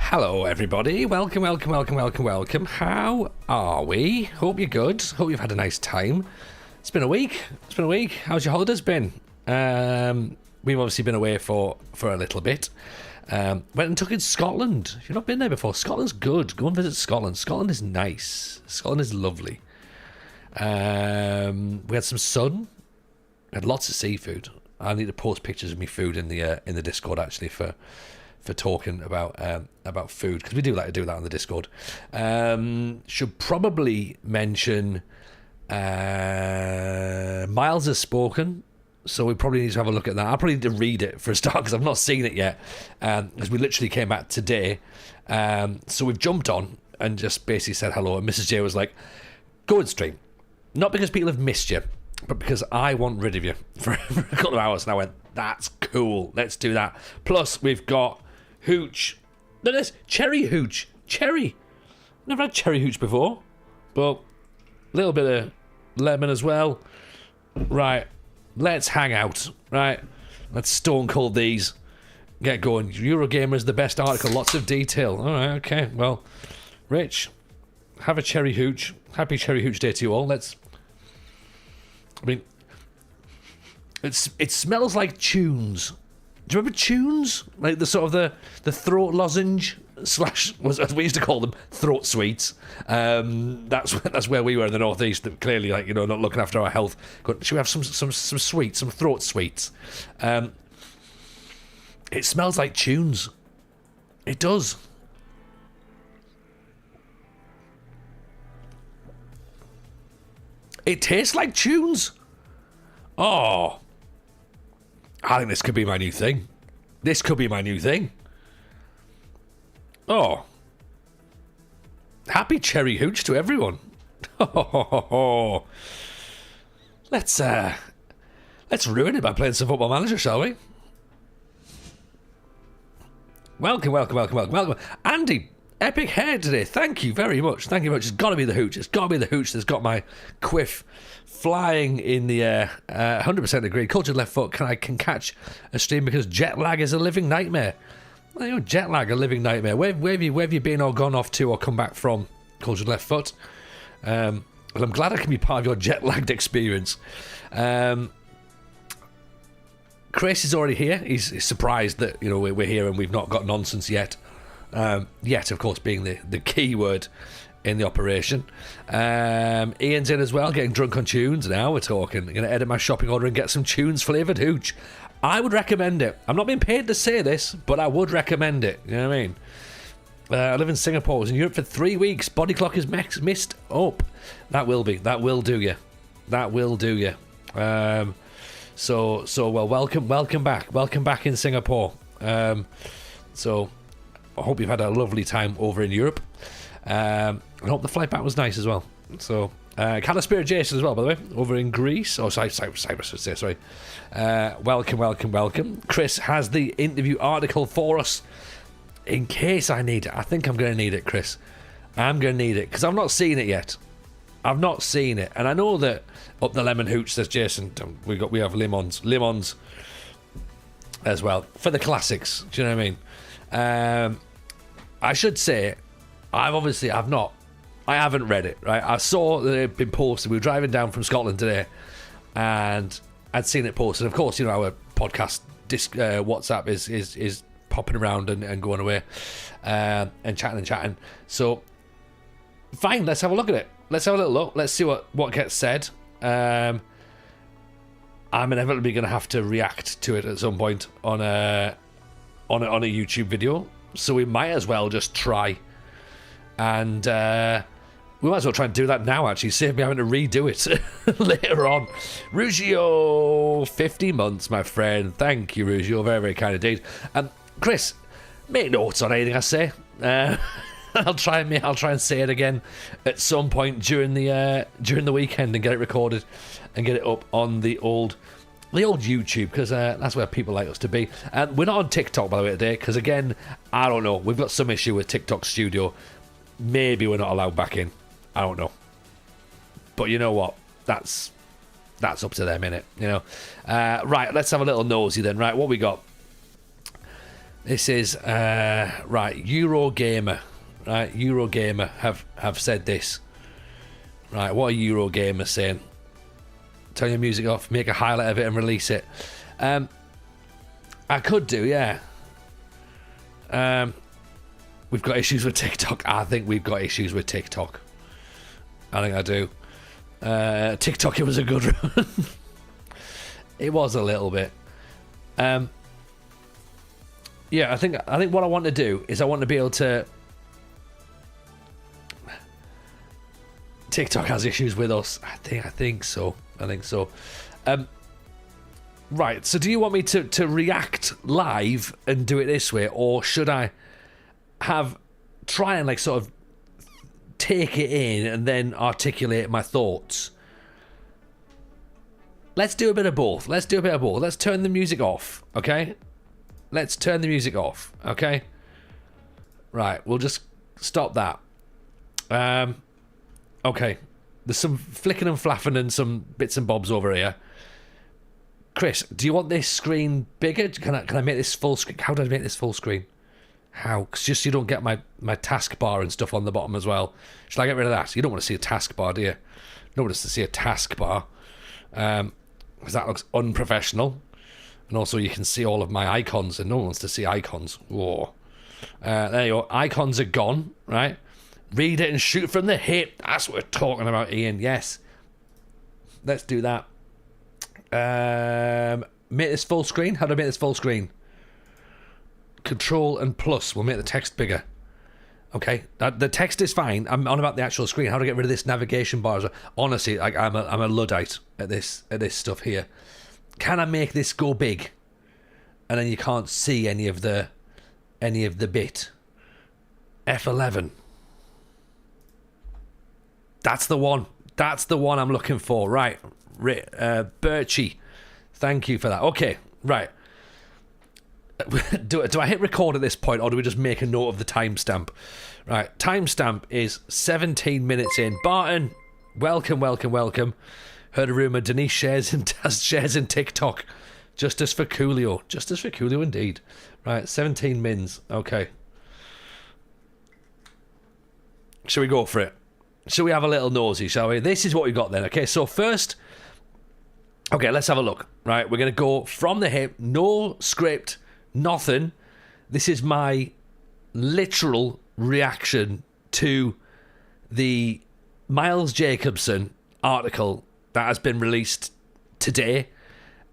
Hello, everybody. Welcome. How are we? Hope you're good. Hope you've had a nice time. It's been a week. How's your holidays been? We've obviously been away for a little bit. Went and took in Scotland. If you've not been there before, Scotland's good. Go and visit Scotland. Scotland is nice. Scotland is lovely. We had some sun. We had lots of seafood. I need to post pictures of me food in the Discord actually for talking about food, because we do like to do that on the Discord. Should probably mention Miles has spoken, so we probably need to have a look at that. I'll probably need to read it for a start because I've not seen it yet, because we literally came back today. So we've jumped on and just basically said hello, and Mrs. J was like, go and stream, not because people have missed you, but because I want rid of you for a couple of hours. And I went, that's cool, let's do that. Plus we've got hooch. Look at this, cherry hooch. Cherry. Never had cherry hooch before, but a little bit of lemon as well. Right, let's hang out. Right, let's stone cold these. Get going. Eurogamer is the best article. Lots of detail. All right, okay. Well, Rich, have a cherry hooch. Happy cherry hooch day to you all. It smells like tunes. Do you remember tunes? Like the sort of the throat lozenge slash, as we used to call them, throat sweets. That's where we were in the northeast. That clearly, like, you know, not looking after our health. Should we have some sweets, some throat sweets? It smells like tunes. It does. It tastes like tunes. Oh. I think this could be my new thing. Oh. Happy cherry hooch to everyone. Let's ruin it by playing some Football Manager, shall we? Welcome. Andy, epic hair today. Thank you very much. It's got to be the hooch. That's got my quiff flying in the air. 100% agree. Cultured left foot can catch a stream because jet lag is a living nightmare. Well, you know, jet lag, a living nightmare. Where have you been or gone off to or come back from, Cultured left foot? Well, I'm glad I can be part of your jet lagged experience. Chris is already here. He's surprised that, you know, we're here and we've not got nonsense yet. Yet, of course, being the key word in the operation. Ian's in as well, getting drunk on tunes. Now we're talking. I'm going to edit my shopping order and get some tunes flavoured hooch. I would recommend it. I'm not being paid to say this, but I would recommend it. You know what I mean? I live in Singapore. I was in Europe for 3 weeks. Body clock is missed up. That will do you. So well, welcome back in Singapore. So I hope you've had a lovely time over in Europe. I hope the flight back was nice as well. So, Calispira Jason as well, by the way, over in Greece. Oh, Cyprus, I should say, sorry. Welcome. Chris has the interview article for us in case I need it. I think I'm going to need it, Chris. I'm going to need it because I've not seen it yet. And I know that up the lemon hooch, says Jason, we have lemons as well for the classics. Do you know what I mean? I should say, I haven't read it, right? I saw that it had been posted. We were driving down from Scotland today and I'd seen it posted. Of course, you know, our podcast WhatsApp is popping around and going away and chatting. So, fine, let's have a look at it. Let's have a little look. Let's see what gets said. I'm inevitably going to have to react to it at some point on a YouTube video. So we might as well just try. And we might as well try and do that now, actually. Save me having to redo it later on. Rugio, 50 months, my friend. Thank you, Rugio. Very, very kind indeed. Chris, make notes on anything I say. I'll try and say it again at some point during the weekend and get it recorded and get it up on the old YouTube, because that's where people like us to be. We're not on TikTok, by the way, today, because again, I don't know. We've got some issue with TikTok Studio. Maybe we're not allowed back in. I don't know. But you know what? That's up to them, innit? You know. Right, let's have a little nosy then. Right, what we got? This is right. Eurogamer, right? Eurogamer have said this. Right, what are Eurogamer saying? Turn your music off, make a highlight of it, and release it. I could do, yeah. We've got issues with TikTok. I think we've got issues with TikTok. I think I do. TikTok, it was a good run. It was a little bit. Yeah, I think what I want to do is I want to be able to. TikTok has issues with us. I think so. Right. So, do you want me to react live and do it this way, or should I try and like sort of take it in and then articulate my thoughts? Let's do a bit of both. Let's turn the music off, okay? Let's turn the music off, okay? Right, we'll just stop that. Okay. There's some flicking and flapping and some bits and bobs over here. Chris, do you want this screen bigger? Can I make this full screen? How do I make this full screen? How? 'Cause just so you don't get my taskbar and stuff on the bottom as well. Should I get rid of that? You don't want to see a taskbar, do you? No one wants to see a taskbar. Because that looks unprofessional. And also you can see all of my icons, and no one wants to see icons. Whoa. There you go. Icons are gone, right? Read it and shoot from the hip. That's what we're talking about, Ian. Yes. Let's do that. Make this full screen. How do I make this full screen? Control and plus will make the text bigger. Okay, the text is fine. I'm on about the actual screen. How do I get rid of this navigation bar? Honestly, like I'm a Luddite at this stuff here. Can I make this go big, and then you can't see any of the bit? F11. That's the one. That's the one I'm looking for. Right, Birchie. Thank you for that. Okay, right. Do I hit record at this point, or do we just make a note of the timestamp? Right, timestamp is 17 minutes in. Barton, welcome. Heard a rumour Denise shares in TikTok. Justice for Coolio. Justice for Coolio indeed. Right, 17 mins. Okay. Shall we go for it? Shall we have a little nosy, shall we? This is what we got then. Okay, so first... Okay, let's have a look. Right, we're going to go from the hip. No script. Nothing. This is my literal reaction to the Miles Jacobson article that has been released today,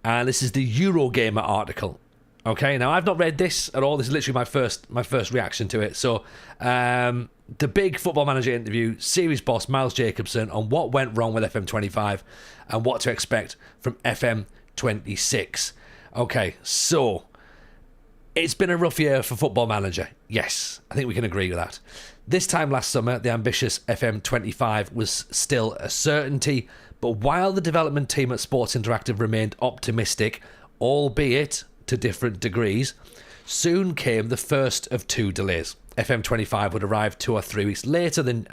and this is the Eurogamer article. Okay, now I've not read this at all. This is literally my first reaction to it. So, the big Football Manager interview, series boss Miles Jacobson on what went wrong with FM25 and what to expect from FM26. Okay, so it's been a rough year for Football Manager. Yes, I think we can agree with that. This time last summer, the ambitious FM25 was still a certainty, but while the development team at Sports Interactive remained optimistic, albeit to different degrees, soon came the first of two delays. FM25 would arrive 2 or 3 weeks later than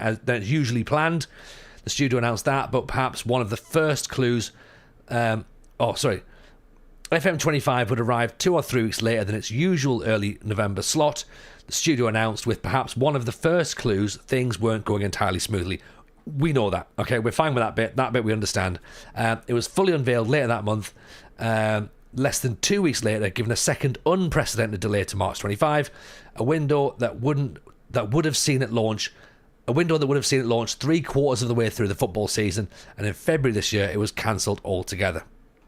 usually planned. The studio announced that, but perhaps one of the first clues... FM25 would arrive 2 or 3 weeks later than its usual early November slot. The studio announced with perhaps one of the first clues things weren't going entirely smoothly. We know that, okay? We're fine with that bit. That bit we understand. It was fully unveiled later that month, less than 2 weeks later, given a second unprecedented delay to March 25, a window that would have seen it launch 3/4 of the way through the football season, and in February this year it was cancelled altogether.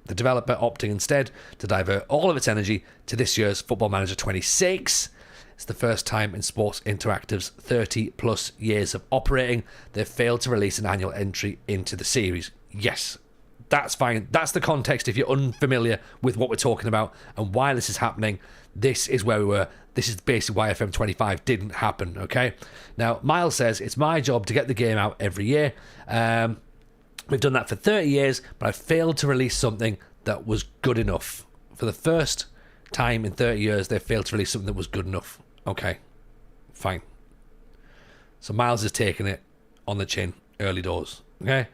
The developer opting instead to divert all of its energy to this year's Football Manager 26. It's the first time in Sports Interactive's 30 plus years of operating they've failed to release an annual entry into the series. Yes, that's fine. That's the context if you're unfamiliar with what we're talking about and why this is happening. This is where we were. This is basically why FM25 didn't happen, okay? Now, Miles says, it's my job to get the game out every year. We've done that for 30 years, but I failed to release something that was good enough. For the first time in 30 years, they failed to release something that was good enough. Okay, fine. So Miles is taking it on the chin, early doors. Okay,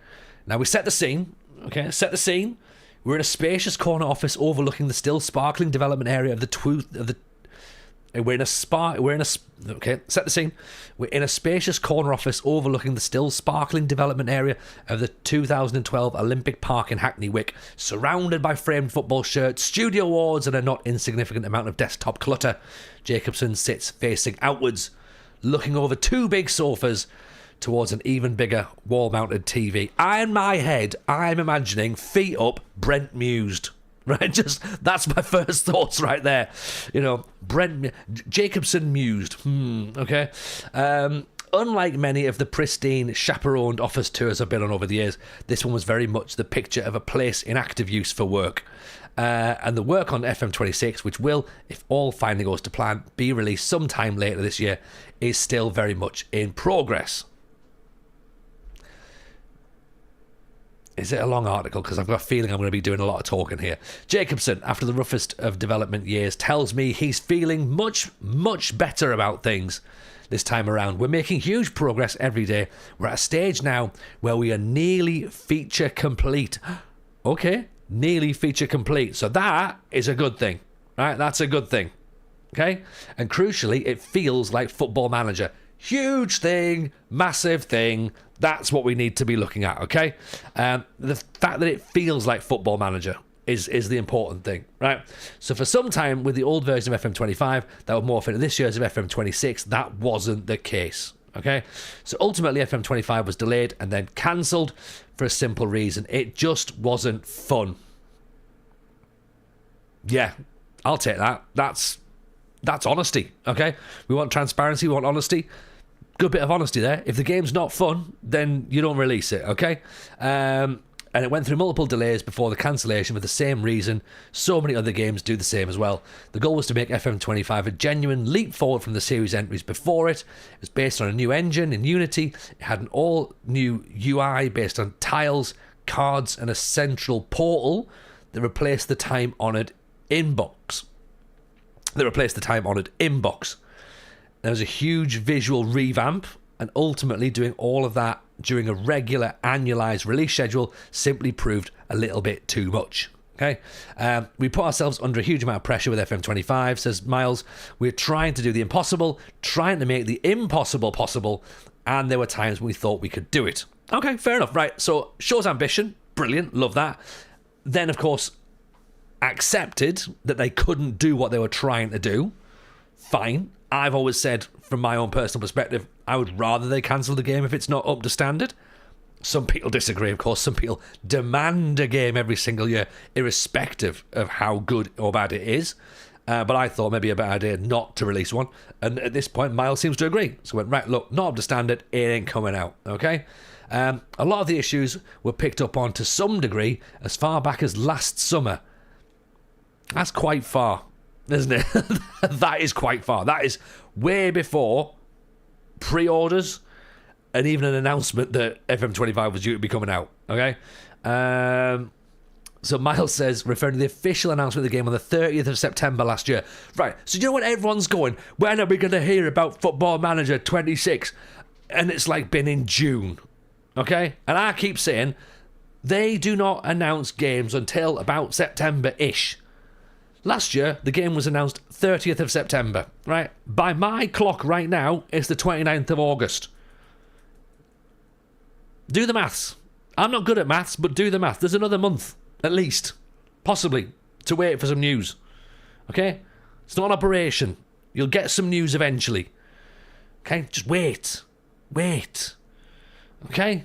now we set the scene. Okay, set the scene. We're in a spacious corner office overlooking the still sparkling development area of the We're in a okay, set the scene. We're in a spacious corner office overlooking the still sparkling development area of the 2012 Olympic Park in Hackney Wick, surrounded by framed football shirts, studio awards, and a not insignificant amount of desktop clutter. Jacobson sits facing outwards, looking over two big sofas towards an even bigger wall-mounted TV. In my head, I'm imagining feet up, Brent mused. Right, that's my first thoughts right there. Jacobson mused. Okay. Unlike many of the pristine, chaperoned office tours I've been on over the years, this one was very much the picture of a place in active use for work. And the work on FM26, which will, if all finally goes to plan, be released sometime later this year, is still very much in progress. Is it a long article? Because I've got a feeling I'm going to be doing a lot of talking here. Jacobson, after the roughest of development years, tells me he's feeling much, much better about things this time around. We're making huge progress every day. We're at a stage now where we are nearly feature complete. Okay, nearly feature complete. So that is a good thing, right? That's a good thing. Okay? And crucially, it feels like Football Manager. Huge thing, massive thing. That's what we need to be looking at, okay? The fact that it feels like Football Manager is the important thing, right? So for some time with the old version of FM25 that would morph into this year's of FM26, that wasn't the case, okay? So ultimately FM25 was delayed and then cancelled for a simple reason. It just wasn't fun. Yeah, I'll take that. That's honesty, okay? We want transparency, we want honesty. Good bit of honesty there. If the game's not fun, then you don't release it, okay? And it went through multiple delays before the cancellation for the same reason. So many other games do the same as well. The goal was to make FM25 a genuine leap forward from the series entries before it. It was based on a new engine in Unity. It had an all-new UI based on tiles, cards, and a central portal that replaced the time-honoured inbox. There was a huge visual revamp, and ultimately doing all of that during a regular annualized release schedule simply proved a little bit too much. Okay, we put ourselves under a huge amount of pressure with FM25, says Miles. We're trying to do the impossible, trying to make the impossible possible, and there were times when we thought we could do it. Okay, fair enough, right? So, shows ambition, brilliant, love that. Then, of course, accepted that they couldn't do what they were trying to do. Fine. I've always said, from my own personal perspective, I would rather they cancel the game if it's not up to standard. Some people disagree, of course. Some people demand a game every single year, irrespective of how good or bad it is. But I thought maybe a better idea not to release one. And at this point, Miles seems to agree. So I went, right, look, not up to standard, it ain't coming out, okay? A lot of the issues were picked up on to some degree as far back as last summer. That's quite far, isn't it? That is quite far. That is way before pre-orders and even an announcement that FM25 was due to be coming out. Okay? So Miles says, referring to the official announcement of the game on the 30th of September last year. Right, so you know what everyone's going, when are we going to hear about Football Manager 26? And it's like been in June. Okay? And I keep saying, they do not announce games until about September-ish. Last year, the game was announced 30th of September, right? By my clock right now, it's the 29th of August. Do the maths. I'm not good at maths, but do the math. There's another month, at least, possibly, to wait for some news. Okay? It's not an operation. You'll get some news eventually. Okay? Just wait. Wait. Okay?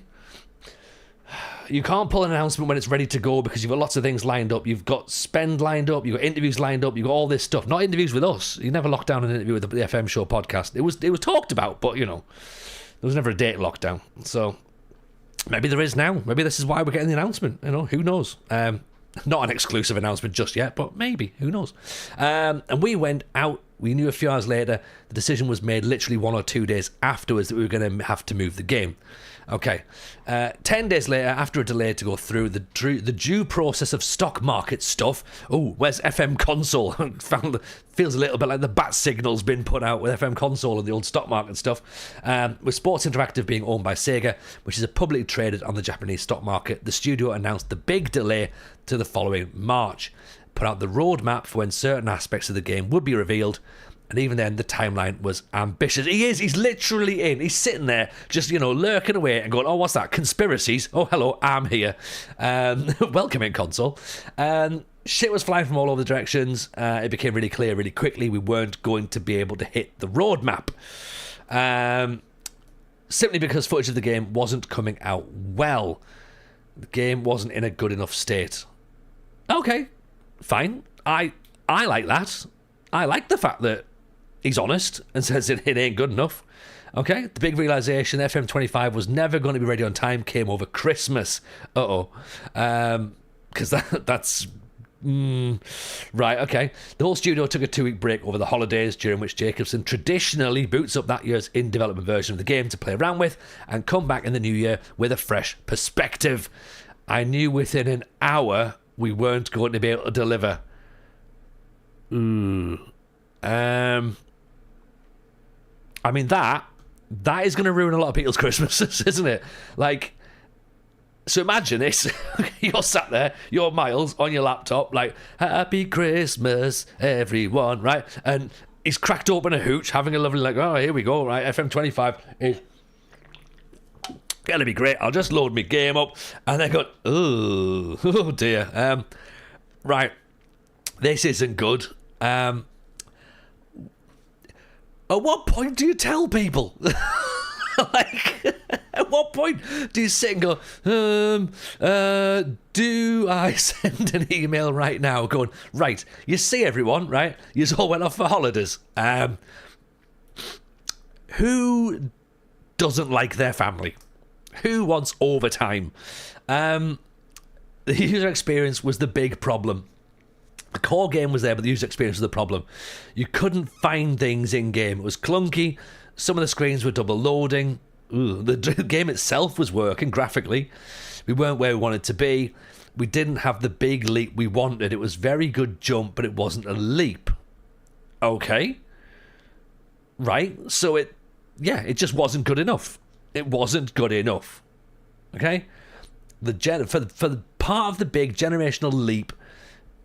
You can't pull an announcement when it's ready to go because you've got lots of things lined up. You've got spend lined up. You've got interviews lined up. You've got all this stuff. Not interviews with us. You never locked down an interview with the FM show podcast. It was talked about, but, you know, there was never a date lockdown. So maybe there is now. Maybe this is why we're getting the announcement. You know, who knows? Not an exclusive announcement just yet, but maybe. Who knows? And we went out. We knew a few hours later. The decision was made literally 1 or 2 days afterwards that we were going to have to move the game. Okay. 10 days later, after a delay to go through the due process of stock market stuff. Oh, where's FM console? Feels a little bit like the bat signal's been put out with FM console and the old stock market stuff. With Sports Interactive being owned by Sega, which is publicly traded on the Japanese stock market, the studio announced the big delay to the following March. Put out the roadmap for when certain aspects of the game would be revealed, And even then, the timeline was ambitious. He's literally in. He's sitting there, just, lurking away and going, oh, what's that? Conspiracies? Oh, hello, I'm here. Welcome in, console. Shit was flying from all over the directions. It became really clear really quickly we weren't going to be able to hit the roadmap. Simply because footage of the game wasn't coming out well. The game wasn't in a good enough state. Okay, fine. I like that. I like the fact that he's honest and says it ain't good enough. Okay, the big realisation FM25 was never going to be ready on time came over Christmas. Because that's... right, okay. The whole studio took a 2-week break over the holidays, during which Jacobson traditionally boots up that year's in-development version of the game to play around with and come back in the new year with a fresh perspective. I knew within an hour we weren't going to be able to deliver. I mean, that is going to ruin a lot of people's Christmases, isn't it? Like... So imagine this, you're sat there, you're Miles on your laptop, like, Happy Christmas, everyone, right? And he's cracked open a hooch, having a lovely, like, oh, here we go, right? FM25 is going to be great. I'll just load my game up. And then go, oh dear. Right, this isn't good. At what point do you tell people? Like, at what point do you sit and go, do I send an email right now going, right, you see everyone, right? You all went off for holidays. Who doesn't like their family? Who wants overtime? The user experience was the big problem. The core game was there, but the user experience was the problem. You couldn't find things in-game. It was clunky. Some of the screens were double loading. The game itself was working graphically. We weren't where we wanted to be. We didn't have the big leap we wanted. It was very good jump, but it wasn't a leap. Okay. Right. So it just wasn't good enough. It wasn't good enough. Okay. For the part of the big generational leap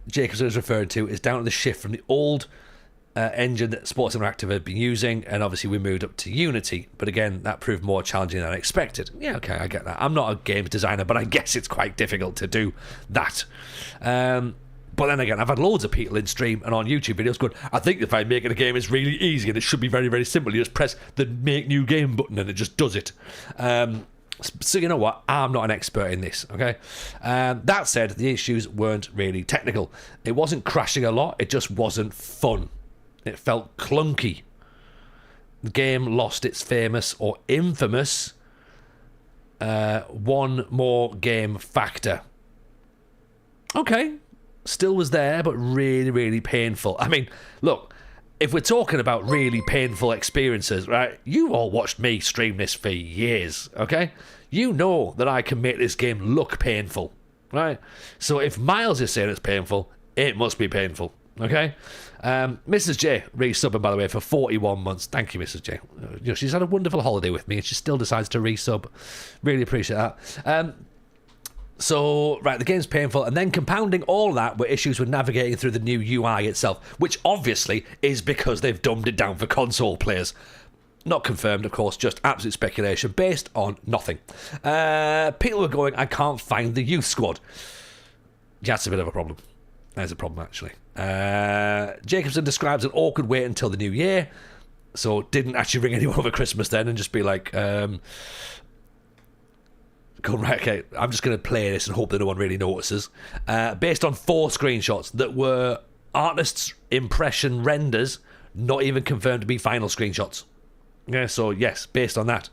Jacobs was referring to is down to the shift from the old engine that Sports Interactive had been using, and obviously we moved up to Unity, but again that proved more challenging than I expected. Yeah, okay, I get that. I'm not a games designer, but I guess it's quite difficult to do that. But then again, I've had loads of people in stream and on YouTube videos going, I think if I make it a game it's really easy and it should be very, very simple. You just press the make new game button and it just does it. So you know what, I'm not an expert in this, okay? That said, the issues weren't really technical. It wasn't crashing a lot, it just wasn't fun. It felt clunky. The game lost its famous or infamous one more game factor. Okay, still was there, but really, really painful. I mean, look, if we're talking about really painful experiences, right, you all watched me stream this for years, okay? You know that I can make this game look painful, right? So if Miles is saying it's painful, it must be painful, okay? Mrs. J resubbing, by the way, for 41 months. Thank you, Mrs. J. She's had a wonderful holiday with me and she still decides to resub. Really appreciate that. So, right, the game's painful, and then compounding all that were issues with navigating through the new UI itself, which obviously is because they've dumbed it down for console players. Not confirmed, of course, just absolute speculation based on nothing. People were going, I can't find the youth squad. Yeah, that's a bit of a problem. There's a problem, actually. Jacobson describes an awkward wait until the new year, so didn't actually ring anyone over Christmas then and just be like, go, right, okay, I'm just going to play this and hope that no one really notices. Based on 4 screenshots that were artists' impression renders, not even confirmed to be final screenshots. Yeah, so yes, based on that.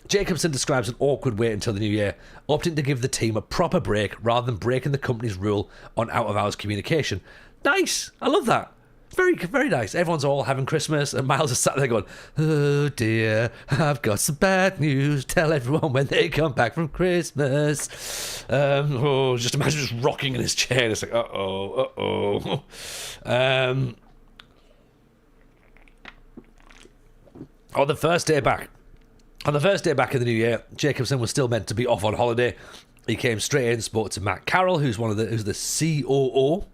Jacobson describes an awkward wait until the new year, opting to give the team a proper break rather than breaking the company's rule on out-of-hours communication. Nice! I love that. Very, very nice. Everyone's all having Christmas, and Miles is sat there going, oh dear, I've got some bad news. Tell everyone when they come back from Christmas. Just imagine just rocking in his chair. It's like, uh-oh. On the first day back in the new year, Jacobson was still meant to be off on holiday. He came straight in, spoke to Matt Carroll, who's the COO.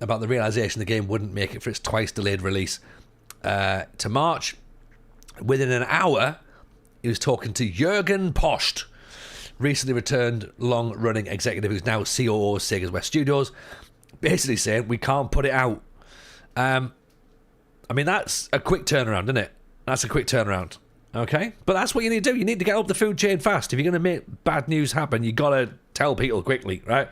about the realization the game wouldn't make it for its twice delayed release to March. Within an hour, he was talking to Jürgen Post, recently returned long-running executive who's now COO of Sega's West Studios, basically saying we can't put it out. I mean, that's a quick turnaround, isn't it? That's a quick turnaround. Okay? But that's what you need to do. You need to get up the food chain fast. If you're going to make bad news happen, you got to tell people quickly, right?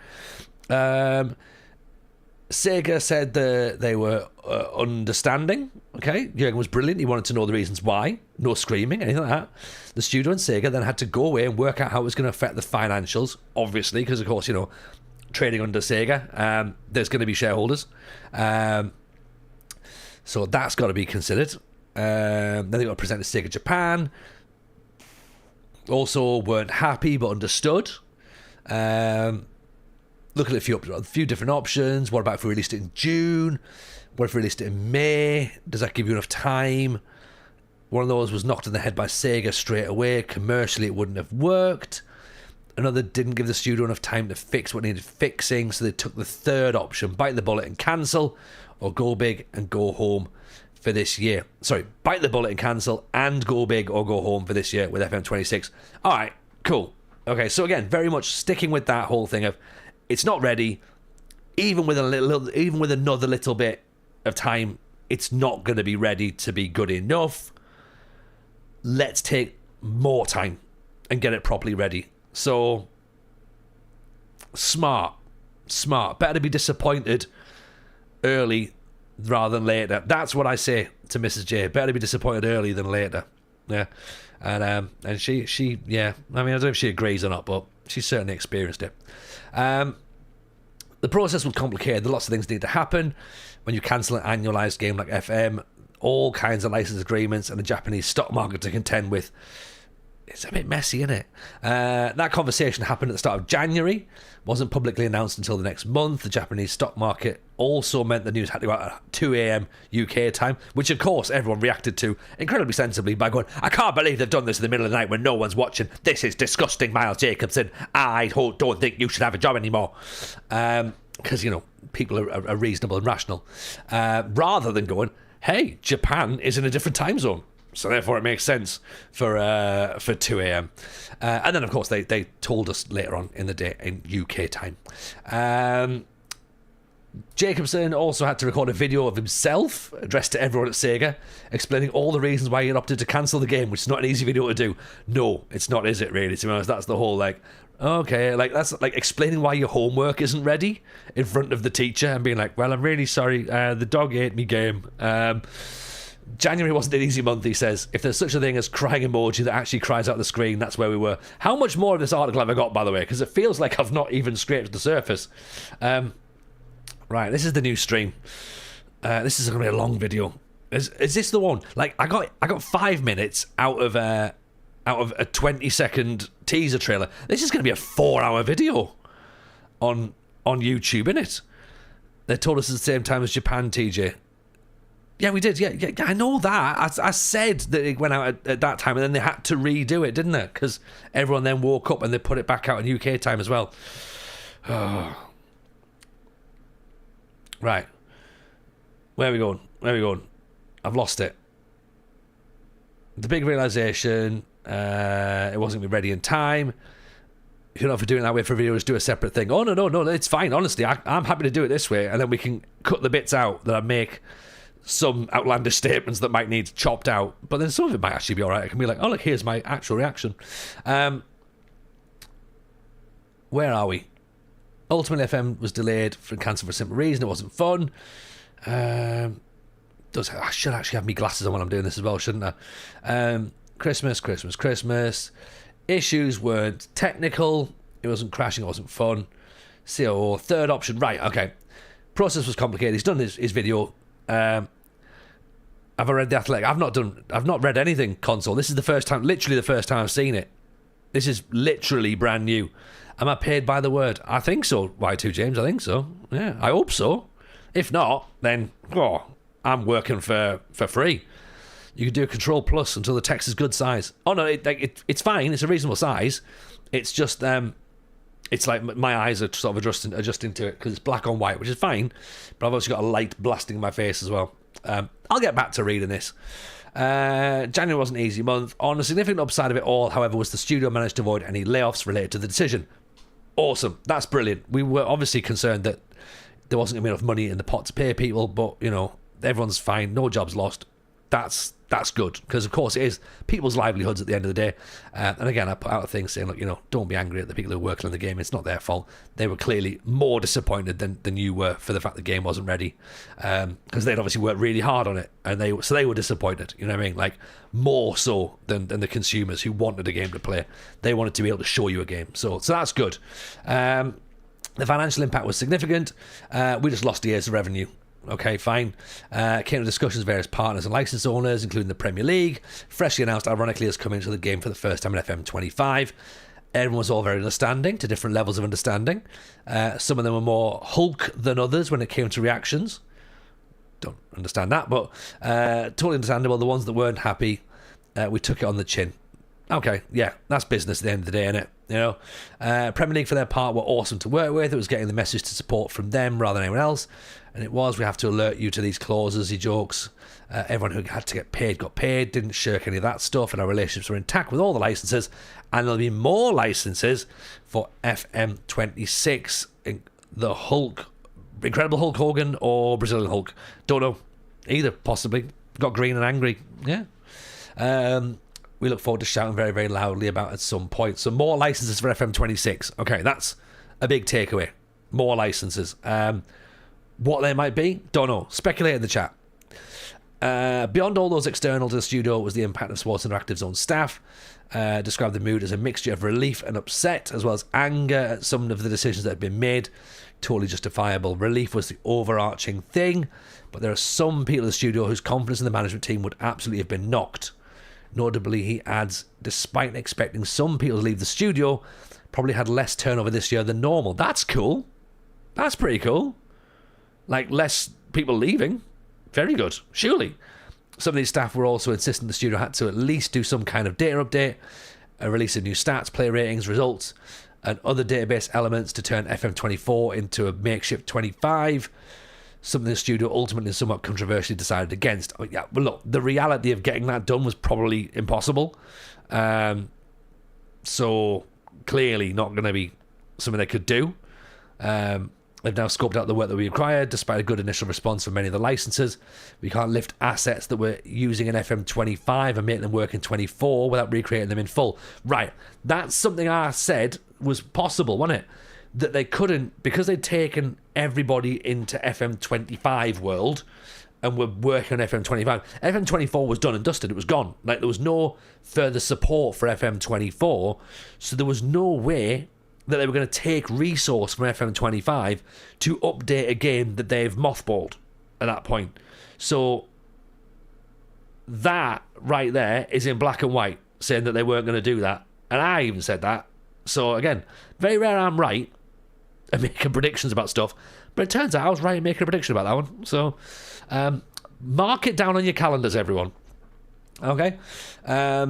Sega said they were understanding. Okay? Jürgen was brilliant. He wanted to know the reasons why. No screaming, anything like that. The studio and Sega then had to go away and work out how it was going to affect the financials, obviously, because, of course, you know, trading under Sega, there's going to be shareholders. So that's got to be considered. Then they got to present to Sega Japan. Also weren't happy but understood. Looking at a few different options. What about if we released it in June? What if we released it in May? Does that give you enough time? One of those was knocked in the head by Sega straight away. Commercially, it wouldn't have worked. Another didn't give the studio enough time to fix what needed fixing, so they took the third option, bite the bullet and cancel, or go big and go home for this year. Sorry, bite the bullet and cancel, and go big or go home for this year with FM26. All right, cool. Okay, so again, very much sticking with that whole thing of it's not ready. Even with another little bit of time, it's not going to be ready to be good enough. Let's take more time and get it properly ready. So smart. Better to be disappointed early rather than later. That's what I say to Mrs. J. Better to be disappointed early than later. Yeah, and she yeah. I mean, I don't know if she agrees or not, but she certainly experienced it. The process was complicated. Lots of things need to happen when you cancel an annualized game like FM. All kinds of license agreements and the Japanese stock market to contend with. It's a bit messy, isn't it? That conversation happened at the start of January. Wasn't publicly announced until the next month. The Japanese stock market also meant the news had to go out at 2 a.m. UK time, which of course everyone reacted to incredibly sensibly by going, I can't believe they've done this in the middle of the night when no one's watching. This is disgusting, Miles Jacobson. I don't think you should have a job anymore. Because, you know, people are reasonable and rational. Rather than going, hey, Japan is in a different time zone. So therefore it makes sense for 2 a.m. And then, of course, they told us later on in the day in UK time. Jacobson also had to record a video of himself addressed to everyone at Sega, explaining all the reasons why he had opted to cancel the game, which is not an easy video to do. No, it's not, is it, really? To be honest, that's the whole, like, okay, like, that's like explaining why your homework isn't ready in front of the teacher and being like, well, I'm really sorry, the dog ate me game. January wasn't an easy month, he says. If there's such a thing as crying emoji that actually cries out the screen, that's where we were. How much more of this article have I got, by the way? Because it feels like I've not even scraped the surface. Right, this is the new stream. This is going to be a long video. Is this the one? Like, I got 5 minutes out of a 20-second teaser trailer. This is going to be a 4-hour video on YouTube, innit? They told us at the same time as Japan, TJ. Yeah, we did. Yeah, I know that. I said that it went out at that time, and then they had to redo it, didn't they? Because everyone then woke up and they put it back out in UK time as well. Oh. Right. Where are we going? I've lost it. The big realization, it wasn't going to be ready in time. If you're not for doing it that way for a video, just do a separate thing. Oh, no, it's fine. Honestly, I'm happy to do it this way, and then we can cut the bits out that I make some outlandish statements that might need chopped out, but then some of it might actually be alright. I can be like, oh look, here's my actual reaction. Where are we? Ultimately, FM was delayed for cancelled for a simple reason. It wasn't fun. I should actually have my glasses on when I'm doing this as well, shouldn't I? Christmas. Issues weren't technical. It wasn't crashing. It wasn't fun. COO, third option. Right, okay. Process was complicated. He's done his video. Have I read The Athletic? I've not read anything console. This is literally the first time I've seen it. This is literally brand new. Am I paid by the word? I think so, Y2 James, I think so. Yeah, I hope so. If not, then I'm working for free. You can do a Control Plus until the text is good size. Oh no, it's fine. It's a reasonable size. It's just it's like my eyes are sort of adjusting to it because it's black on white, which is fine, but I've also got a light blasting in my face as well. I'll get back to reading this. January was an easy month. On a significant upside of it all, however, was the studio managed to avoid any layoffs related to the decision. Awesome. That's brilliant. We were obviously concerned that there wasn't going to be enough money in the pot to pay people, but, you know, everyone's fine. No jobs lost. That's good, because of course it is people's livelihoods at the end of the day. And again, I put out a thing saying, look, you know, don't be angry at the people who are working on the game. It's not their fault. They were clearly more disappointed than you were for the fact the game wasn't ready, because they'd obviously worked really hard on it, and they were disappointed. You know what I mean? Like, more so than the consumers who wanted a game to play. They wanted to be able to show you a game. So that's good. The financial impact was significant. We just lost years of revenue. Okay, fine. Came to discussions with various partners and license owners, including the Premier League. Freshly announced, ironically, has come into the game for the first time in FM25. Everyone was all very understanding, to different levels of understanding. Some of them were more Hulk than others when it came to reactions. Don't understand that, but totally understandable. The ones that weren't happy, we took it on the chin. Okay, yeah, that's business at the end of the day, innit? You know, Premier League for their part were awesome to work with. It was getting the message to support from them rather than anyone else, and it was, we have to alert you to these clauses, he jokes. Everyone who had to get paid got paid, didn't shirk any of that stuff, and our relationships were intact with all the licenses, and there'll be more licenses for FM26, the Hulk, Incredible Hulk Hogan or Brazilian Hulk. Don't know. Either, possibly. Got green and angry. Yeah. We look forward to shouting very, very loudly about at some point. So more licenses for FM26. Okay, that's a big takeaway. More licenses. What they might be, don't know. Speculate in the chat. Beyond all those external to the studio was the impact of Sports Interactive's own staff. Described the mood as a mixture of relief and upset, as well as anger at some of the decisions that had been made. Totally justifiable. Relief was the overarching thing, but there are some people in the studio whose confidence in the management team would absolutely have been knocked. Notably, he adds, despite expecting some people to leave the studio, probably had less turnover this year than normal. That's cool. That's pretty cool. Like, less people leaving. Very good. Surely. Some of these staff were also insisting the studio had to at least do some kind of data update, a release of new stats, player ratings, results, and other database elements to turn FM24 into a makeshift 25. Something the studio ultimately somewhat controversially decided against. Oh, yeah, but look, the reality of getting that done was probably impossible. So clearly not going to be something they could do. They've now scoped out the work that we required, despite a good initial response from many of the licenses. We can't lift assets that we're using in FM25 and make them work in 24 without recreating them in full. Right, that's something I said was possible, wasn't it? That they couldn't, because they'd taken everybody into FM25 world and were working on FM25. FM24 was done and dusted. It was gone. Like, there was no further support for FM24, so there was no way that they were going to take resource from FM25 to update a game that they've mothballed at that point. So that right there is in black and white, saying that they weren't going to do that. And I even said that. So again, very rare I'm right and making predictions about stuff, but it turns out I was right in making a prediction about that one. So mark it down on your calendars, everyone. Okay. A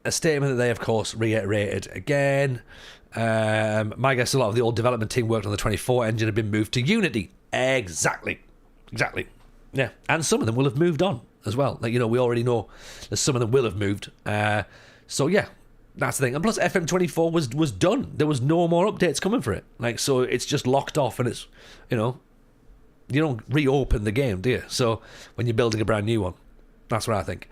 statement that they, of course, reiterated again. My guess, a lot of the old development team worked on the 24 engine had been moved to Unity. Exactly. Yeah, and some of them will have moved on as well. Like, you know, we already know that some of them will have moved. So yeah, that's the thing. And plus, FM24 was done. There was no more updates coming for it. Like, so it's just locked off, and it's, you know, you don't reopen the game, do you? So when you're building a brand new one. That's what I think.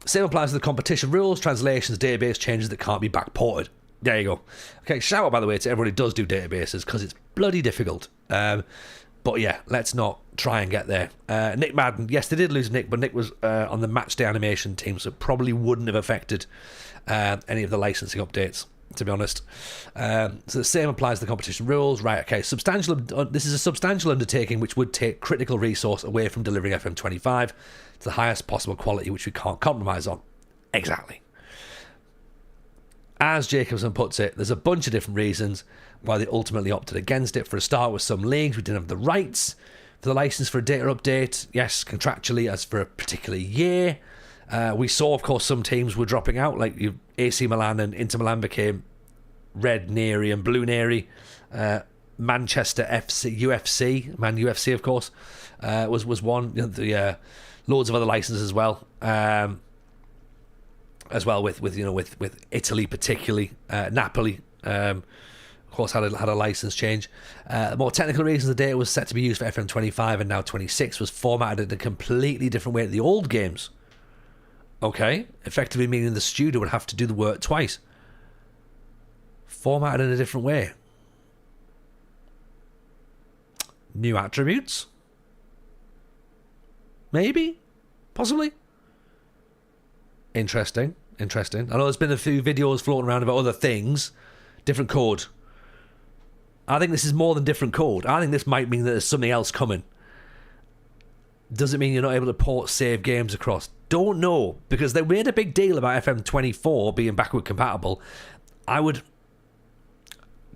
Same applies to the competition rules, translations, database changes that can't be backported. There you go. Okay, shout out, by the way, to everyone who does do databases, because it's bloody difficult. But yeah, let's not try and get there. Nick Madden, yes, they did lose Nick, but Nick was on the matchday animation team, so it probably wouldn't have affected any of the licensing updates, to be honest. So the same applies to the competition rules. Right, okay, this is a substantial undertaking which would take critical resource away from delivering FM25 to the highest possible quality, which we can't compromise on. Exactly. As Jacobson puts it, there's a bunch of different reasons why they ultimately opted against it. For a start, with some leagues, we didn't have the rights for the license for a data update. Yes, contractually, as for a particular year. We saw, of course, some teams were dropping out, like AC Milan and Inter Milan became red Neri and blue Neri. Manchester UFC, Man UFC, of course, was one. The loads of other licenses as well. As well with Italy particularly, Napoli, of course had a license change. More technical reasons, the data was set to be used for FM25 and now 26 was formatted in a completely different way to the old games. Okay, effectively meaning the studio would have to do the work twice. Formatted in a different way. New attributes? Maybe? Possibly? Interesting. I know there's been a few videos floating around about other things. Different code. I think this is more than different code. I think this might mean that there's something else coming. Does it mean you're not able to port save games across? Don't know, because they made a big deal about FM24 being backward compatible. I would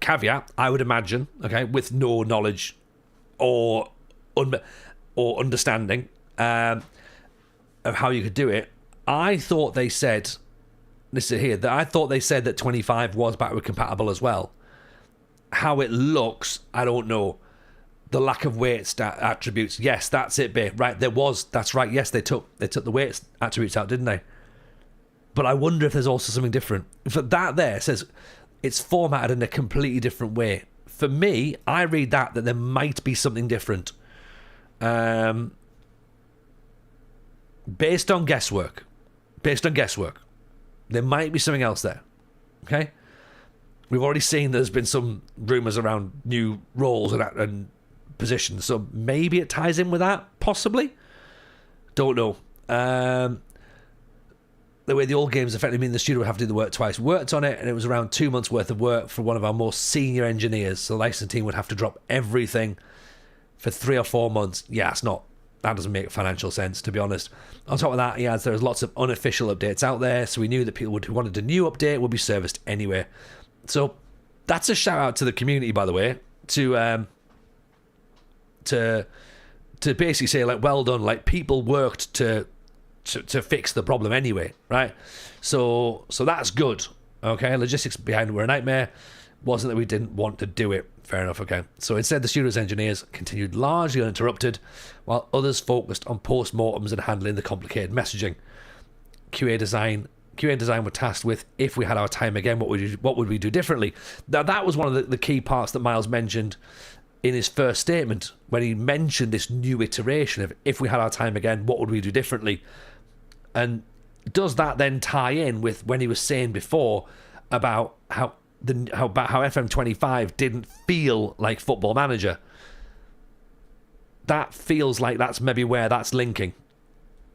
imagine, okay, with no knowledge or understanding of how you could do it. I thought they said, I thought they said that 25 was backward compatible as well. How it looks, I don't know. The lack of weight attributes, yes, that's it, babe. Right, that's right, yes, they took the weight attributes out, didn't they? But I wonder if there's also something different. For that there says it's formatted in a completely different way. For me, I read that there might be something different. Based on guesswork. There might be something else there. Okay? We've already seen there's been some rumours around new roles and positions, so maybe it ties in with that, possibly. Don't know. The way the old games effectively mean the studio would have to do the work twice. Worked on it, and it was around 2 months worth of work for one of our most senior engineers. So the licensing team would have to drop everything for 3 or 4 months. Yeah, that doesn't make financial sense, to be honest. On top of that, he adds there's lots of unofficial updates out there, so we knew that people who wanted a new update would be serviced anyway. So that's a shout out to the community, by the way, to basically say, like, well done, like, people worked to fix the problem anyway, right? So that's good. Okay, logistics behind it were a nightmare. Wasn't that we didn't want to do it. Fair enough, okay. So instead, the studio's engineers continued largely uninterrupted, while others focused on post-mortems and handling the complicated messaging. QA and design were tasked with, if we had our time again, what would we do differently? Now, that was one of the key parts that Miles mentioned in his first statement, when he mentioned this new iteration of, if we had our time again, what would we do differently? And does that then tie in with when he was saying before about how FM25 didn't feel like Football Manager? That feels like that's maybe where that's linking,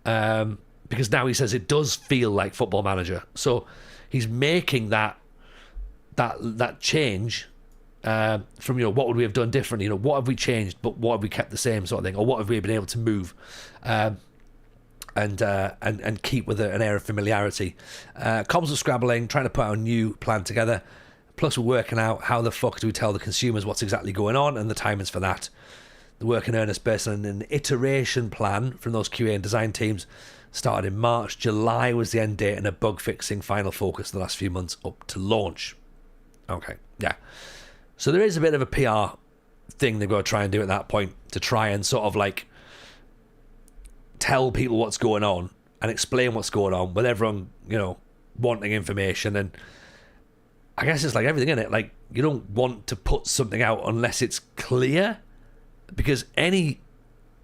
because now he says it does feel like Football Manager. So he's making that change from what would we have done differently? What have we changed, but what have we kept the same sort of thing, or what have we been able to move? And keep with an air of familiarity. Comms were scrabbling, trying to put our new plan together. Plus, we're working out how the fuck do we tell the consumers what's exactly going on and the timings for that. The work in earnest based on an iteration plan from those QA and design teams started in March. July was the end date, and a bug fixing final focus the last few months up to launch. Okay, yeah. So there is a bit of a PR thing they've got to try and do at that point to try and sort of like tell people what's going on and explain what's going on with everyone, wanting information. And I guess it's like everything in it. Like, you don't want to put something out unless it's clear, because any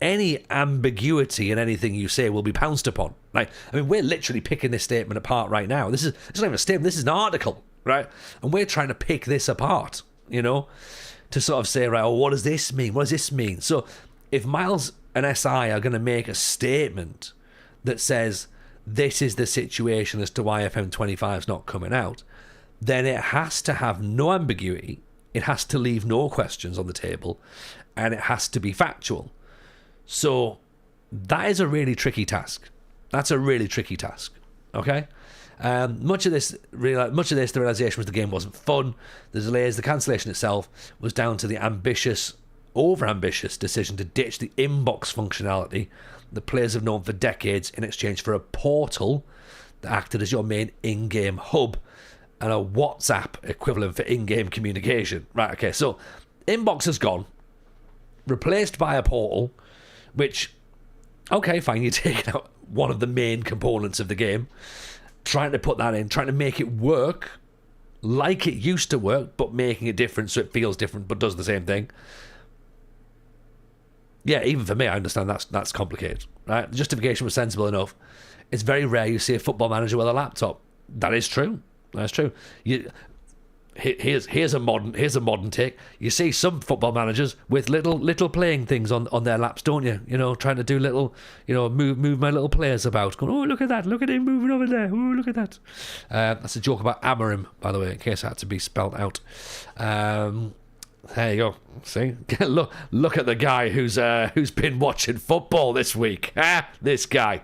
ambiguity in anything you say will be pounced upon. Like, I mean, we're literally picking this statement apart right now. It's not even a statement. This is an article, right? And we're trying to pick this apart, to sort of say, right, what does this mean? What does this mean? So if Miles and SI are going to make a statement that says this is the situation as to why FM25 is not coming out, then it has to have no ambiguity, it has to leave no questions on the table, and it has to be factual. So that is a really tricky task. That's a really tricky task. Okay? Much of this, the realization was the game wasn't fun. The delays, the cancellation itself was down to the over-ambitious decision to ditch the inbox functionality the players have known for decades in exchange for a portal that acted as your main in-game hub. and a WhatsApp equivalent for in-game communication. Right, okay, so inbox is gone, replaced by a portal, which, okay, fine, you're taking out one of the main components of the game, trying to put that in, trying to make it work like it used to work, but making it different so it feels different but does the same thing. Yeah, even for me, I understand that's complicated, right? The justification was sensible enough. It's very rare you see a football manager with a laptop. That is true. That's true. Here's a modern take. You see some football managers with little playing things on their laps, don't you? You know, trying to do little, you know, move my little players about. Going, oh, look at that! Look at him moving over there. Oh, look at that. That's a joke about Amarim, by the way, in case it had to be spelt out. There you go. See, look at the guy who's been watching football this week. This guy.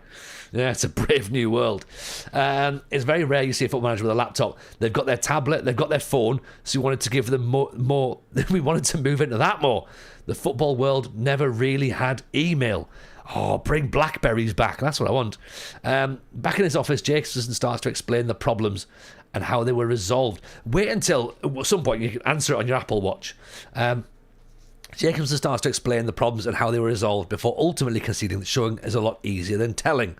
Yeah, it's a brave new world. It's very rare you see a football manager with a laptop. They've got their tablet, they've got their phone, so we wanted to give them more we wanted to move into that more. The football world never really had email. Oh, bring Blackberries back. That's what I want. Back in his office, Jacobson starts to explain the problems and how they were resolved. Wait until at some point you can answer it on your Apple Watch. Jacobson starts to explain the problems and how they were resolved before ultimately conceding that showing is a lot easier than telling.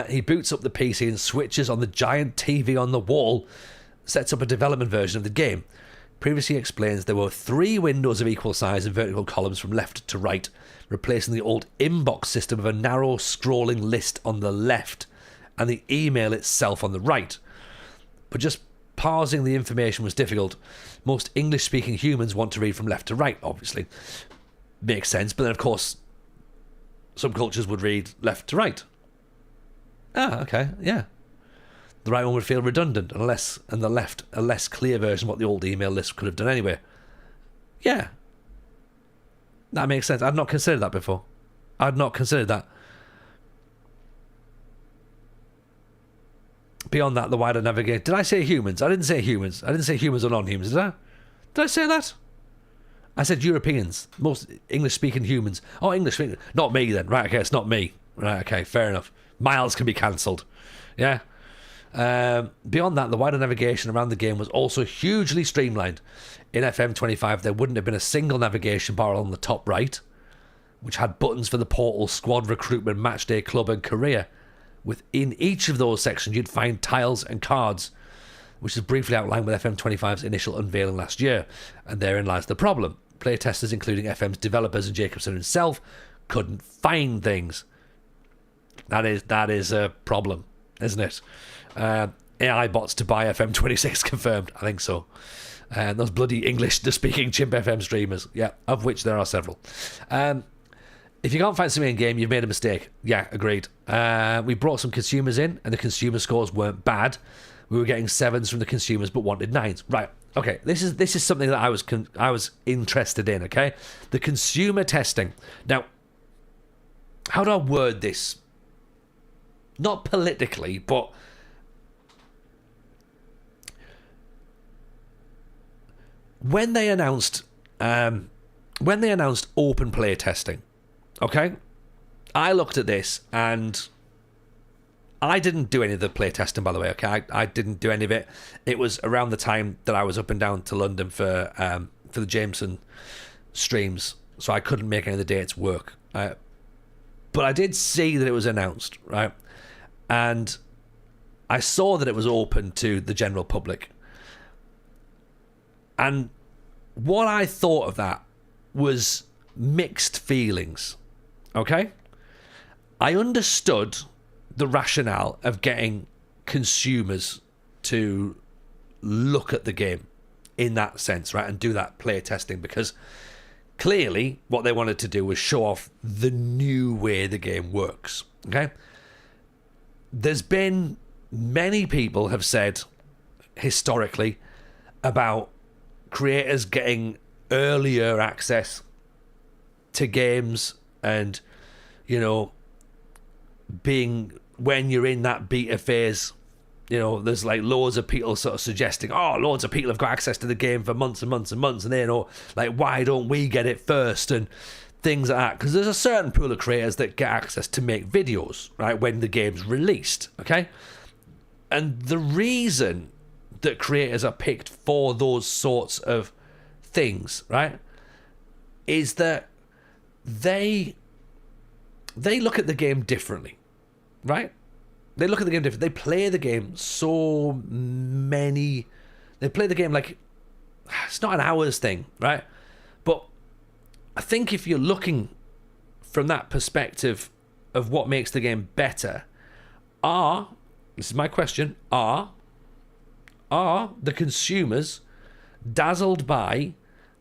He boots up the PC and switches on the giant TV on the wall, sets up a development version of the game. Previously explains there were 3 windows of equal size and vertical columns from left to right, replacing the old inbox system of a narrow scrolling list on the left and the email itself on the right. But just parsing the information was difficult. Most English-speaking humans want to read from left to right, obviously. Makes sense, but then, of course, some cultures would read left to right. Okay, yeah. The right one would feel redundant, and the left, a less clear version of what the old email list could have done anyway. Yeah. That makes sense. I'd not considered that before. I'd not considered that. Beyond that, the wider navigation. Did I say humans? I didn't say humans. I didn't say humans or non-humans, did I? Did I say that? I said Europeans. Most English-speaking humans. Oh, English-speaking. Not me, then. Right, okay, it's not me. Right, okay, fair enough. Miles can be cancelled. Yeah? Beyond that, the wider navigation around the game was also hugely streamlined. In FM25, there wouldn't have been a single navigation bar on the top right, which had buttons for the portal, squad recruitment, matchday, club, and career. Within each of those sections, you'd find tiles and cards, which is briefly outlined with FM25's initial unveiling last year. And therein lies the problem. Playtesters, including FM's developers and Jacobson himself, couldn't find things. That is a problem, isn't it? AI bots to buy FM26 confirmed. I think so. Those bloody English-speaking Chimp FM streamers. Yeah, of which there are several. If you can't find something in game, you've made a mistake. Yeah, agreed. We brought some consumers in, and the consumer scores weren't bad. We were getting 7s from the consumers, but wanted 9s. Right. Okay. This is something that I was interested in. Okay. The consumer testing. Now, how do I word this? Not politically, but when they announced open play testing. Okay, I looked at this and I didn't do any of the play testing, by the way. Okay, I didn't do any of it. It was around the time that I was up and down to London for the Jameson streams, so I couldn't make any of the dates work. But I did see that it was announced, right? And I saw that it was open to the general public. And what I thought of that was mixed feelings. Okay? I understood the rationale of getting consumers to look at the game in that sense, right? And do that play testing, because clearly what they wanted to do was show off the new way the game works. Okay? There's been many people have said historically about creators getting earlier access to games, and you know, being when you're in that beta phase, you know, there's like loads of people sort of suggesting, oh, loads of people have got access to the game for months and months and months, and they know, like, why don't we get it first, and things like that, because there's a certain pool of creators that get access to make videos, right, when the game's released. Okay, and the reason that creators are picked for those sorts of things, right, is that they look at the game differently, right? They look at the game differently. They play the game they play the game like it's not an hours thing, right? But I think if you're looking from that perspective of what makes the game better, this is my question, are the consumers dazzled by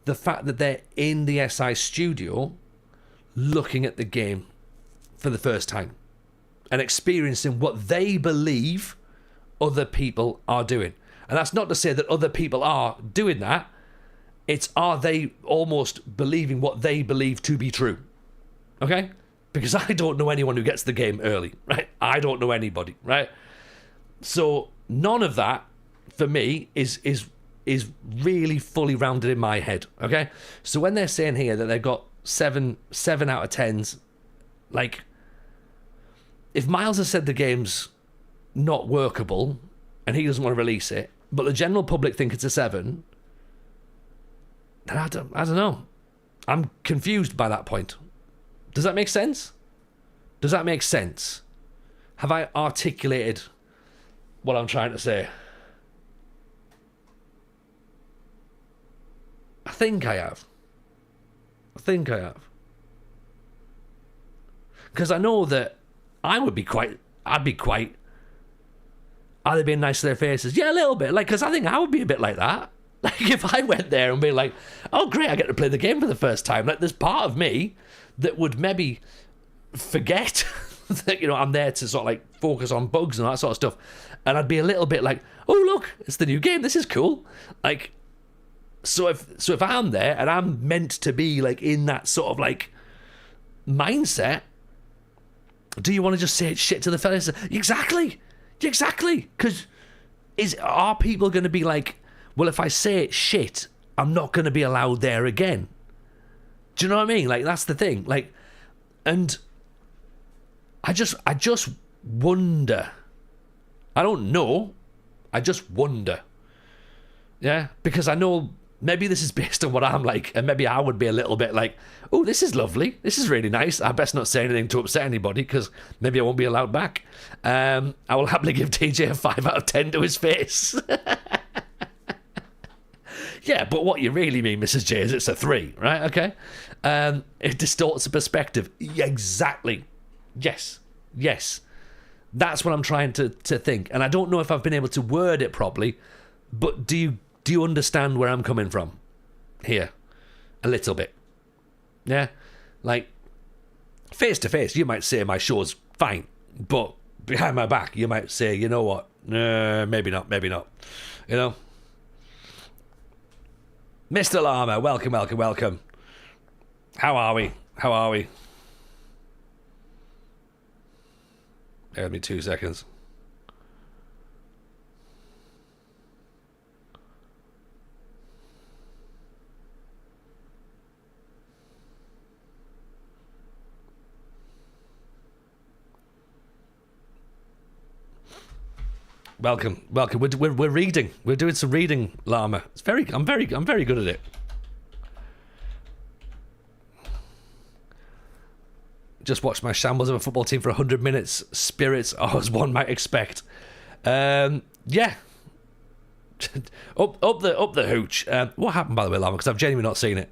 the fact that they're in the SI studio looking at the game for the first time and experiencing what they believe other people are doing? And that's not to say that other people are doing that. It's, are they almost believing what they believe to be true? Okay? Because I don't know anyone who gets the game early, right? I don't know anybody, right? So none of that, for me, is really fully rounded in my head, okay? So when they're saying here that they've got 7 out of 10s, like, if Miles has said the game's not workable and he doesn't want to release it, but the general public think it's a 7, then I don't know. I'm confused by that point. Does that make sense? Does that make sense? Have I articulated what I'm trying to say? I think I have. Because I know that I'd be quite, are they being nice to their faces? Yeah, a little bit. Like, because I think I would be a bit like that. Like, if I went there and be like, oh, great, I get to play the game for the first time. Like, there's part of me that would maybe forget that, you know, I'm there to sort of like focus on bugs and that sort of stuff. And I'd be a little bit like, oh, look, it's the new game. This is cool. Like, so if I'm there and I'm meant to be like in that sort of like mindset, do you want to just say shit to the fellas? Exactly. Because are people going to be like, well, if I say it's shit, I'm not going to be allowed there again? Do you know what I mean? Like, that's the thing. Like, and I just wonder. I don't know. I just wonder. Yeah, because I know maybe this is based on what I'm like, and maybe I would be a little bit like, oh, this is lovely. This is really nice. I best not say anything to upset anybody, because maybe I won't be allowed back. I will happily give TJ a 5 out of 10 to his face. Yeah, but what you really mean, Mrs. J, is it's a 3, right? Okay. It distorts the perspective. Exactly. Yes. That's what I'm trying to think. And I don't know if I've been able to word it properly, but do you understand where I'm coming from here? A little bit. Yeah? Like, face to face, you might say my show's fine, but behind my back, you might say, you know what? Maybe not. You know? Mr. Llama, welcome. How are we? Give me 2 seconds. Welcome. We're reading. We're doing some reading, Llama. I'm very good at it. Just watched my shambles of a football team for 100 minutes. Spirits, as one might expect. Yeah. up the hooch. What happened, by the way, Llama? Because I've genuinely not seen it.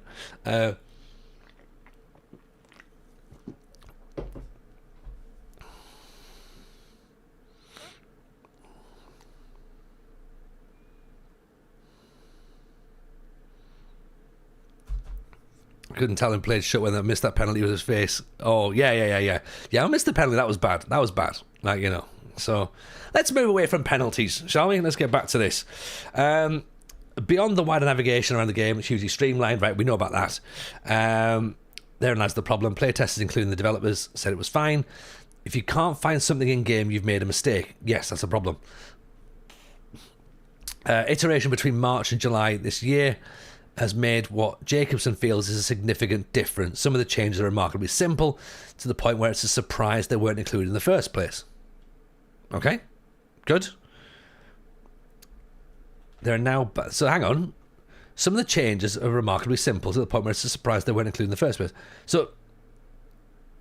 Couldn't tell him played shut when I missed that penalty with his face. Oh, yeah. Yeah, I missed the penalty. That was bad. Like, you know. So, let's move away from penalties, shall we? Let's get back to this. Beyond the wider navigation around the game, it's hugely streamlined, right? We know about that. Therein lies the problem. Playtesters, including the developers, said it was fine. If you can't find something in-game, you've made a mistake. Yes, that's a problem. Iteration between March and July this year has made what Jacobson feels is a significant difference. Some of the changes are remarkably simple, to the point where it's a surprise they weren't included in the first place. Okay, good. There are now... So hang on. Some of the changes are remarkably simple to the point where it's a surprise they weren't included in the first place. So,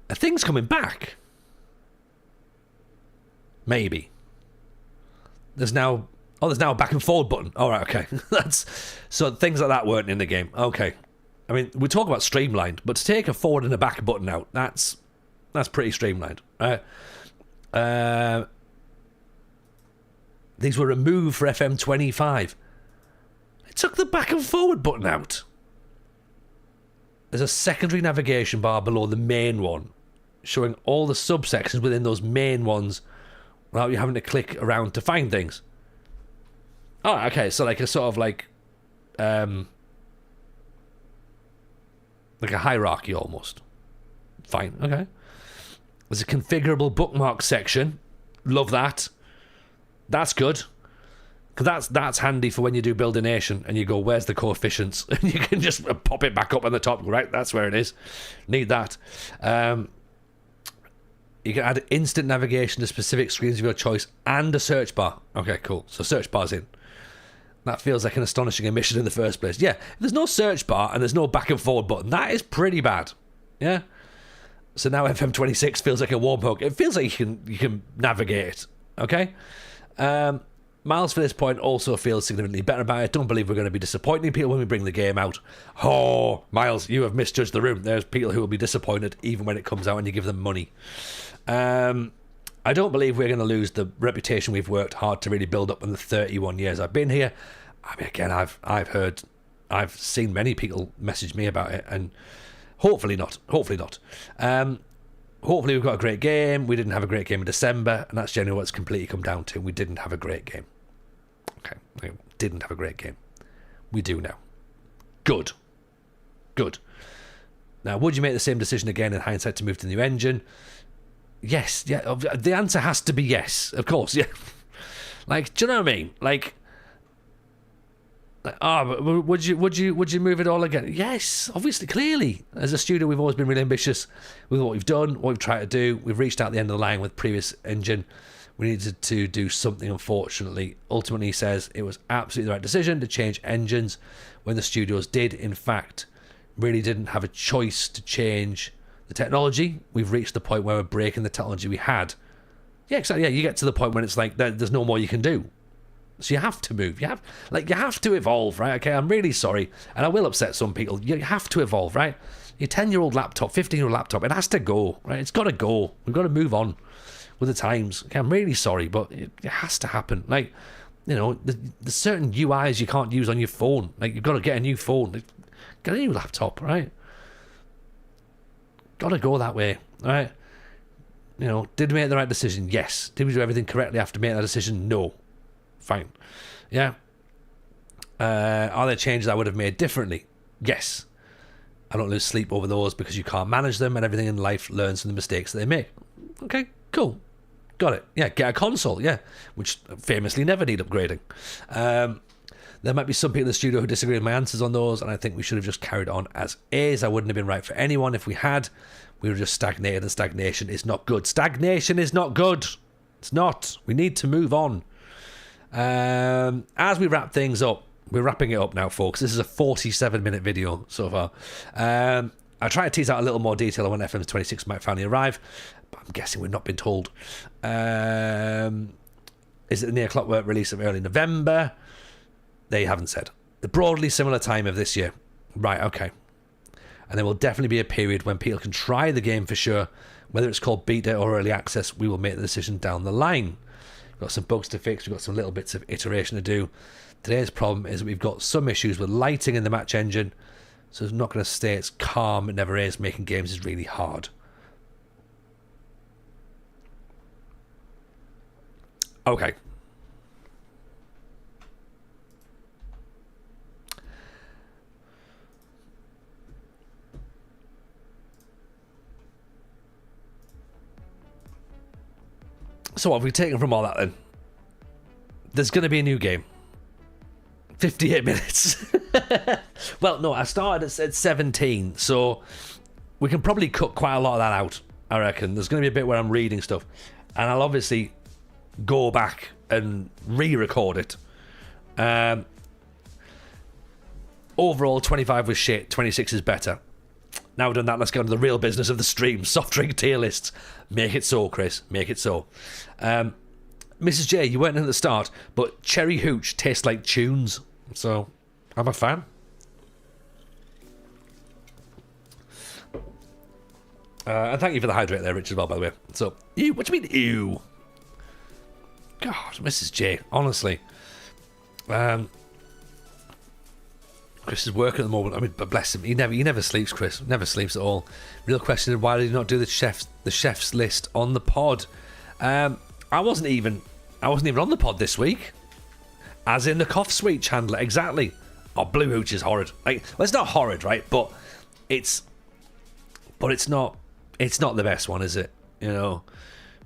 are things coming back? Maybe. There's now a back and forward button. All right, okay. So things like that weren't in the game. Okay. I mean, we talk about streamlined, but to take a forward and a back button out, that's pretty streamlined. These were removed for FM25. It took the back and forward button out. There's a secondary navigation bar below the main one, showing all the subsections within those main ones without you having to click around to find things. Oh, okay, so like a sort of like a hierarchy almost. Fine, okay. There's a configurable bookmark section. Love that. That's good. Because that's handy for when you do build a nation and you go, where's the coefficients? And you can just pop it back up on the top. Right, that's where it is. Need that. You can add instant navigation to specific screens of your choice and a search bar. Okay, cool. So search bar's in. That feels like an astonishing omission in the first place. Yeah, if there's no search bar and there's no back and forward button, that is pretty bad. Yeah? So now FM26 feels like a warm hug. It feels like you can navigate it. Okay? Miles, for this point, also feels significantly better about it. Don't believe we're going to be disappointing people when we bring the game out. Oh, Miles, you have misjudged the room. There's people who will be disappointed even when it comes out and you give them money. I don't believe we're going to lose the reputation we've worked hard to really build up in the 31 years I've been here. I mean, again, I've seen many people message me about it, and hopefully not. Hopefully we've got a great game. We didn't have a great game in December, and that's generally what it's completely come down to. We didn't have a great game. Okay, we didn't have a great game. We do now. Good. Now, would you make the same decision again in hindsight to move to the new engine? Yes, yeah. The answer has to be yes, of course, yeah. Like, do you know what I mean? Like, would you move it all again? Yes, obviously, clearly. As a studio, we've always been really ambitious with what we've done, what we've tried to do. We've reached out the end of the line with previous engine. We needed to do something, unfortunately. Ultimately, he says it was absolutely the right decision to change engines when the studios did, in fact, really didn't have a choice to change the technology. We've reached the point where we're breaking the technology we had. Yeah, exactly. Yeah, you get to the point when it's like there's no more you can do. So you have to move. You have to evolve, right? Okay, I'm really sorry, and I will upset some people. You have to evolve, right? Your 10-year-old laptop, 15-year-old laptop, it has to go, right? It's got to go. We've got to move on with the times. Okay, I'm really sorry, but it has to happen. Like, you know, there's certain UIs you can't use on your phone. Like, you've got to get a new phone. Get a new laptop, right? Got to go that way, right? You know, did we make the right decision? Yes. Did we do everything correctly after making that decision? No. Fine. Yeah. Are there changes I would have made differently? Yes. I don't lose sleep over those because you can't manage them, and everything in life learns from the mistakes that they make. Okay, cool. Got it. Yeah, get a console, yeah, which famously never need upgrading. There might be some people in the studio who disagree with my answers on those, and I think we should have just carried on as is. I wouldn't have been right for anyone if we had. We would have just stagnated, and stagnation is not good. Stagnation is not good. It's not. We need to move on. As we wrap things up, we're wrapping it up now, folks. This is a 47-minute video so far. I try to tease out a little more detail on when FM26 might finally arrive, but I'm guessing we've not been told. Is it the near clockwork release of early November? They haven't said. The broadly similar time of this year. Right, okay. And there will definitely be a period when people can try the game for sure. Whether it's called beta or early access, we will make the decision down the line. We've got some bugs to fix. We've got some little bits of iteration to do. Today's problem is that we've got some issues with lighting in the match engine. So it's not going to stay as calm. It never is. Making games is really hard. Okay. So what have we taken from all that then? There's going to be a new game. 58 minutes. Well, no, I started at 17, so we can probably cut quite a lot of that out, I reckon. There's going to be a bit where I'm reading stuff, and I'll obviously go back and re-record it Overall, 25 was shit, 26 is better. Now we've done that, let's go to the real business of the stream. Soft drink tier lists. Make it so, Chris. Make it so. Mrs. J, you weren't in at the start, but Cherry Hooch tastes like tunes. So, I'm a fan. And thank you for the hydrate there, Rich, as well, by the way. So, ew, what do you mean, ew? God, Mrs. J, honestly. Chris is working at the moment. I mean, but bless him. He never sleeps, Chris. Never sleeps at all. Real question is, why did he not do the chef's list on the pod? I wasn't even on the pod this week. As in the cough sweet Chandler, exactly. Oh, Blue Hooch is horrid. Like, well, it's not horrid, right? But it's not the best one, is it? You know,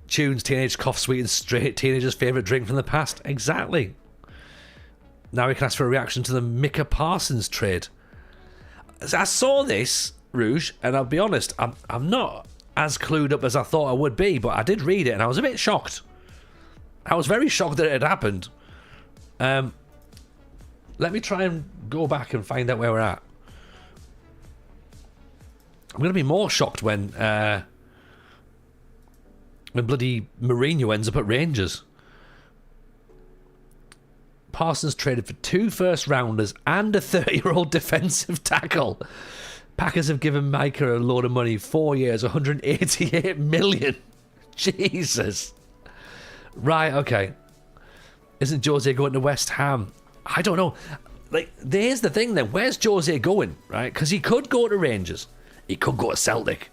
Tunes, teenage cough sweet and straight teenager's favourite drink from the past. Exactly. Now we can ask for a reaction to the Micah Parsons trade. I saw this, Rouge, and I'll be honest, I'm not as clued up as I thought I would be, but I did read it and I was a bit shocked. I was very shocked that it had happened. Let me try and go back and find out where we're at. I'm going to be more shocked when bloody Mourinho ends up at Rangers. Parsons traded for 2 first-rounders and a 30-year-old defensive tackle. Packers have given Micah a load of money, 4 years, 188 million. Jesus. Right, okay. Isn't Jose going to West Ham? I don't know. Like, there's the thing then. Where's Jose going, right? Because he could go to Rangers. He could go to Celtic.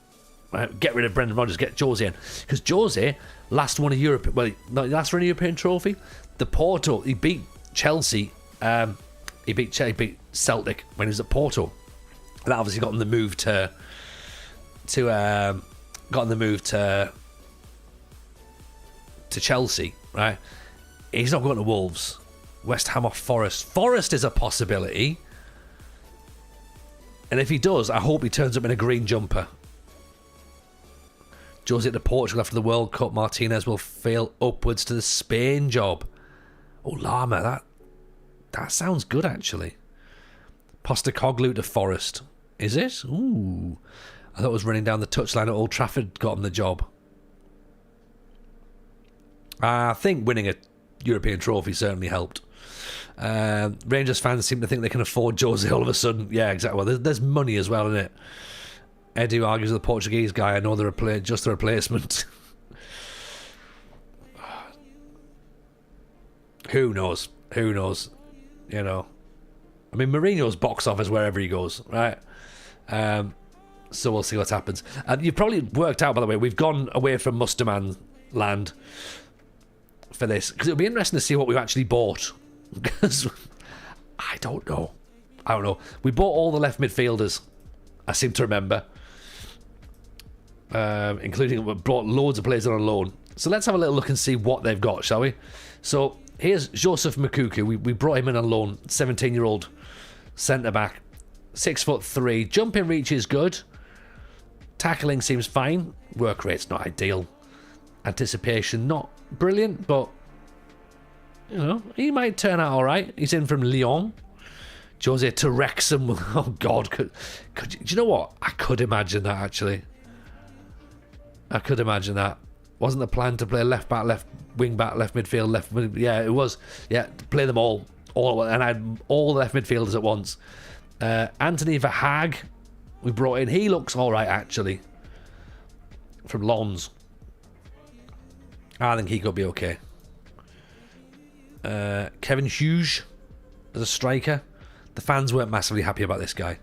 Right? Get rid of Brendan Rodgers, get Jose in. Because Jose last won a European... Well, not last won a European trophy. The Porto, he beat Chelsea. He beat Celtic when he was at Porto. That obviously got him the move to Chelsea, right? He's not going to Wolves. West Ham or Forest. Forest is a possibility. And if he does, I hope he turns up in a green jumper. Jose to Portugal after the World Cup. Martinez will fail upwards to the Spain job. Oh, Lama, that sounds good, actually. Postecoglou to Forest. Is it? Ooh. I thought it was running down the touchline at Old Trafford got him the job. I think winning a European trophy certainly helped. Rangers fans seem to think they can afford Jose all of a sudden. Yeah, exactly. Well, there's money as well, isn't it? Edu argues with the Portuguese guy. I know they're just a replacement. Who knows? Who knows? You know. I mean, Mourinho's box office wherever he goes, right? So we'll see what happens. And you've probably worked out, by the way, we've gone away from Musterman land for this, because it'll be interesting to see what we've actually bought. Because I don't know. We bought all the left midfielders, I seem to remember. Including, we brought loads of players on loan. So let's have a little look and see what they've got, shall we? So here's Joseph Makuku. We brought him in on loan. 17-year-old centre-back. 6'3". Jumping reach is good. Tackling seems fine. Work rate's not ideal. Anticipation not brilliant, but you know, he might turn out all right. He's in from Lyon. Jose to Wrexham. Oh God, could do you know what? I could imagine that, actually. I could imagine that. Wasn't the plan to play left back, left wing back, left midfield, left? Yeah, it was. Yeah, play them all, and I had all the left midfielders at once. Anthony Verhaag, we brought in. He looks all right, actually. From Lons. I think he could be okay. Kevin Hughes as a striker. The fans weren't massively happy about this guy.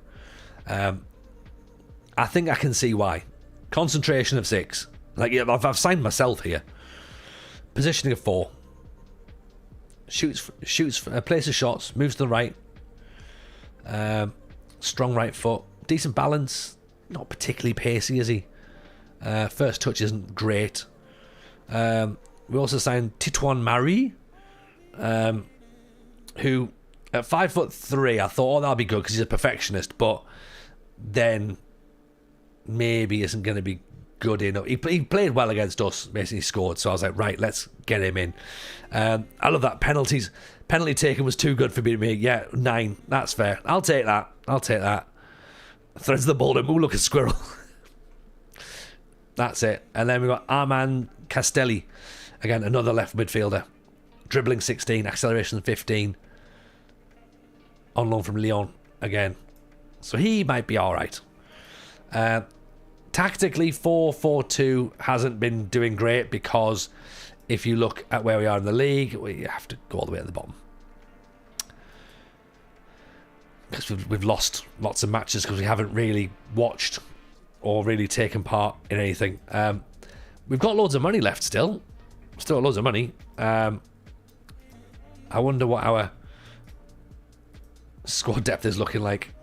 I think I can see why. Concentration of 6. Like, yeah, I've signed myself here. Positioning of 4. Shoots, places shots, moves to the right. Strong right foot. Decent balance. Not particularly pacey, is he? First touch isn't great. We also signed Titouan Marie, who at 5'3", I thought, oh, that'll be good because he's a perfectionist, but then maybe isn't going to be good enough. He played well against us, basically scored. So I was like, right, let's get him in. I love that. Penalty taken was too good for me. Yeah, 9. That's fair. I'll take that. Threads the ball to him. Ooh, look at Squirrel. That's it. And then we've got Armand Castelli. Again, another left midfielder. Dribbling 16, acceleration 15. On loan from Lyon again. So he might be all right. Tactically, 4-4-2 hasn't been doing great because if you look at where we are in the league, we have to go all the way at the bottom. Because we've lost lots of matches because we haven't really watched or really taken part in anything. We've got loads of money left still. Still loads of money. I wonder what our squad depth is looking like.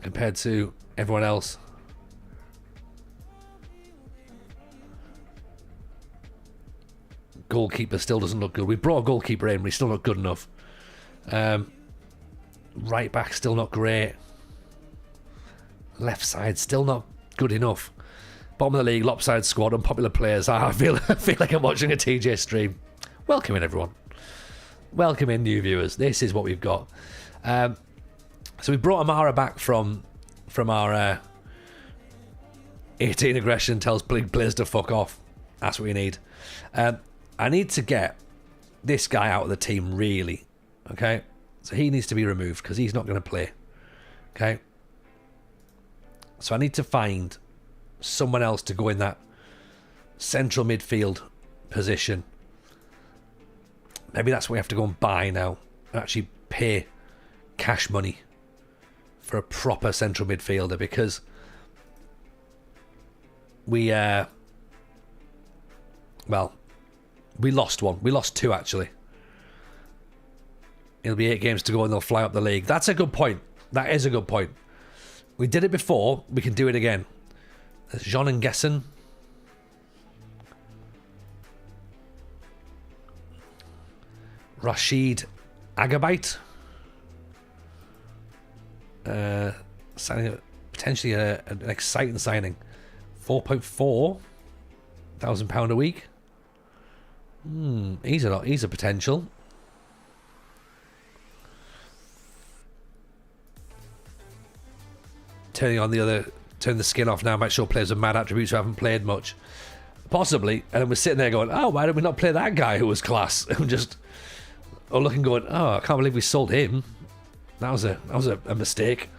Compared to everyone else. Goalkeeper still doesn't look good. We brought a goalkeeper in, but he's still not good enough. Right back still not great. Left side still not good enough. Bottom of the league, lopsided squad, unpopular players. I feel like I'm watching a TJ stream. Welcome in, everyone. Welcome in, new viewers. This is what we've got. So we brought Amara back from our 18 aggression, tells players to fuck off. That's what we need. I need to get this guy out of the team, really. Okay? So he needs to be removed because he's not going to play. Okay? So I need to find someone else to go in that central midfield position. Maybe that's what we have to go and buy now. Actually pay cash money for a proper central midfielder, because we lost one. We lost 2, actually. It'll be 8 games to go and they'll fly up the league. That's a good point. That is a good point. We did it before. We can do it again. There's Jean and Gessen. Rashid Agabite. Signing potentially an exciting signing. £4.4 thousand a week. He's a potential. Turn the skin off now might show players with mad attributes who haven't played much. Possibly. And then we're sitting there going, oh, why did we not play that guy who was class? And just looking going, oh, I can't believe we sold him. That was a mistake.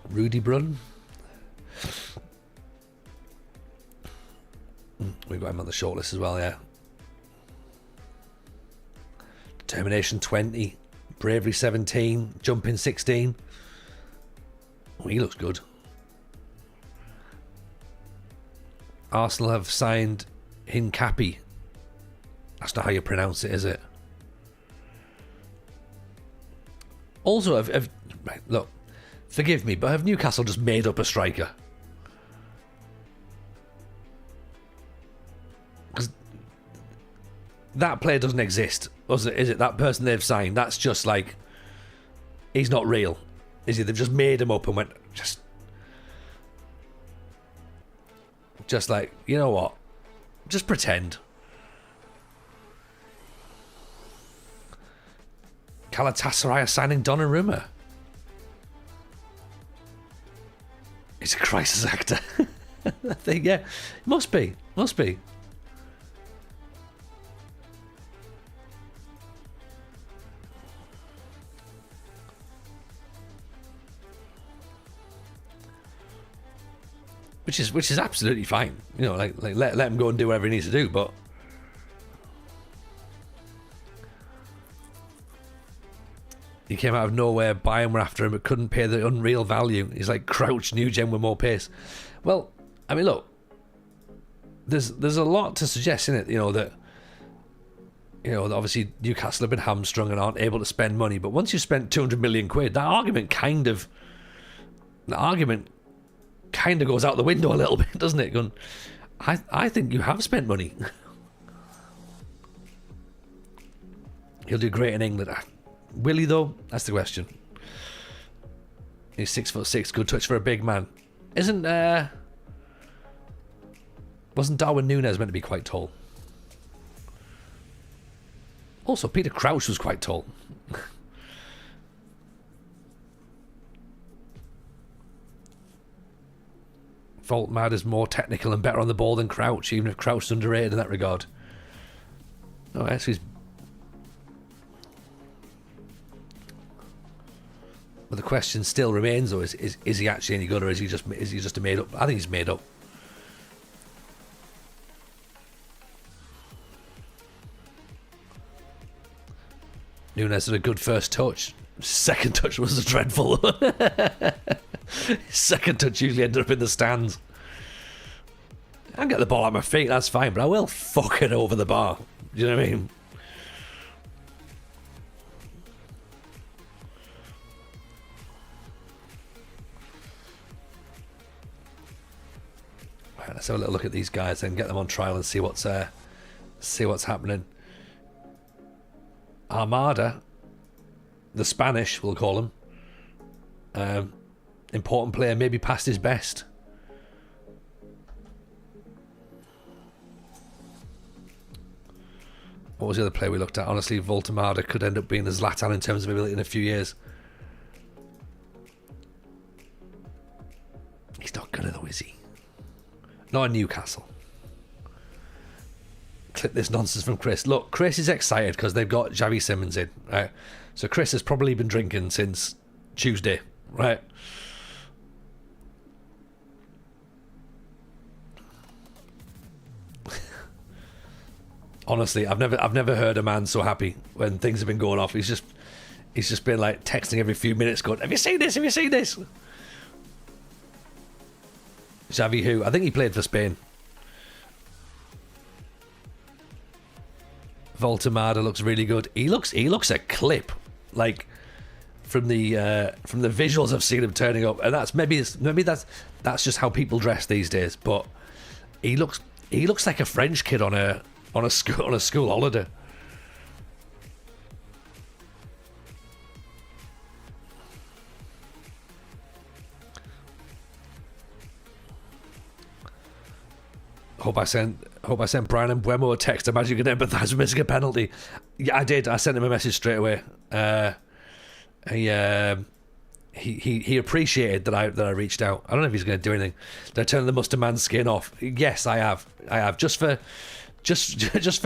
Rudy Brunn. We've got him on the shortlist as well, yeah. Determination 20. Bravery 17. Jumping 16. Oh, he looks good. Arsenal have signed Hincapi. That's not how you pronounce it, is it? Also, right, look, forgive me, but have Newcastle just made up a striker? Because that player doesn't exist, is it? That person they've signed, that's just like, he's not real, is he? They've just made him up and went, just like, you know what? Just pretend. Galatasaray are signing Donnarumma. He's a crisis actor. I think, yeah. Must be. Which is absolutely fine. You know, like let him go and do whatever he needs to do, but he came out of nowhere, Bayern were after him, but couldn't pay the unreal value. He's like Crouch, new gen with more pace. Well, I mean, look, there's a lot to suggest in it, that obviously Newcastle have been hamstrung and aren't able to spend money. But once you spent 200 million quid, that argument kind of the argument kind of goes out the window a little bit, doesn't it? Going, I think you have spent money. He'll do great in England. Will he though? That's the question. He's 6'6", good touch for a big man. Wasn't Darwin Núñez meant to be quite tall? Also, Peter Crouch was quite tall. Voltmad is more technical and better on the ball than Crouch, even if Crouch is underrated in that regard. Oh, yes, he's... But the question still remains, though: is he actually any good, or is he just a made up? I think he's made up. Núñez had a good first touch. Second touch was dreadful. Second touch usually ended up in the stands. I can get the ball at my feet, that's fine, but I will fuck it over the bar. Do you know what I mean? Right, let's have a little look at these guys and get them on trial and see what's happening. Armada, the Spanish, we'll call him. Important player, maybe past his best. What was the other player we looked at? Honestly, Voltemada could end up being a Zlatan in terms of ability in a few years. He's not gonna though, is he? Not in Newcastle. Clip this nonsense from Chris. Look, Chris is excited because they've got Xavi Simons in, right? So Chris has probably been drinking since Tuesday, right? Honestly, I've never heard a man so happy when things have been going off. He's just been like texting every few minutes, going, "Have you seen this? Have you seen this?" Xavi, who I think he played for Spain. Voltemada looks really good. He looks a clip, like from the visuals I've seen him turning up, and that's maybe that's just how people dress these days. But he looks like a French kid on a school holiday. Hope I sent Brian and Buemo a text. Imagine you can empathise with missing a penalty. Yeah, I did. I sent him a message straight away. He appreciated that I reached out. I don't know if he's going to do anything. Did I turn the mustard man's skin off? Yes, I have. Just for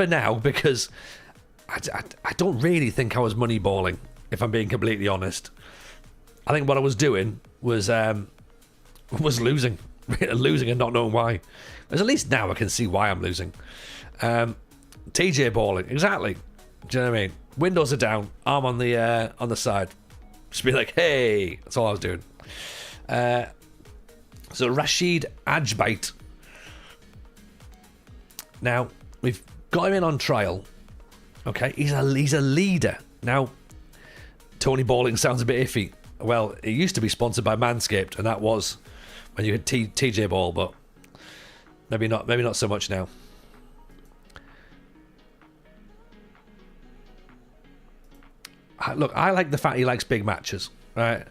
now, because I don't really think I was moneyballing, if I'm being completely honest. I think what I was doing was losing and not knowing why. Because at least now I can see why I'm losing. TJ balling, exactly. Do you know what I mean? Windows are down, arm on the side. Just be like, hey, that's all I was doing. So Rashid Ajbait. Now we've got him in on trial. Okay, he's a leader. Now Tony Balling sounds a bit iffy. Well, it used to be sponsored by Manscaped, and that was when you had TJ Ball, but maybe not so much now. Look, I like the fact he likes big matches, right?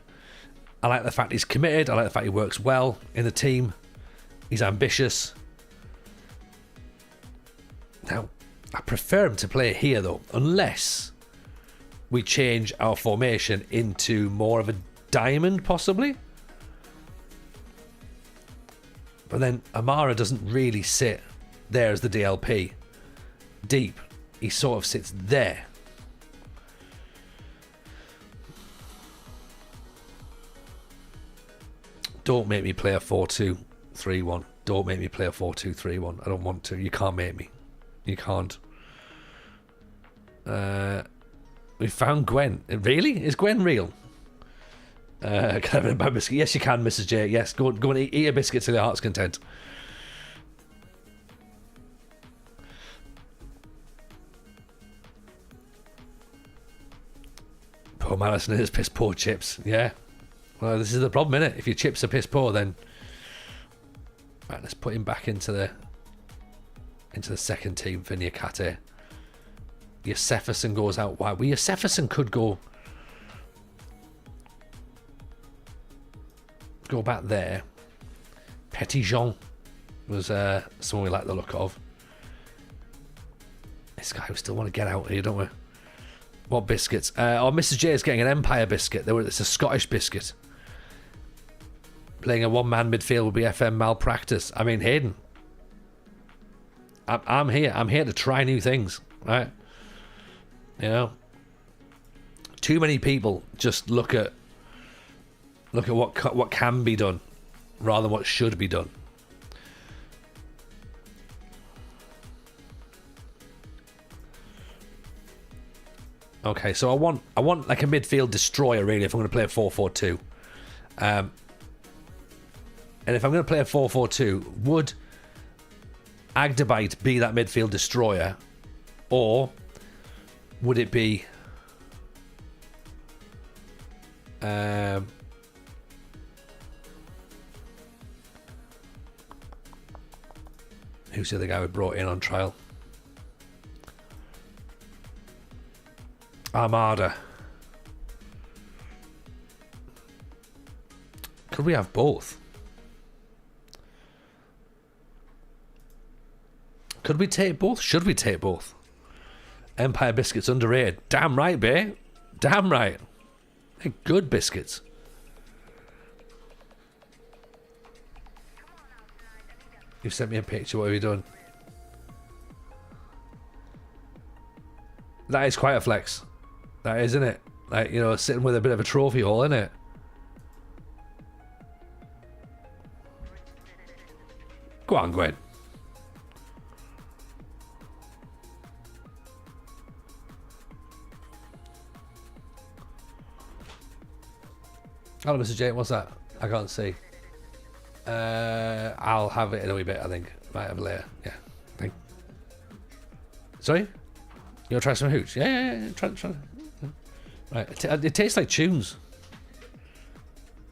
I like the fact he's committed. I like the fact he works well in the team. He's ambitious. Now, I prefer him to play here, though, unless we change our formation into more of a diamond, possibly. But then Amara doesn't really sit there as the DLP. Deep. He sort of sits there. Don't make me play a 4-2-3-1. Don't make me play a 4-2-3-1. I don't want to. You can't make me. You can't. We found Gwen. Really? Is Gwen real? Can I have a biscuit? Yes, you can, Mrs. J. Yes, go and eat a biscuit to your heart's content. Poor Madison and his piss poor chips. Yeah. Well, this is the problem, innit? If your chips are piss poor, then right, let's put him back into the second team for Niakate. Josefferson goes out wide. Well, Josefferson could go back there. Petitjean was someone we like the look of. This guy, we still want to get out here, don't we? What biscuits? Mrs. J is getting an Empire biscuit. It's a Scottish biscuit. Playing a one-man midfield would be FM malpractice. I mean, Hayden, I'm here. I'm here to try new things, right? You know, too many people just look at what can be done rather than what should be done. Okay, so I want like a midfield destroyer really if I'm going to play a 4-4-2. And if I'm going to play a 4-4-2, would Agdabite be that midfield destroyer, or would it be who's the other guy we brought in on trial? Armada. Could we have both? Could we take both? Should we take both? Empire biscuits underrated. Damn right, babe. Damn right. They're good biscuits. You've sent me a picture. What have you done? That is quite a flex. That is, isn't it? Like, you know, sitting with a bit of a trophy haul, isn't it? Go on, Gwen. Hello, Mr. J. What's that? I can't see. I'll have it in a wee bit, I think. Might have it later. Yeah. Thank. Sorry? You want to try some hooch? Yeah. Try. Right. It tastes like tunes.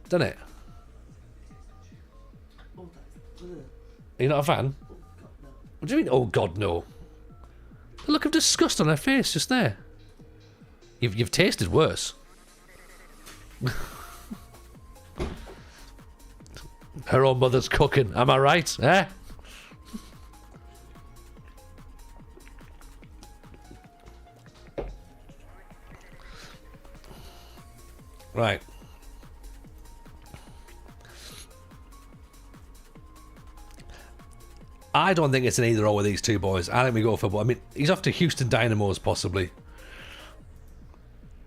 Doesn't it? Are you not a fan? What do you mean, oh God, no? The look of disgust on her face just there. You've tasted worse. Her own mother's cooking, am I right? Eh? Right. I don't think it's an either or with these two boys. I think we go for... I mean, he's off to Houston Dynamos, possibly.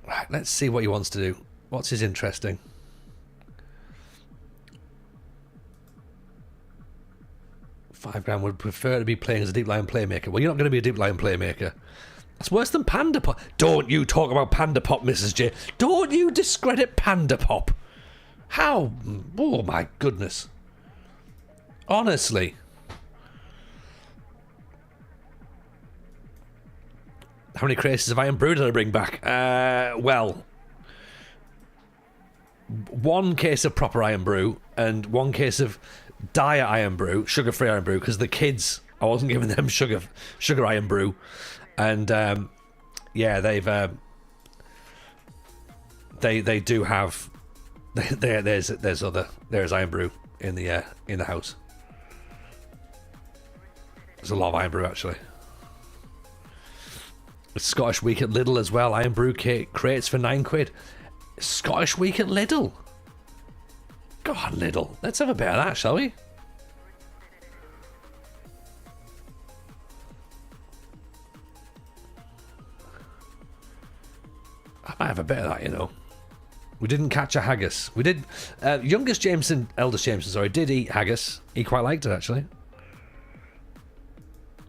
Right, let's see what he wants to do. What's his interesting? £5 would prefer to be playing as a deep line playmaker. Well, you're not going to be a deep line playmaker. That's worse than Panda Pop. Don't you talk about Panda Pop, Mrs. J. Don't you discredit Panda Pop. How? Oh, my goodness. Honestly. How many cases of Iron Brew did I bring back? Well, one case of proper Iron Brew and one case of diet Iron Brew, sugar-free Iron Brew, because the kids, I wasn't giving them sugar Iron Brew, and yeah, they've they do have there's Iron Brew in the house. There's a lot of Iron Brew actually. It's Scottish Week at Lidl as well. Iron Brew crates for £9. Scottish Week at Lidl. Go on, Lidl. Let's have a bit of that, shall we? I might have a bit of that, you know. We didn't catch a haggis. We did. Eldest Jameson, sorry, did eat haggis. He quite liked it, actually.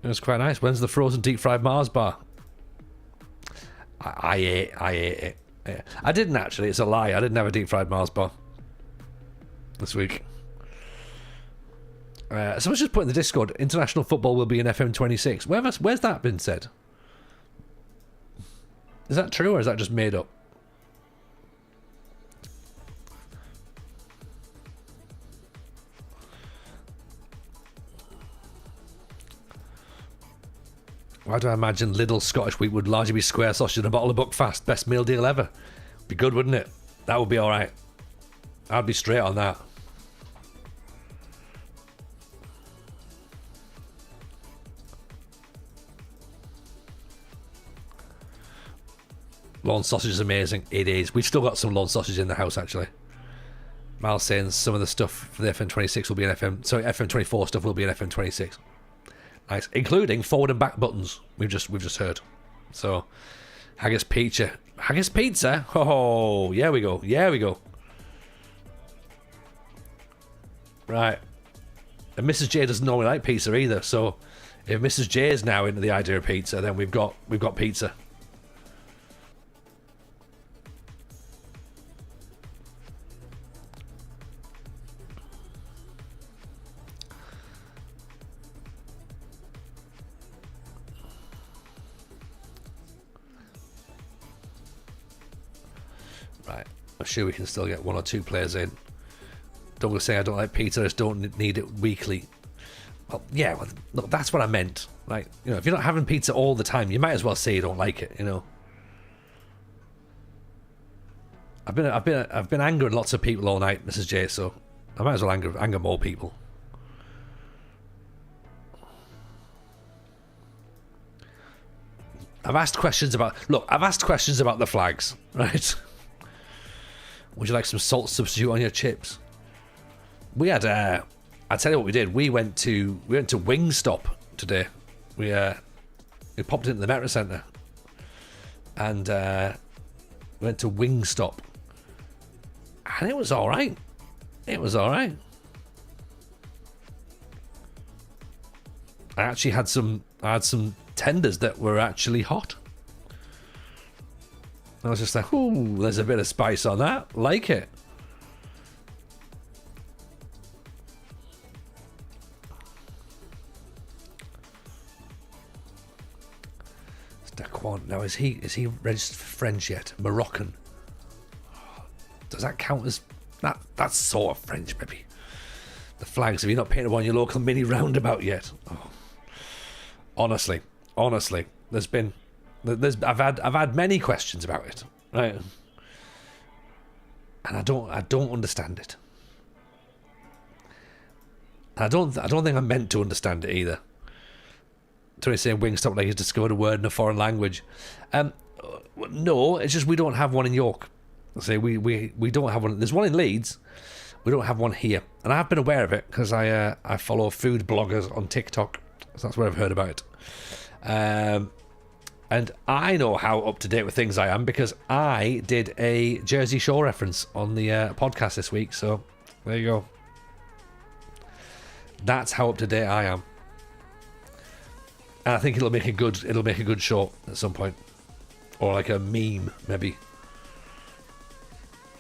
It was quite nice. When's the frozen deep fried Mars bar? I ate it. Yeah. I didn't actually. It's a lie. I didn't have a deep fried Mars bar this week. Someone's just put in the Discord, international football will be in FM26. Where's that been said? Is that true or is that just made up? Why do I imagine Lidl Scottish Wheat would largely be square sausage and a bottle of Buckfast? Best meal deal ever. Be good, wouldn't it? That would be alright. I'd be straight on that. Lawn sausage is amazing. It is. We've still got some lawn sausage in the house, actually. Miles saying some of the stuff for the FM26 will be in FM24 stuff will be in FM26. Nice, including forward and back buttons. We've just heard. So, haggis pizza. Haggis pizza. Oh, yeah we go. Yeah we go. Right. And Mrs. J doesn't normally like pizza either. So, if Mrs. J is now into the idea of pizza, then we've got pizza. Right, I'm sure we can still get 1 or 2 players in. Don't want to say I don't like pizza, I just don't need it weekly. Well, yeah, well, look, that's what I meant. Like, you know, if you're not having pizza all the time, you might as well say you don't like it, you know. I've been angering lots of people all night, Mrs. J, so I might as well anger more people. I've asked questions about the flags, right? Would you like some salt substitute on your chips? We had I tell you what we did. We went to Wingstop today. We popped into the Metro Centre and went to Wingstop, and it was all right. It was all right. I actually had some tenders that were actually hot. I was just like, ooh, there's a bit of spice on that. Like it. Daquan. Now, is he registered for French yet? Moroccan. Does that count as that? That's sort of French, maybe. The flags. Have you not painted one your local mini roundabout yet? Oh. Honestly, I've had many questions about it, right? And I don't understand it. I don't think I'm meant to understand it either. Tony saying Wingstop like he's discovered a word in a foreign language. No, it's just we don't have one in York. Say we don't have one. There's one in Leeds. We don't have one here, and I have been aware of it because I follow food bloggers on TikTok. So that's where I've heard about it. And I know how up to date with things I am because I did a Jersey Shore reference on the podcast this week. So there you go. That's how up to date I am. And I think it'll make a good short at some point, or like a meme maybe.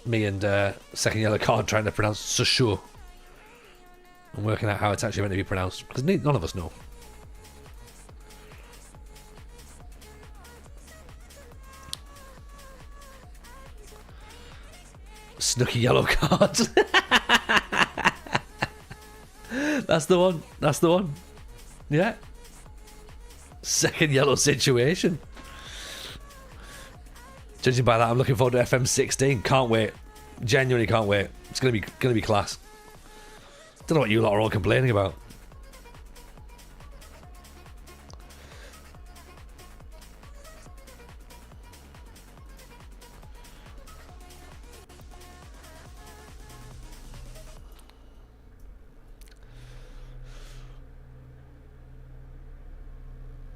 Me and second yellow card trying to pronounce Sochaux and working out how it's actually meant to be pronounced because none of us know. Snooky yellow card. That's the one. Yeah. Second yellow situation. Judging by that, I'm looking forward to FM16. Can't wait. Genuinely can't wait. It's gonna be class. Don't know what you lot are all complaining about.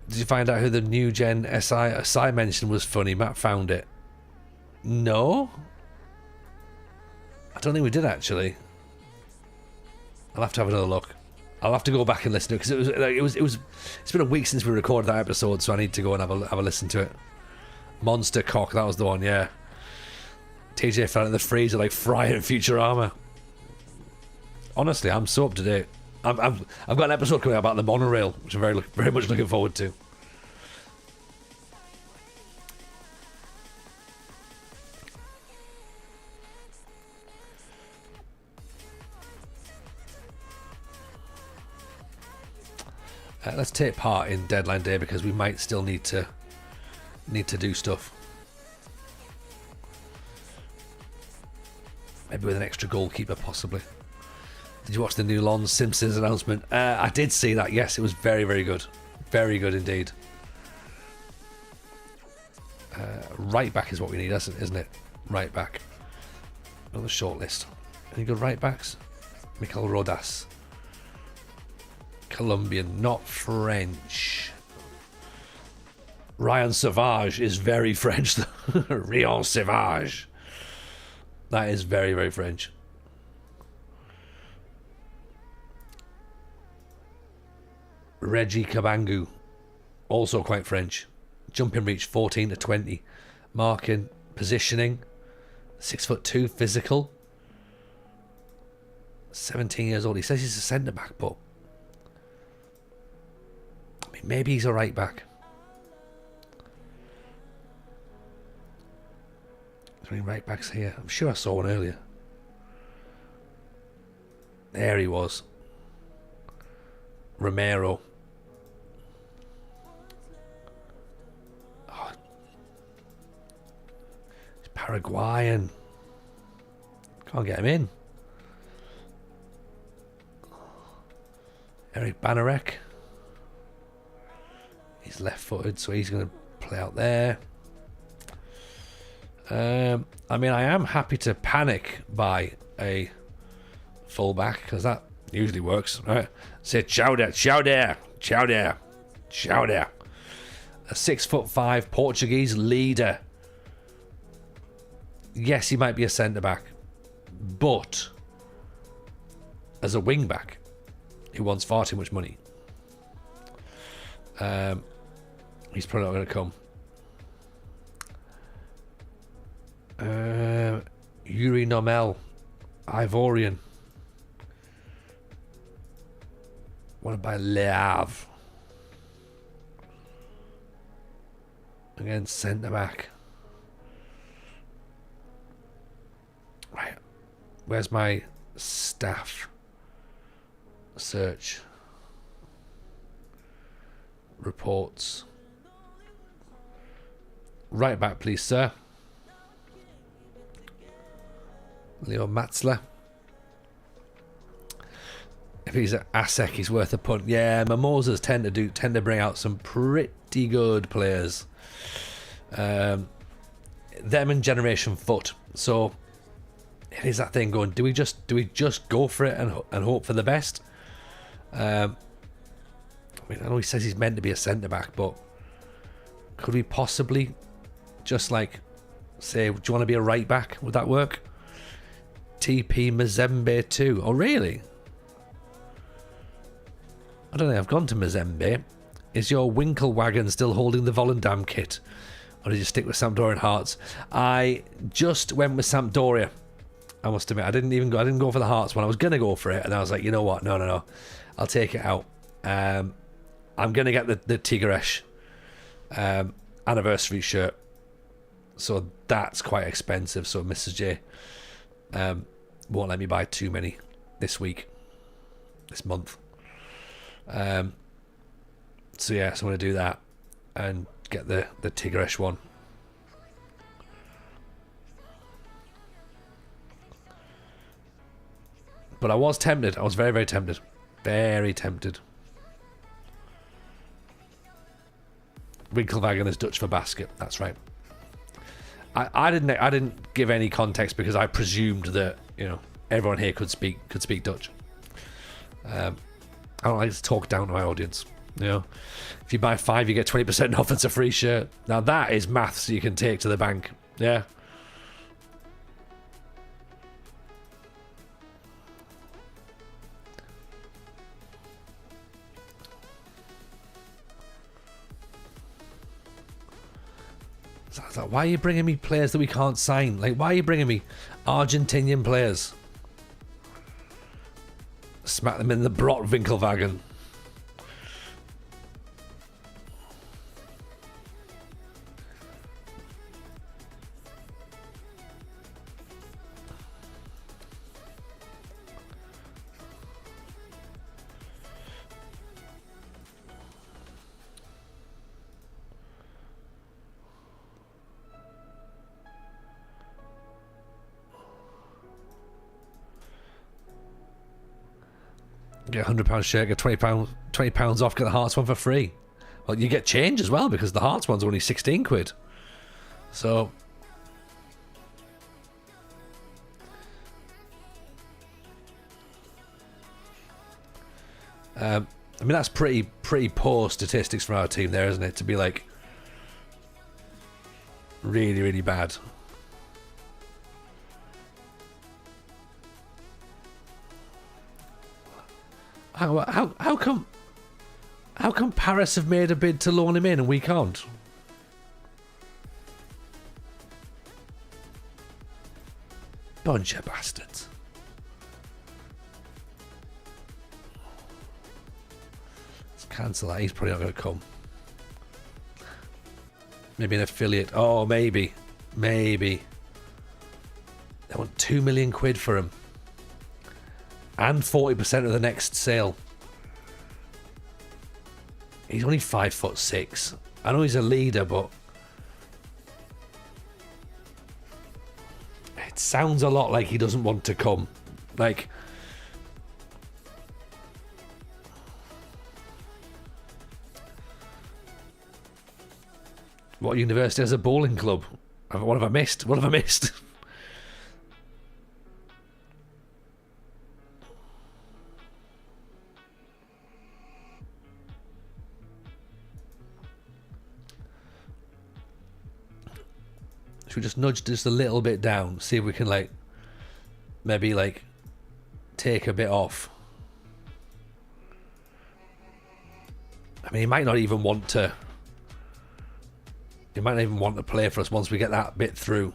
Did you find out who the new gen SI mentioned was funny? Matt found it. No? I don't think we did actually. I'll have to have another look. I'll have to go back and listen to it because it's been a week since we recorded that episode, so I need to go and have a listen to it. Monster Cock, that was the one, yeah. TJ fell in the freezer like Fry in Futurama. Honestly, I'm so up to date. I've got an episode coming out about the monorail, which I'm very much looking forward to. Let's take part in deadline day because we might still need to do stuff. Maybe with an extra goalkeeper, possibly. Did you watch the new Lon Simpsons announcement? I did see that. Yes, it was very, very good. Very good indeed. Right back is what we need, isn't it? Right back. Another short list. Any good right backs? Mikel Rodas. Colombian, not French. Ryan Savage is very French. Ryan Savage. That is very, very French. Reggie Kabangu, also quite French. Jumping reach 14 to 20. Marking, positioning, 6'2", physical. 17 years old. He says he's a centre back, but I mean, maybe he's a right back. Is there any right backs here? I'm sure I saw one earlier. There he was. Romero. Oh. He's Paraguayan. Can't get him in. Eric Banarek. He's left-footed, so he's going to play out there. I mean, I am happy to panic by a fullback because that usually works, right? Say ciao there, ciao there, ciao there, ciao there. A 6'5" Portuguese leader. Yes, he might be a centre back, but as a wing back, he wants far too much money. He's probably not going to come. Yuri Nomel, Ivorian. What about Le Havre? Again, centre back. Right. Where's my staff search? Reports. Right back, please, sir. Leo Matzler. If he's at ASEC, he's worth a punt. Yeah, Mimosas tend to bring out some pretty good players. Them and Generation Foot. So it is that thing going. Do we just go for it and hope for the best? I mean, I know he says he's meant to be a centre back, but could we possibly just like say, do you want to be a right back? Would that work? TP Mazembe too. Oh, really? I don't think I've gone to Mazembe. Is your Winklewagon still holding the Volendam kit? Or did you stick with Sampdoria Hearts? I just went with Sampdoria. I must admit, I didn't go for the Hearts one. I was going to go for it, and I was like, you know what? No. I'll take it out. I'm going to get the Tigresh anniversary shirt. So that's quite expensive. So Mrs. J won't let me buy too many this month. So yeah, so I'm going to do that and get the Tigresh one. But I was tempted. I was very, very tempted. Very tempted. Winkelwagen is Dutch for basket. That's right. I didn't give any context because I presumed that, you know, everyone here could speak Dutch. I don't like to talk down to my audience. You know, if you buy 5, you get 20% off. It's a free shirt. Now that is maths you can take to the bank. Yeah. So I was like, why are you bringing me players that we can't sign? Like, why are you bringing me Argentinian players? Smack them in the Brot Winkelwagen. Get £100 shirt, get £20 off, get the Hearts one for free. Well, you get change as well because the Hearts one's only 16 quid. So I mean, that's pretty poor statistics from our team there, isn't it? To be like really, really bad. How come Paris have made a bid to loan him in and we can't? Bunch of bastards. Let's cancel that. He's probably not going to come. Maybe an affiliate. Oh, maybe. Maybe. They want 2 million quid for him. And 40% of the next sale. He's only 5'6". I know he's a leader, but it sounds a lot like he doesn't want to come. Like, what university has a bowling club? What have I missed? What have I missed? Should we just nudge just a little bit down, see if we can like maybe like take a bit off? I mean, he might not even want to. He might not even want to play for us once we get that bit through.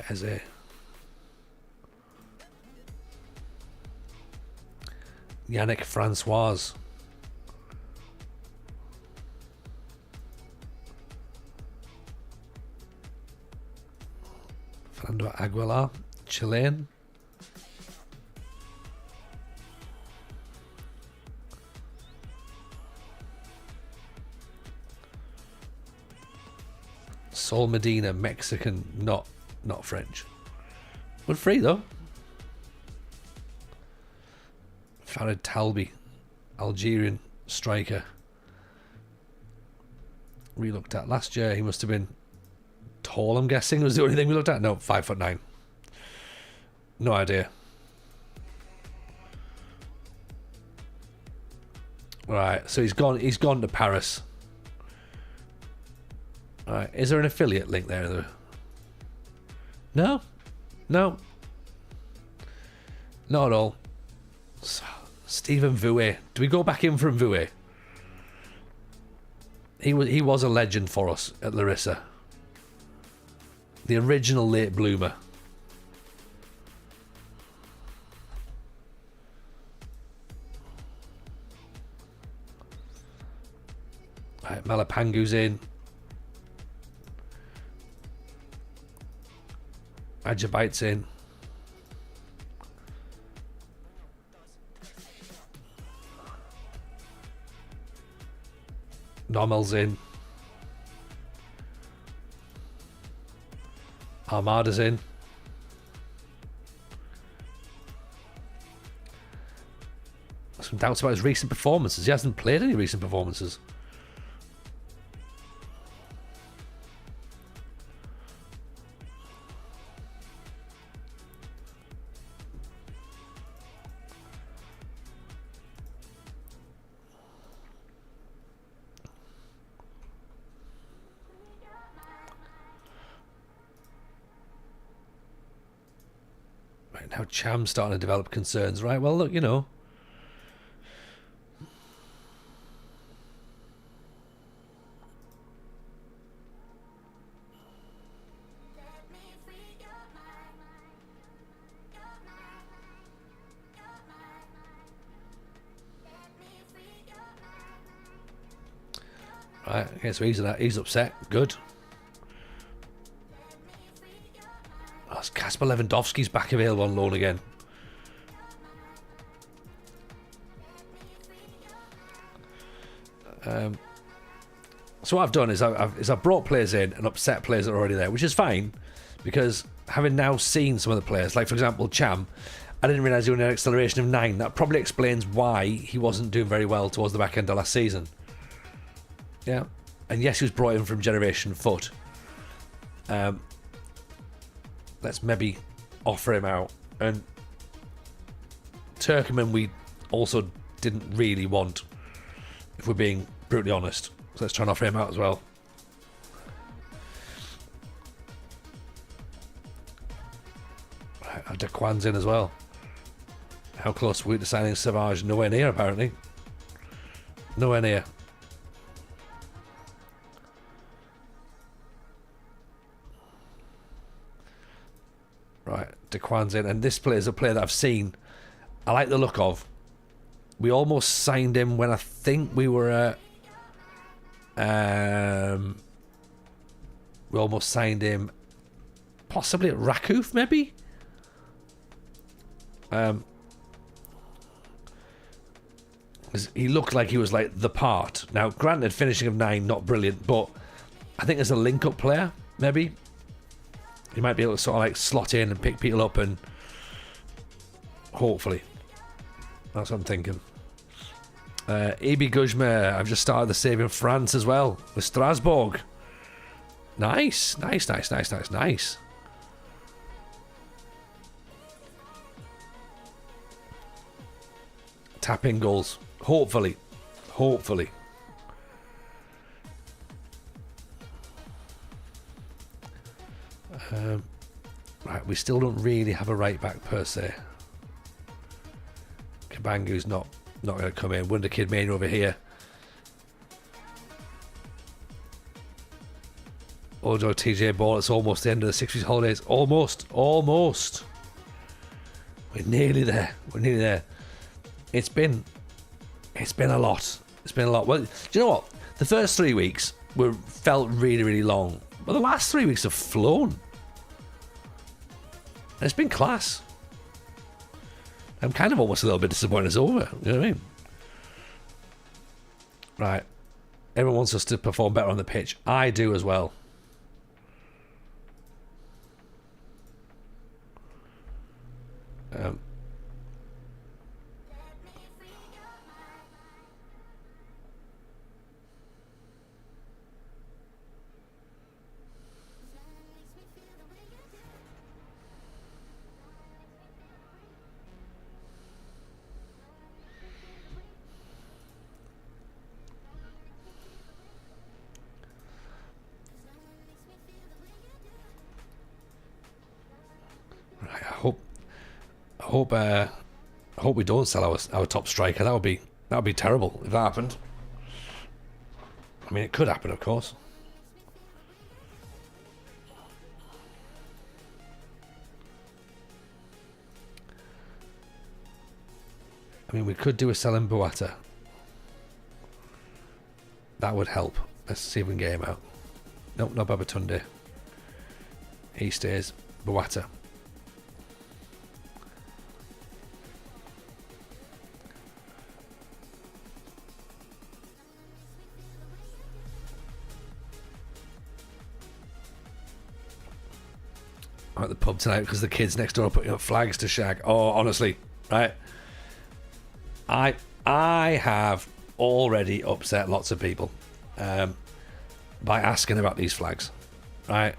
As a Yannick Francois. Fernando Aguilar, Chilean. Sol Medina, Mexican, not French. But free though. Farid Talbi, Algerian striker. We looked at last year. He must have been tall, I'm guessing, was the only thing we looked at. No, 5'9". No idea. Right, so he's gone to Paris. Alright, is there an affiliate link there? No, not at all. Stephen Vouet. Do we go back in from Vouet? He was a legend for us at Larissa. The original late bloomer. Right, Malapangu's in. Ajabite's in. Nomel's in. Armada's in. Some doubts about his recent performances. He hasn't played any recent performances. Now Cham's starting to develop concerns, right? Well, look, you know. Right, okay, so he's upset. Good. Kasper Lewandowski's back available on loan again. So what I've done is I've brought players in and upset players that are already there, which is fine, because having now seen some of the players, like for example Cham, I didn't realise he had an acceleration of 9. That probably explains why he wasn't doing very well towards the back end of last season. Yeah, and yes, he was brought in from Generation Foot. Let's maybe offer him out. And Turkman we also didn't really want, if we're being brutally honest. So let's try and offer him out as well. Right, Dequan's in as well. How close were we to signing Savage? Nowhere near, apparently. Nowhere near. Right, Dequan's in, and this player is a player that I've seen. I like the look of. We almost signed him when I think we were at... we almost signed him possibly at Rakuf, maybe? He looked like he was like the part. Now, granted, finishing of 9, not brilliant, but I think as a link-up player, maybe he might be able to sort of like slot in and pick people up, and hopefully that's what I'm thinking. Ibi Gujma, I've just started the save in France as well with Strasbourg. Nice. Tap in goals. Hopefully. Right, we still don't really have a right back per se. Kabangu's not going to come in. Wonder Kid Mania over here. Ojo TJ Ball. It's almost the end of the 6 weeks holidays. Almost. We're nearly there. It's been a lot. Well, do you know what? The first 3 weeks felt really, really long, but the last 3 weeks have flown. And it's been class. I'm kind of almost a little bit disappointed it's over. You know what I mean? Right. Everyone wants us to perform better on the pitch. I do as well. I hope we don't sell our top striker. That would be terrible if that happened. I mean, it could happen, of course. I mean, we could do a selling Boata. That would help. Let's see if we can get him out. Nope, not Babatunde. He stays. Boata. I'm at the pub tonight because the kids next door are putting up flags to shag. Oh, honestly, right? I have already upset lots of people by asking about these flags, right?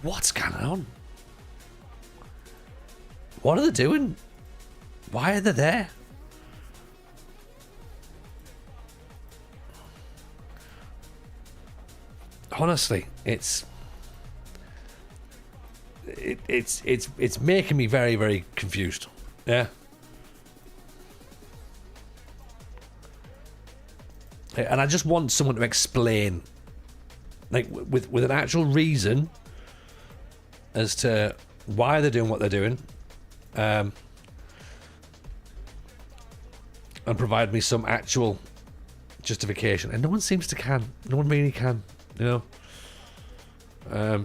What's going on? What are they doing? Why are they there? Honestly, it's making me very, very confused. Yeah. And I just want someone to explain, like, with an actual reason as to why they're doing what they're doing, and provide me some actual justification. And no one seems to can. No one really can, you know.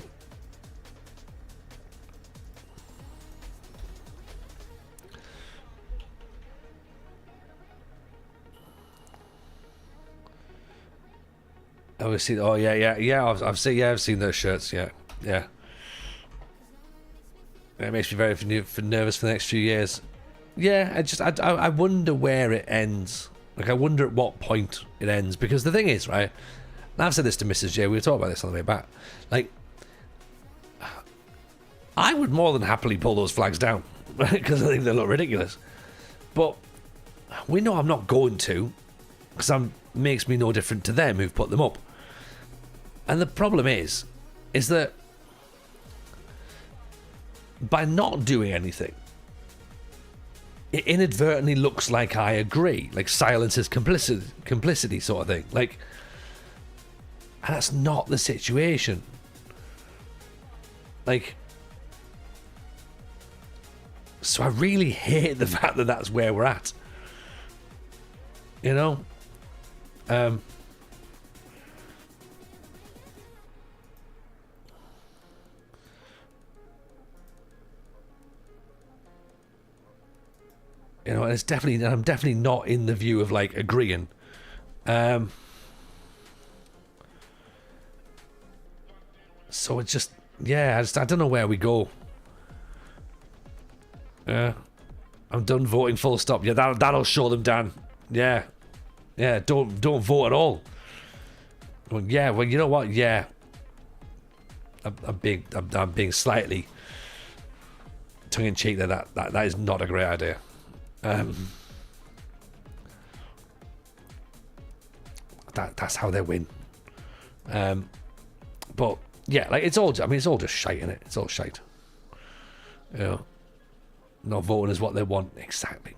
I've seen. Oh yeah. I've seen. Yeah, I've seen those shirts. Yeah. It makes me very nervous for the next few years. Yeah, I wonder where it ends. Like, I wonder at what point it ends. Because the thing is, right, and I've said this to Mrs. J, we were talking about this on the way back. Like, I would more than happily pull those flags down, right, because I think they look ridiculous. But we know I'm not going to, because it makes me no different to them who've put them up. And the problem is that by not doing anything, it inadvertently looks like I agree, like silence is complicity sort of thing. Like, and that's not the situation. Like, so I really hate the fact that that's where we're at. You know? You know, and I'm definitely not in the view of like agreeing. So it's just, yeah, I don't know where we go. I'm done voting, full stop. Yeah, that'll show them, Dan. Yeah, don't vote at all. Well, yeah, well, you know what? Yeah, I'm being slightly tongue in cheek there. That is not a great idea. That's how they win. But yeah, like it's all just shite, innit? It's all shite. You know, not voting is what they want. Exactly.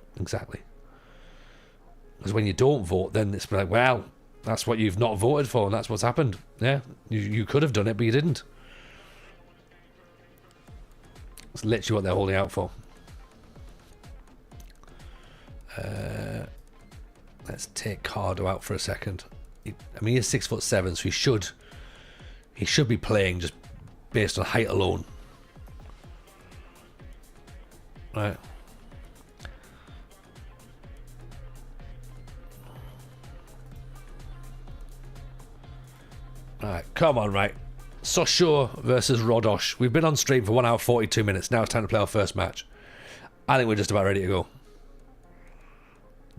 Because when you don't vote, then it's like, well, that's what you've not voted for, and that's what's happened. Yeah, you could have done it, but you didn't. It's literally what they're holding out for. Let's take Cardo out for a second. He's 6'7", so he should be playing just based on height alone. Right. Alright, come on, right. Sochaux versus Rodosh. We've been on stream for 1 hour 42 minutes. Now it's time to play our first match. I think we're just about ready to go.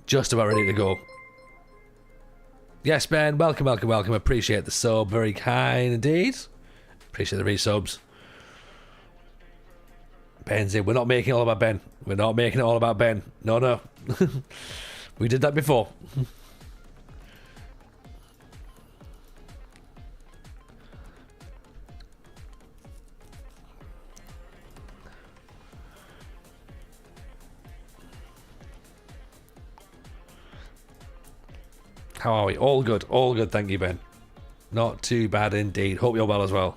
Just about ready to go. Yes, Ben. Welcome. Appreciate the sub. Very kind indeed. Appreciate the resubs. Ben's in. We're not making it all about Ben. We're not making it all about Ben. No. We did that before. How are we? All good, thank you, Ben. Not too bad indeed. Hope you're well as well.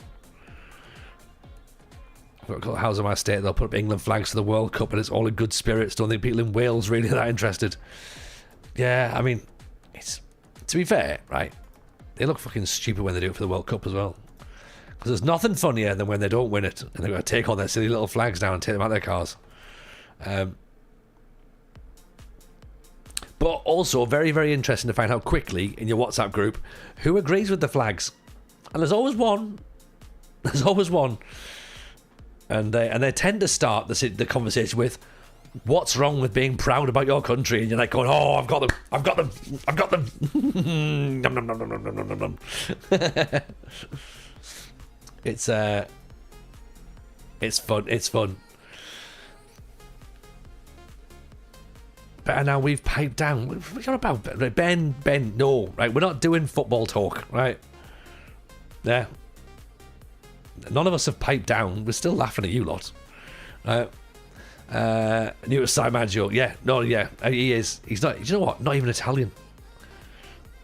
How's my state? They'll put up England flags for the World Cup and it's all in good spirits. Don't think people in Wales really that interested. Yeah, I mean, it's, to be fair, right, they look fucking stupid when they do it for the World Cup as well. Because there's nothing funnier than when they don't win it and they've got to take all their silly little flags down and take them out of their cars. But also very, very interesting to find how quickly in your WhatsApp group who agrees with the flags. And there's always one. And they tend to start the conversation with, what's wrong with being proud about your country? And you're like going, oh, I've got them. Nom, nom, nom, nom, nom, nom, nom, nom. It's fun. But now we've piped down. What are about? Ben, no, right? We're not doing football talk, right? Yeah. None of us have piped down. We're still laughing at you lot. New Sai Maggio. Yeah, no, yeah, he is. He's not, you know what? Not even Italian.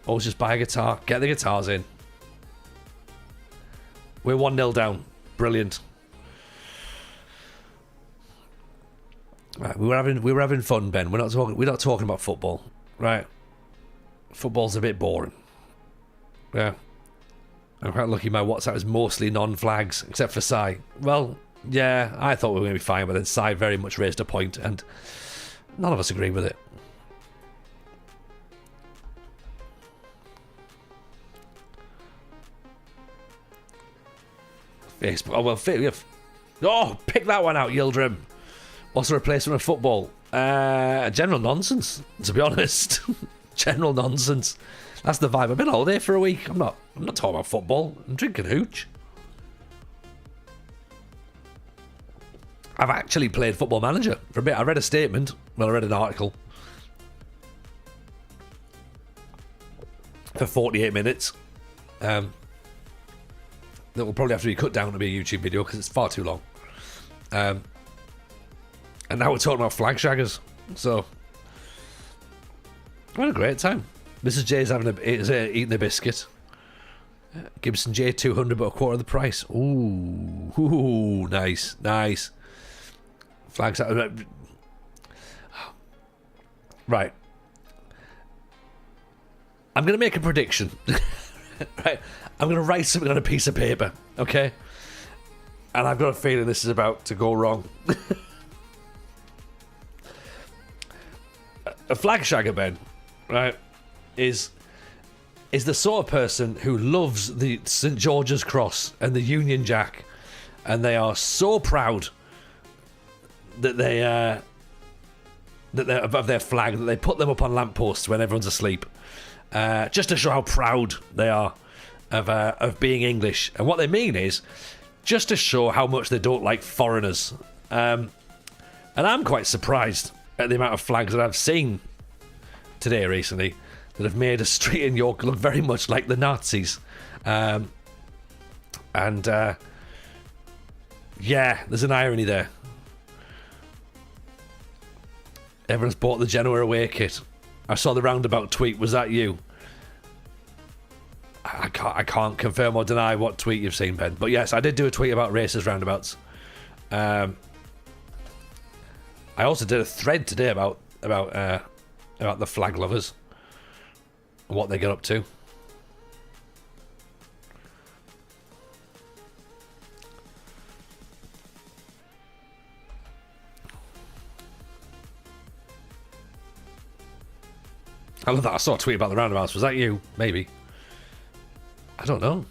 Always just buy a guitar, get the guitars in. We're 1-0 down. Brilliant. Right, we were having fun, Ben. We're not talking about football, right? Football's a bit boring. Yeah. I'm quite lucky my WhatsApp is mostly non-flags, except for Sai. Well, yeah, I thought we were going to be fine, but then Sai very much raised a point, and none of us agree with it. Facebook. Oh, well, oh, pick that one out, Yildirim. What's the replacement of football? General nonsense, to be honest. General nonsense. That's the vibe. I've been on holiday for a week. I'm not talking about football. I'm drinking hooch. I've actually played Football Manager for a bit. I read a statement. Well, I read an article. For 48 minutes. That will probably have to be cut down to be a YouTube video because it's far too long. And now we're talking about flag shaggers. So, I had a great time. Mrs. J's eating a biscuit. Gibson J 200 but a quarter of the price. Ooh, nice. Flags out. Right. I'm going to make a prediction. Right. I'm going to write something on a piece of paper. Okay? And I've got a feeling this is about to go wrong. A flag shagger, Ben, right, is the sort of person who loves the St. George's Cross and the Union Jack, and they are so proud that they're of their flag that they put them up on lampposts when everyone's asleep, just to show how proud they are of being English. And what they mean is just to show how much they don't like foreigners. And I'm quite surprised at the amount of flags that I've seen today recently that have made a street in York look very much like the Nazis. Yeah, there's an irony there. Everyone's bought the Genoa away kit. I saw the roundabout tweet. Was that you? I can't confirm or deny what tweet you've seen, Ben. But yes, I did do a tweet about racist roundabouts. I also did a thread today about the flag lovers and what they get up to. I love that. I saw a tweet about the roundabouts. Was that you? Maybe. I don't know.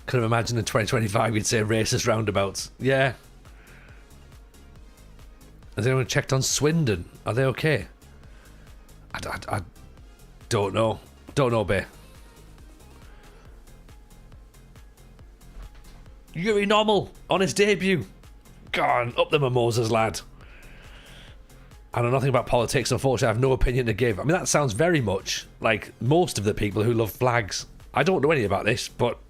Could have imagined in 2025 you'd say racist roundabouts. Yeah. Has anyone checked on Swindon? Are they okay? I don't know. Don't know, bae. Yuri Normal on his debut. Gone up the mimosas, lad. I know nothing about politics, unfortunately. I have no opinion to give. I mean, that sounds very much like most of the people who love flags. I don't know anything about this, but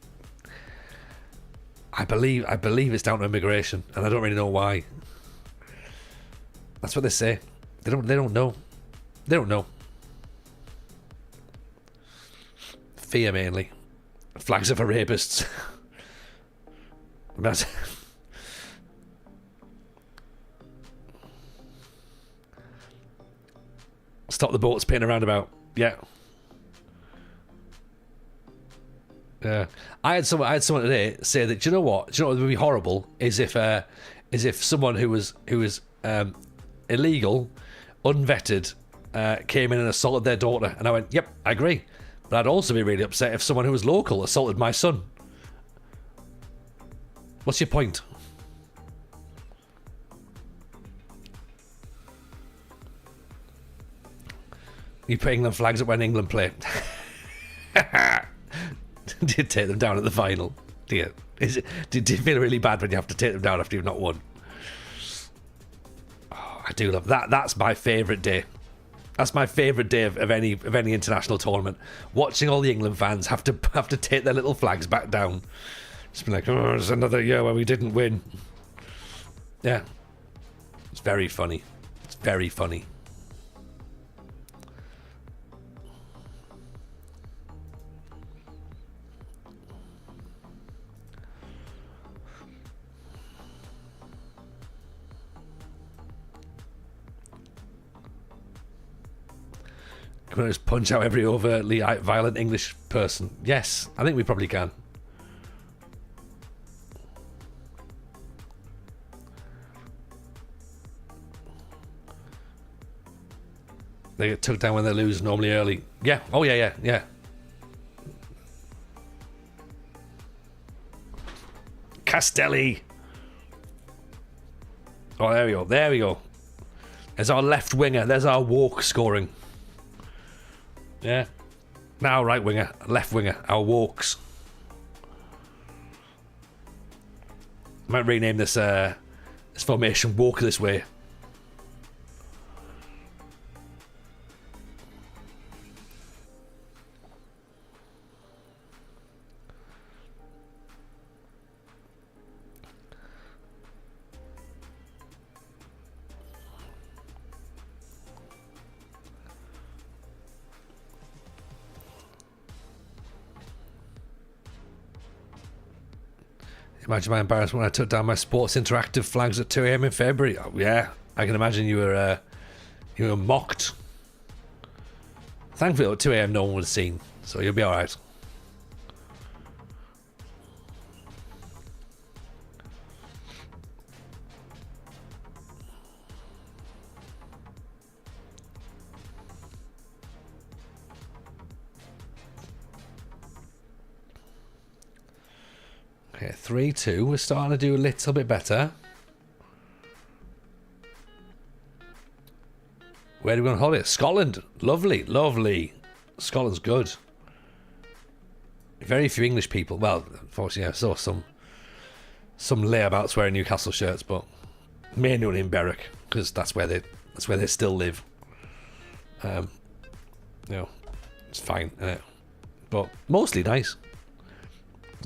I believe it's down to immigration, and I don't really know why. That's what they say. They don't know. They don't know. Fear mainly. Flags are for rapists. Stop the boat spinning around about. Yeah. Yeah. I had someone today say that, do you know what would be horrible is if someone who was illegal, unvetted, came in and assaulted their daughter. And I went, yep, I agree. But I'd also be really upset if someone who was local assaulted my son. What's your point? You put England flags up when England play. Do you take them down at the final? Do you feel really bad when you have to take them down after you've not won? Oh, I do love that. That's my favourite day. That's my favourite day of any international tournament. Watching all the England fans have to take their little flags back down. Just be like, oh, it's another year where we didn't win. Yeah. It's very funny. It's very funny. Can we just punch out every overtly violent English person? Yes, I think we probably can. They get took down when they lose, normally early. Yeah. Oh, yeah. Castelli. Oh, there we go. There's our left winger. There's our walk scoring. Yeah. Now right winger, left winger, our walks. I might rename this this formation Walk This Way. Imagine my embarrassment when I took down my Sports Interactive flags at 2 AM in February. Oh, yeah, I can imagine you were mocked. Thankfully at 2 AM no one would have seen, so you'll be alright. Okay, 3-2. We're starting to do a little bit better. Where do we go on holiday? Scotland. Lovely, lovely. Scotland's good. Very few English people. Well, unfortunately, I saw some layabouts wearing Newcastle shirts, but mainly in Berwick because that's where they still live. You know, it's fine, but mostly nice.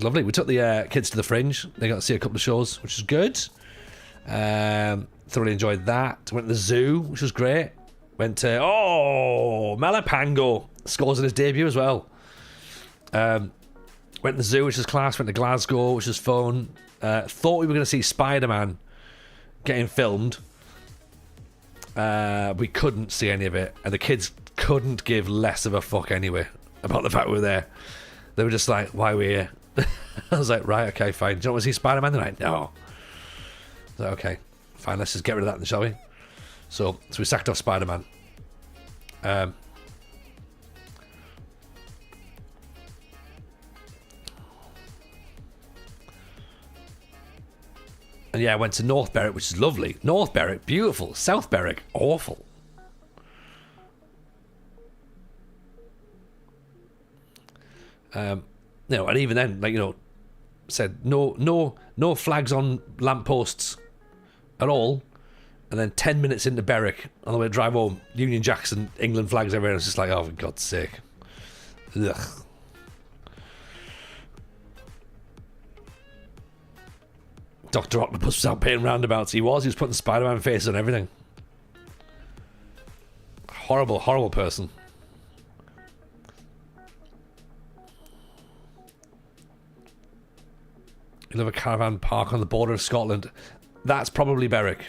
Lovely. We took the kids to the Fringe. They got to see a couple of shows, which is good. Thoroughly enjoyed that. Went to the zoo, which was great. Went to Malapango scores in his debut as well. Went to the zoo, which was class. Went to Glasgow, which was fun. Thought we were going to see Spider-Man getting filmed. We couldn't see any of it, and the kids couldn't give less of a fuck anyway about the fact we were there. They were just like, "Why are we here?" I was like, right, okay, fine. Do you want to see Spider-Man? They're like, no. So, okay, fine, let's just get rid of that then, shall we? So we sacked off Spider-Man. And yeah, I went to North Berwick, which is lovely. North Berwick, beautiful. South Berwick, awful. You know, and even then, like, you know, said no flags on lampposts at all, and then 10 minutes into Berwick on the way to drive home, Union Jacks and England flags everywhere. It's just like, oh, for God's sake. Ugh. Dr. Octopus was out paying roundabouts. He was putting Spider-Man faces on everything. Horrible, horrible person. You live a caravan park on the border of Scotland. That's probably Berwick.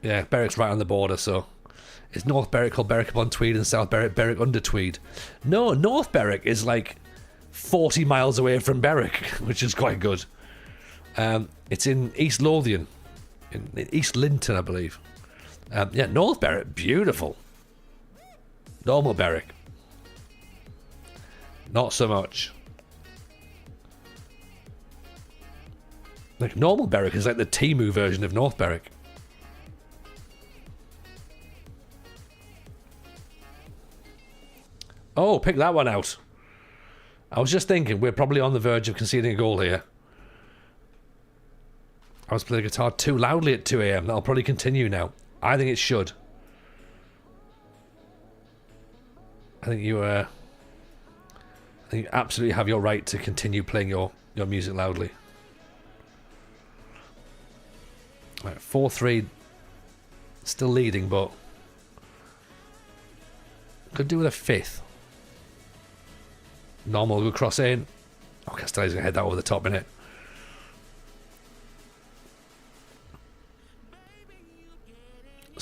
Yeah, Berwick's right on the border, so... Is North Berwick called Berwick upon Tweed and South Berwick Berwick under Tweed? No, North Berwick is like 40 miles away from Berwick, which is quite good. It's in East Lothian. In East Linton, I believe. Yeah, North Berwick, beautiful. Normal Berwick. Not so much. Like, normal Berwick is like the Temu version of North Berwick. Oh, pick that one out. I was just thinking, we're probably on the verge of conceding a goal here. I was playing guitar too loudly at 2 AM. That'll probably continue now. I think it should. I think you absolutely have your right to continue playing your music loudly. Right, 4-3. Still leading, but could do with a fifth. Normal, good cross in. Oh, Castelli's going to head that over the top, innit?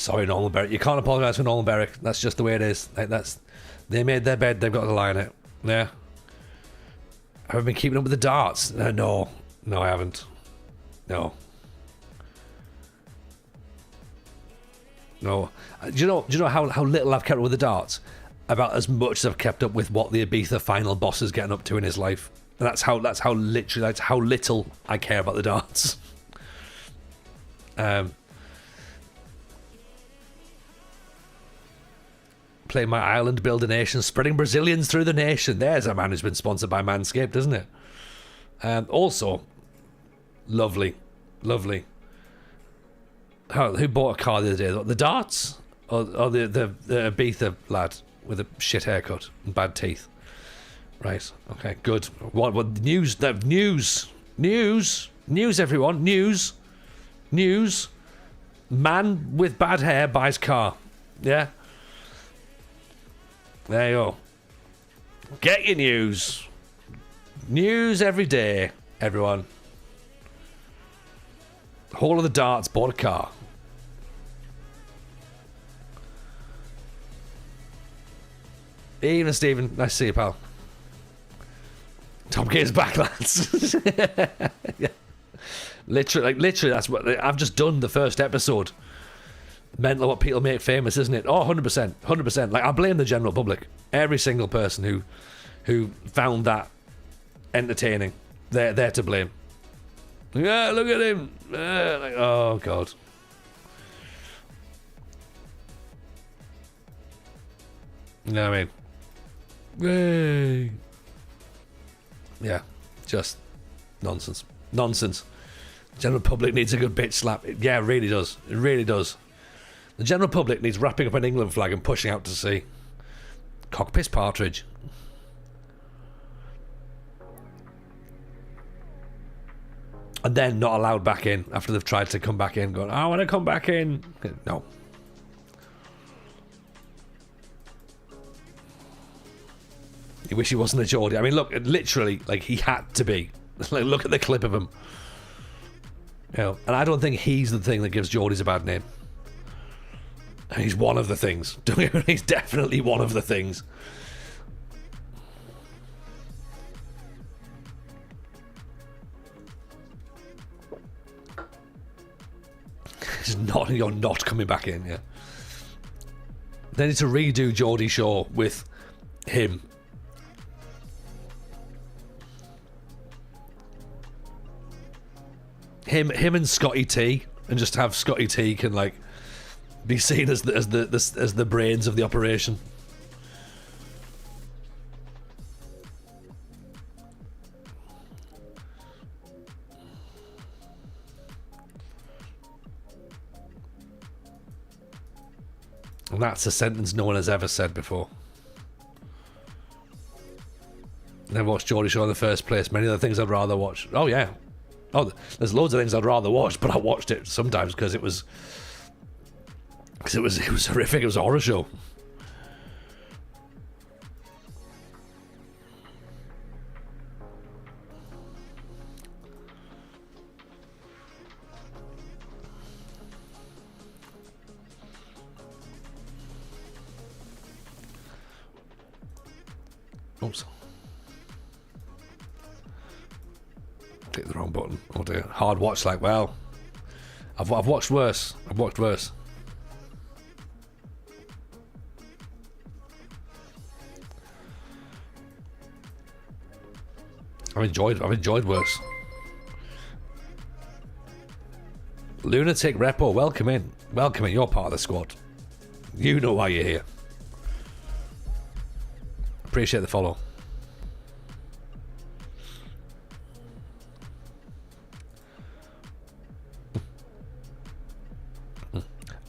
Sorry, Normal Berwick. You can't apologise for Normal Berwick. That's just the way it is. Like, they made their bed. They've got to lie in it. Yeah. Have I been keeping up with the darts? No, I haven't. No. Do you know how little I've kept up with the darts? About as much as I've kept up with what the Ibiza final boss is getting up to in his life. And that's how little I care about the darts. Playing my island, build a nation, spreading Brazilians through the nation. There's a man who's been sponsored by Manscaped, isn't it? Also, lovely. Who bought a car the other day? The darts? Or the Ibiza lad with a shit haircut and bad teeth? Right, okay, good. What news, everyone, news. Man with bad hair buys car. Yeah? There you go. Get your news. News every day, everyone. The whole of the darts bought a car. Even Stephen, nice to see you, pal. Top Gear's back, lads. Yeah. Literally, that's what I've just done. The first episode. Mental what people make famous, isn't it? Oh, 100%. Like, I blame the general public. Every single person who found that entertaining, they're to blame. Yeah, look at him. Like, oh god. You know what I mean? Yay. Yeah, just nonsense. General public needs a good bitch slap. Yeah, it really does. It really does. The general public needs wrapping up an England flag and pushing out to sea. Cockpiss partridge. And then not allowed back in after they've tried to come back in, going, I want to come back in. No. You wish he wasn't a Geordie. I mean, look, literally, like, he had to be. Like, look at the clip of him. You know, and I don't think he's the thing that gives Geordies a bad name. He's one of the things. He's definitely one of the things. You're not coming back in, yeah. They need to redo Geordie Shaw with him. Him and Scotty T, and just have Scotty T can like be seen as the brains of the operation. And that's a sentence no one has ever said before. Never watched Geordie Shaw in the first place. Many of the things I'd rather watch. Oh yeah. Oh, there's loads of things I'd rather watch, but I watched it sometimes because it was horrific. It was a horror show. Oops. Click the wrong button. Oh dear. Hard watch, like, well, I've watched worse. I've enjoyed worse. Lunatic Repo, welcome in. You're part of the squad. You know why you're here. Appreciate the follow.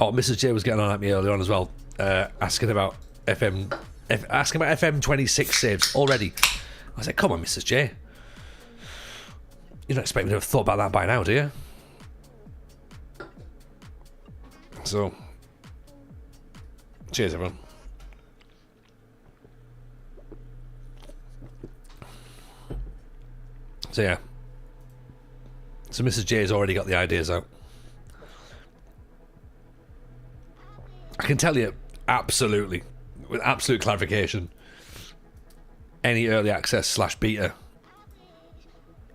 Oh, Mrs. J was getting on at me earlier on as well, asking about FM 26 saves already. I was like, come on, Mrs. J. You don't expect me to have thought about that by now, do you? So, cheers, everyone. So, yeah. So, Mrs. J has already got the ideas out. I can tell you absolutely, with absolute clarification, any early access / beta,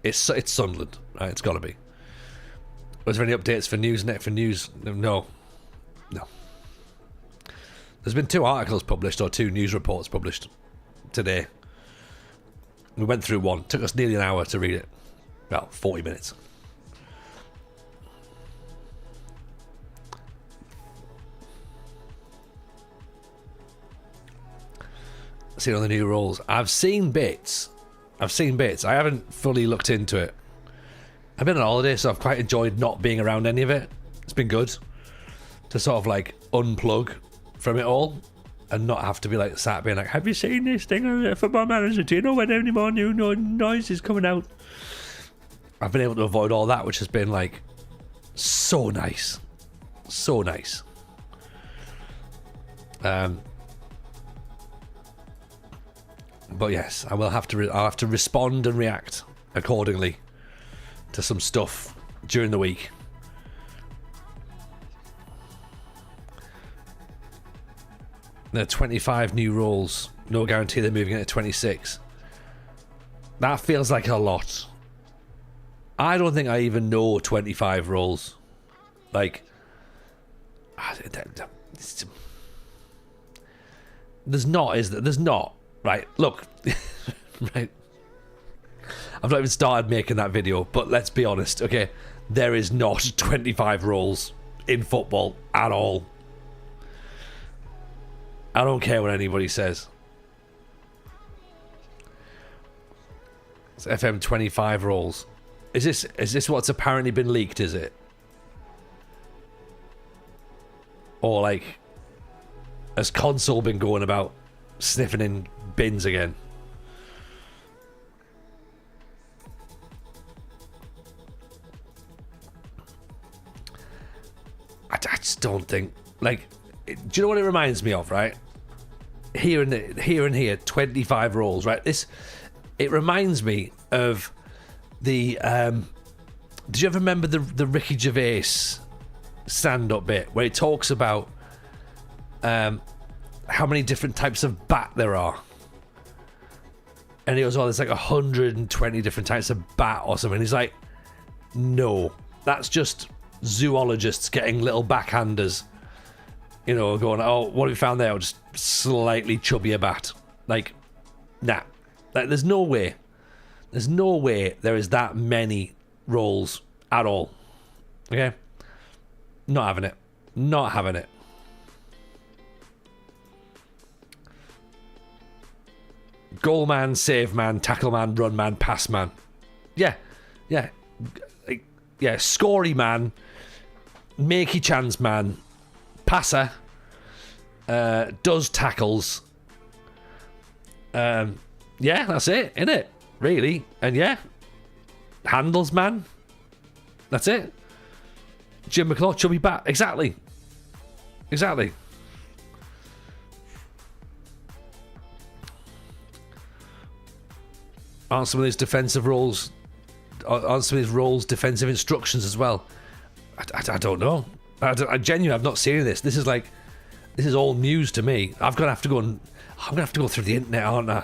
it's Sunderland, right? It's got to be. Was there any updates for Newsnet for news? No. There's been 2 articles published, or 2 news reports published today. We went through one. Took us nearly an hour to read it. Well, 40 minutes. Seen on the new rules. I've seen bits. I haven't fully looked into it. I've been on holiday, so I've quite enjoyed not being around any of it. It's been good to sort of like unplug from it all and not have to be like sat being like, have you seen this thing on Football Manager? Do you know when any more new noise is coming out? I've been able to avoid all that, which has been like so nice. So nice. But yes, I will have to. I'll have to respond and react accordingly to some stuff during the week. There are 25 new rules. No guarantee they're moving it to 26. That feels like a lot. I don't think I even know 25 rules. Like, there's not, is there? There's not. Right, look. Right. I've not even started making that video, but let's be honest, okay? There is not 25 rules in football at all. I don't care what anybody says. It's FM 25 rules. Is this what's apparently been leaked, is it? Or like, has console been going about sniffing in bins again? I just don't think, like, do you know what it reminds me of, right? Here and here, 25 rules, right? It reminds me of the did you ever remember the Ricky Gervais stand-up bit where he talks about how many different types of bat there are? And he goes, oh, there's like 120 different types of bat or something. He's like, no, that's just zoologists getting little backhanders, you know, going, oh, what have you found there? Oh, just slightly chubbier bat. Like, nah. Like, there's no way there is that many roles at all. Okay? Not having it. Goal man, save man, tackle man, run man, pass man. Yeah. Scory man, makey chance man, passer, does tackles. Yeah, that's it, innit? Really? And yeah, handles man. That's it. Jim McClaw, chubby bat. Exactly. Aren't some of these defensive roles? Aren't some of these roles defensive instructions as well? I don't know. I genuinely have not seen this. This is all news to me. I'm gonna have to go through the internet, aren't I?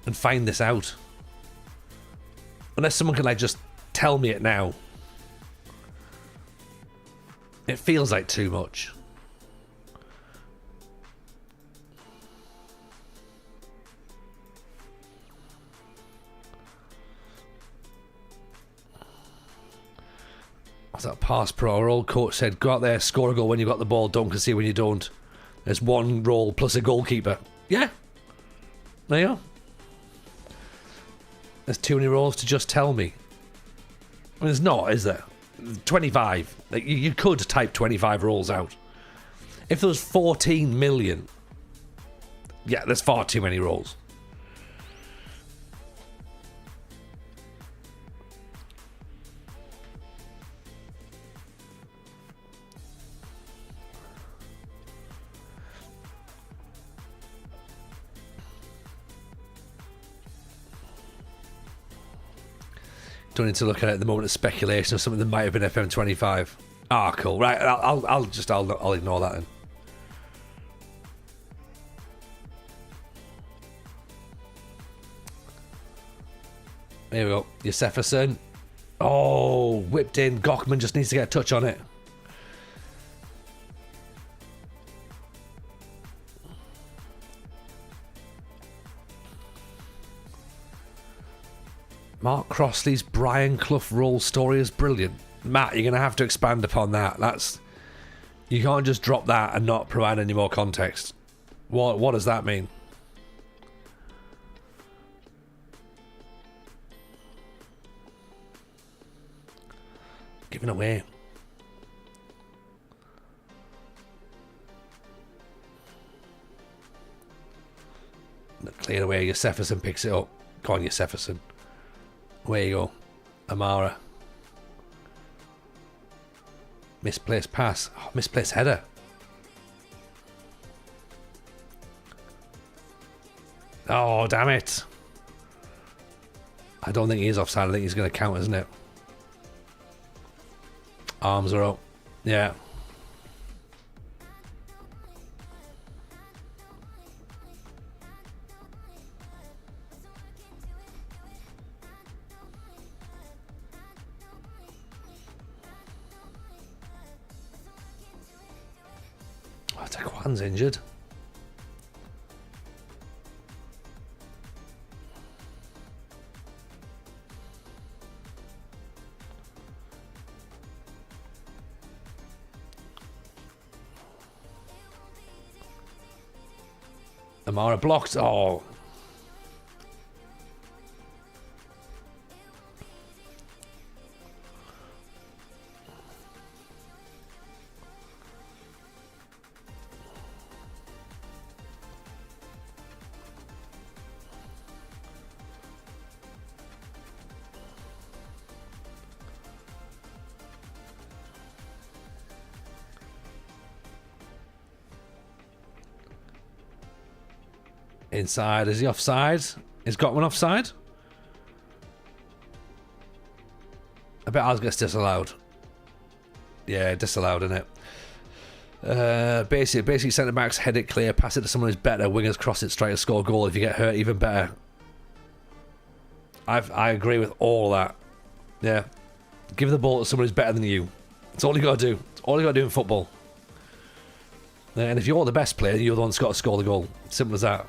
And find this out. Unless someone can like just tell me it now. It feels like too much. What's that pass pro? Our old coach said, go out there, score a goal when you got the ball, don't concede when you don't. There's one role plus a goalkeeper. Yeah. There you go. There's too many roles to just tell me. I mean, there's not, is there? 25. Like, you could type 25 roles out. If there was 14 million, yeah, there's far too many roles. Don't need to look at it at the moment as speculation of something that might have been FM25. Ah, cool. Right, I'll ignore that then. Here we go. Josefferson. Oh, whipped in. Gochman just needs to get a touch on it. Mark Crossley's Brian Clough roll story is brilliant. Matt, you're going to have to expand upon that. You can't just drop that and not provide any more context. What does that mean? Giving away. Cleared away. Josefferson picks it up. Go on, Josefferson. Away you go. Amara. Misplaced pass. Oh, misplaced header. Oh, damn it. I don't think he is offside. I think he's going to count, isn't it? Arms are up. Yeah. Oh, Taquan's injured. Amara blocked. Oh. Inside. Is he offside? Is Gottman offside? I bet ours gets disallowed. Yeah, disallowed, innit? Basically centre backs head it clear, pass it to someone who's better, wingers cross it, strikers score a goal. If you get hurt, even better. I agree with all that. Yeah. Give the ball to someone who's better than you. It's all you got to do. It's all you got to do in football. And if you're the best player, you're the one that's got to score the goal. Simple as that.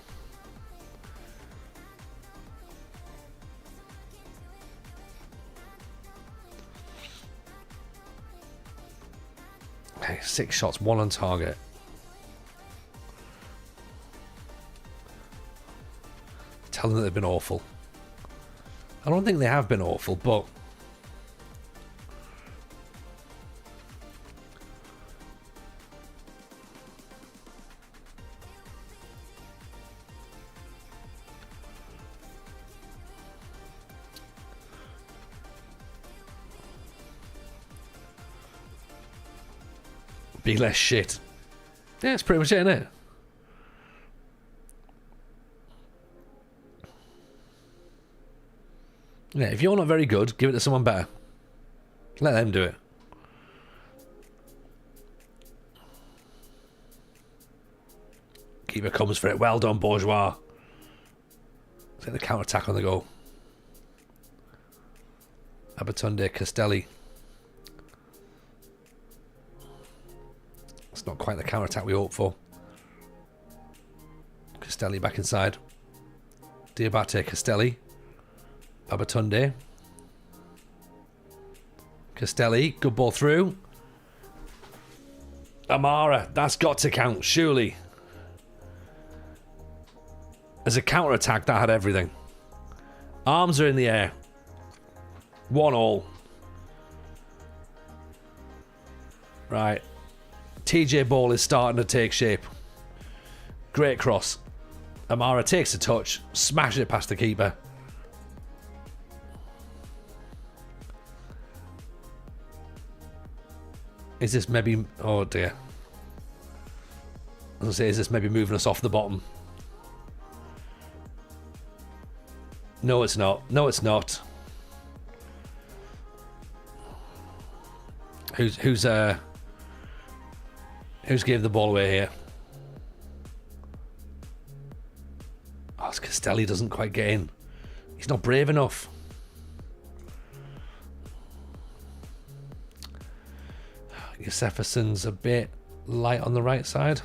Okay, 6 shots, 1 on target. Tell them that they've been awful. I don't think they have been awful, but be less shit. Yeah, it's pretty much it, isn't it? Yeah, if you're not very good, give it to someone better. Let them do it. Keeper comes for it. Well done, Bourgeois. Take the counter-attack on the goal. Abatunde, Castelli. It's not quite the counter-attack we hoped for. Castelli back inside. Diabate, Castelli. Abatunde. Castelli, good ball through. Amara, that's got to count, surely. As a counter-attack, that had everything. Arms are in the air. 1-1. Right. TJ ball is starting to take shape. Great cross. Amara takes a touch, smashes it past the keeper. Is this maybe... Oh dear. I was going to say, is this maybe moving us off the bottom? No, it's not. No, it's not. Who's gave the ball away here? Oh, Castelli doesn't quite get in. He's not brave enough. Jefferson's a bit light on the right side.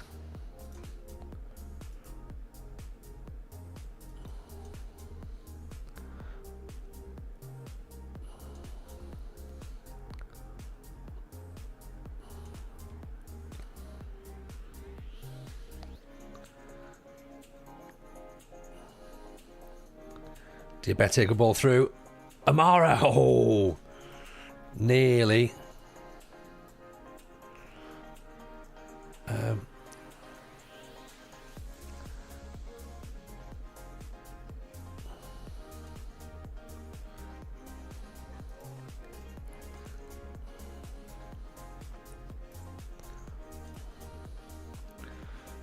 Do you better take a ball through? Amara! Oh! Nearly.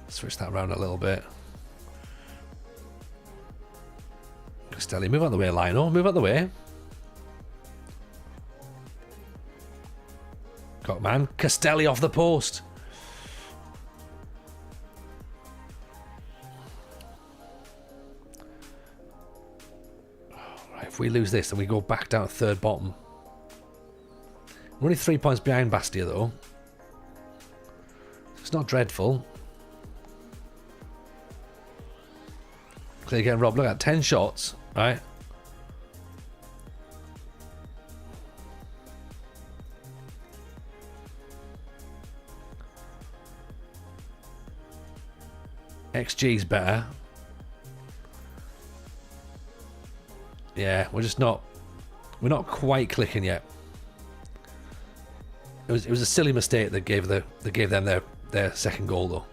Switch that around a little bit. Castelli, move out the way, Lionel. Move out the way. Got man. Castelli off the post. Right, if we lose this, then we go back down to third bottom. We're only 3 points behind Bastia, though. It's not dreadful. Clear again, Rob. Look at 10 shots, right? XG's better. Yeah, we're not quite clicking yet. It was a silly mistake that gave them their second goal though.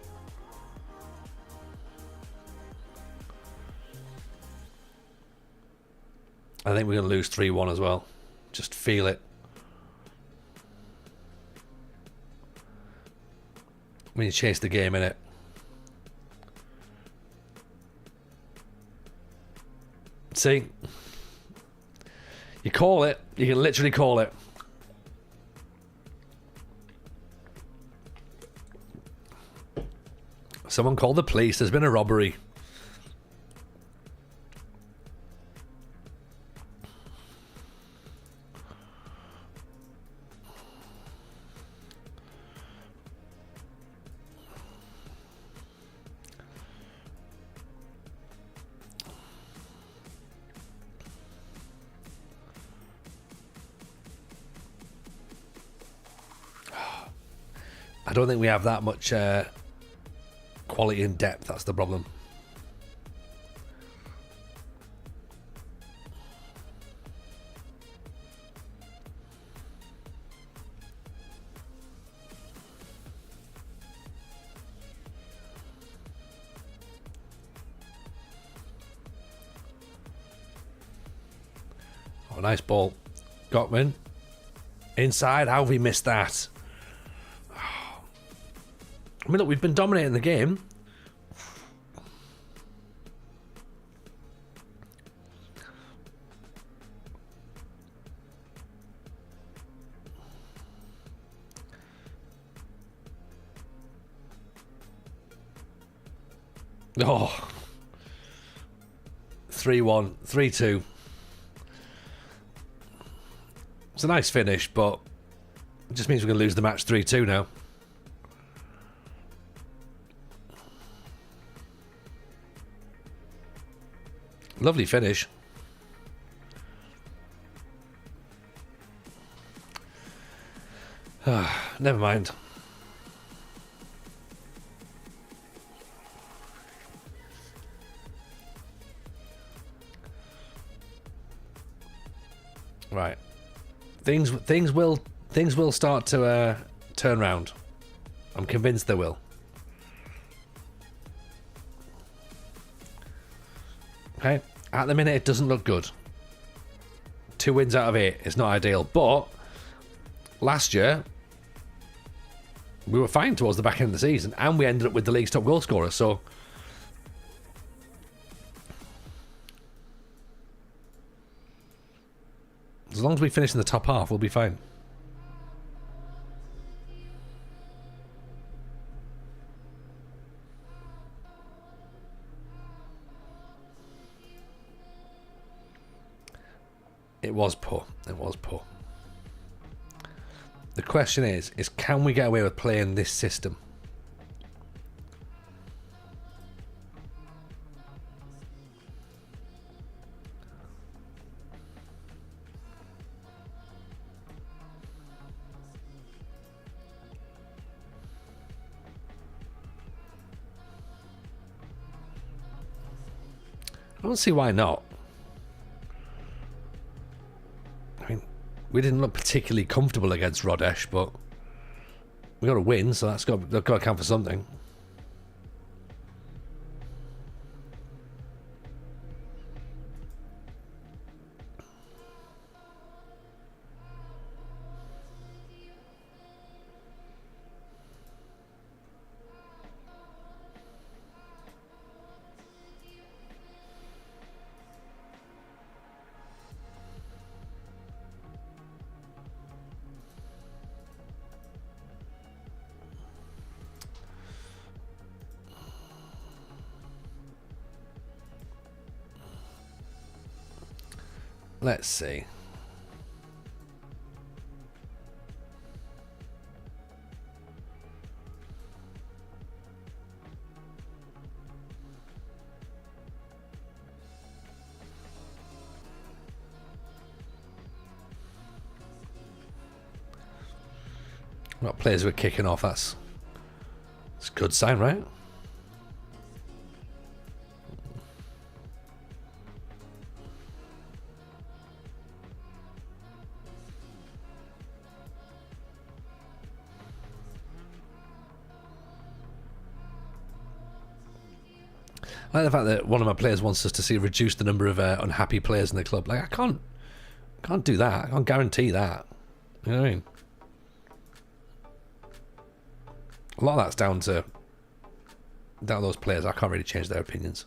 I think we're going to lose 3-1 as well. Just feel it. We need to chase the game, innit? See? You call it. You can literally call it. Someone called the police. There's been a robbery. I don't think we have that much quality and depth. That's the problem. Oh, nice ball. Gottman. Inside. How have we missed that? I mean, look, we've been dominating the game. Oh. 3-1, 3-2. It's a nice finish, but it just means we're going to lose the match 3-2 now. Lovely finish. Never mind. Right. Things will start to turn round. I'm convinced they will. Okay. At the minute, it doesn't look good. 2 wins out of 8 is not ideal. But last year, we were fine towards the back end of the season, and we ended up with the league's top goal scorer. So as long as we finish in the top half, we'll be fine. It was poor. It was poor. The question is can we get away with playing this system? I don't see why not. I mean, we didn't look particularly comfortable against Rhodesh, but we got a win, so that's got to count for something. Let's see. Got players who are kicking off. That's a good sign, right? I like the fact that one of my players wants us to see reduce the number of unhappy players in the club. Like, I can't do that. I can't guarantee that. You know what I mean? A lot of that's down to those players. I can't really change their opinions.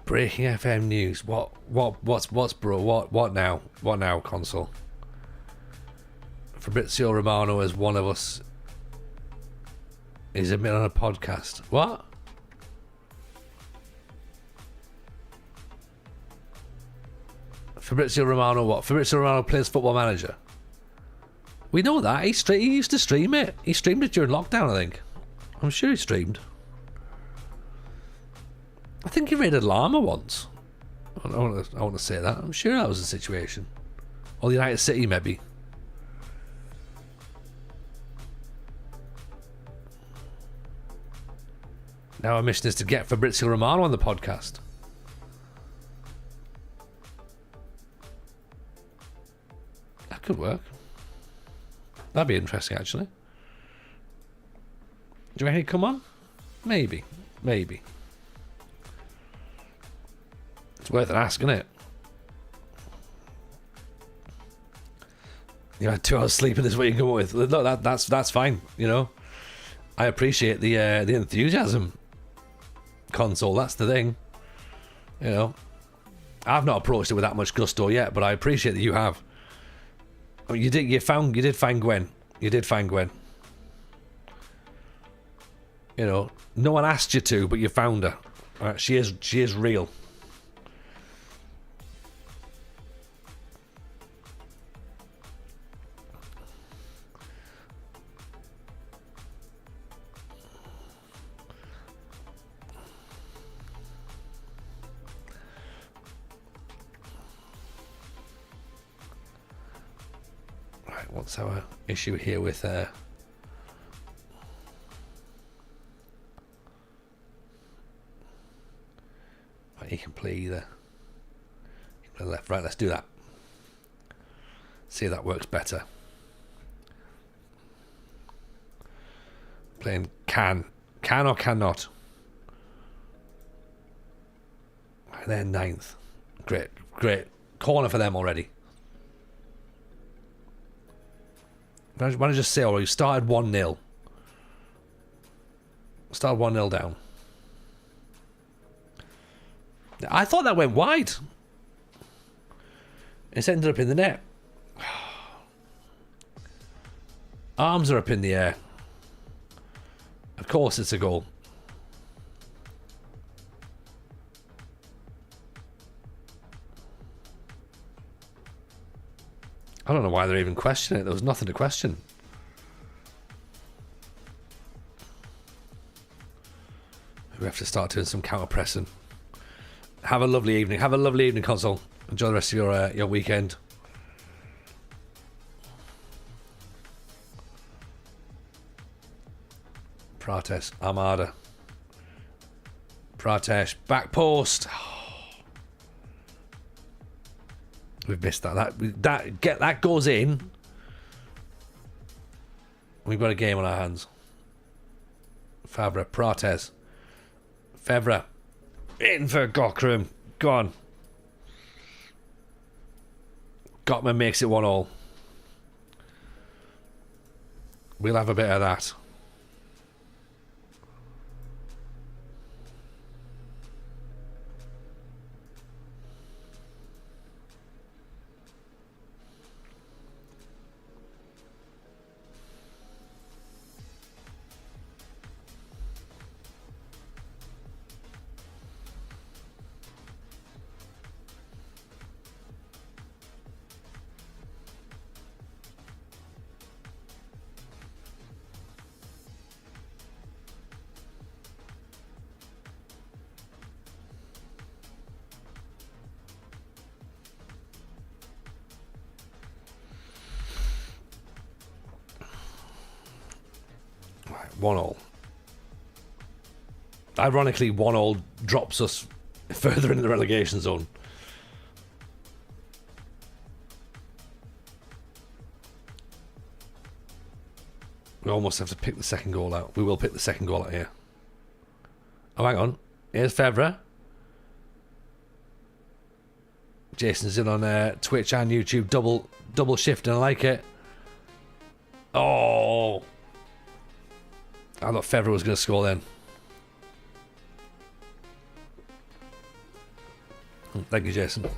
Breaking FM news. What's bro? What now? What now, console? Fabrizio Romano as one of us is admitted on a podcast. What? Fabrizio Romano what? Fabrizio Romano plays Football Manager. We know that. He used to stream it. He streamed it during lockdown, I think. I'm sure he streamed. I think he raided Llama once. I want to say that. I'm sure that was the situation. Or the United City, maybe. Now our mission is to get Fabrizio Romano on the podcast. That could work. That'd be interesting, actually. Do you reckon he'd come on? Maybe. Maybe. It's worth an ask, isn't it? You had 2 hours sleeping this week. Come with. Look, that's fine. You know, I appreciate the enthusiasm. Console, that's the thing. You know, I've not approached it with that much gusto yet, but I appreciate that you have. I mean, you did find Gwen. You did find Gwen. You know, no one asked you to, but you found her. All right, she is real. What's our issue here with right, he can play either. He can play left, right, let's do that. See if that works better. Playing can or cannot. They're 9th. Great corner for them already. Why don't I just say, oh, you started 1-0. Started 1-0 down. I thought that went wide. It's ended up in the net. Arms are up in the air. Of course it's a goal. I don't know why they're even questioning it. There was nothing to question. We have to start doing some counter pressing. Have a lovely evening. Have a lovely evening, console. Enjoy the rest of your weekend. Prates, Armada. Prates, back post. We've missed that. That goes in. We've got a game on our hands. Favre, Prates. Favre. In for Gockram. Gone. Gottman makes it 1-1. We'll have a bit of that. Right, 1-1. Ironically, 1-1 drops us further into the relegation zone. We almost have to pick the second goal out. We will pick the second goal out here. Oh, hang on. Here's Favre. Jason's in on Twitch and YouTube. Double shifting. I like it. Oh. I thought Favre was going to score then. Thank you, Jason.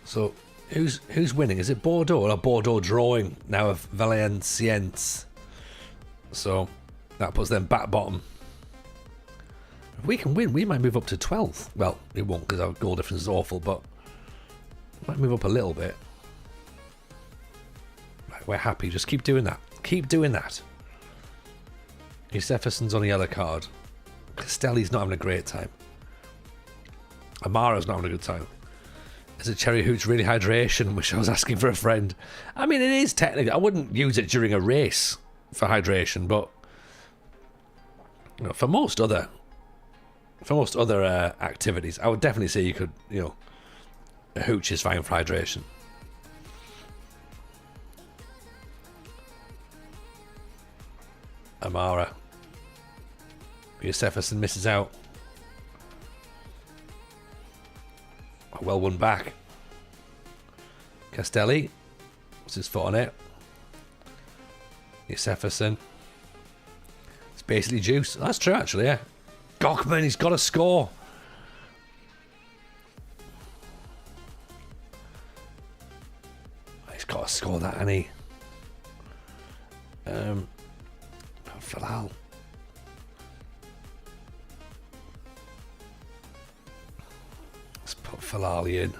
So, who's winning? Is it Bordeaux or Bordeaux drawing now of Valenciennes? So, that puts them back bottom. If we can win, we might move up to 12th. Well, it won't because our goal difference is awful, but might move up a little bit. Right, we're happy. Just keep doing that. Keep doing that. Jefferson's on a yellow card. Castelli's not having a great time. Amara's not having a good time. Is it Cherry Hooch really hydration? Which I was asking for a friend. I mean, it is technically. I wouldn't use it during a race for hydration, but you know, for most other activities, I would definitely say you could. You know, a hooch is fine for hydration. Amara. Jefferson misses out. Well won back. Castelli. What's his foot on it? Jefferson. It's basically juice. That's true, actually, yeah. Gockman, he's got to score. He's got to score that, hasn't he? Falal. Let's put Falali in.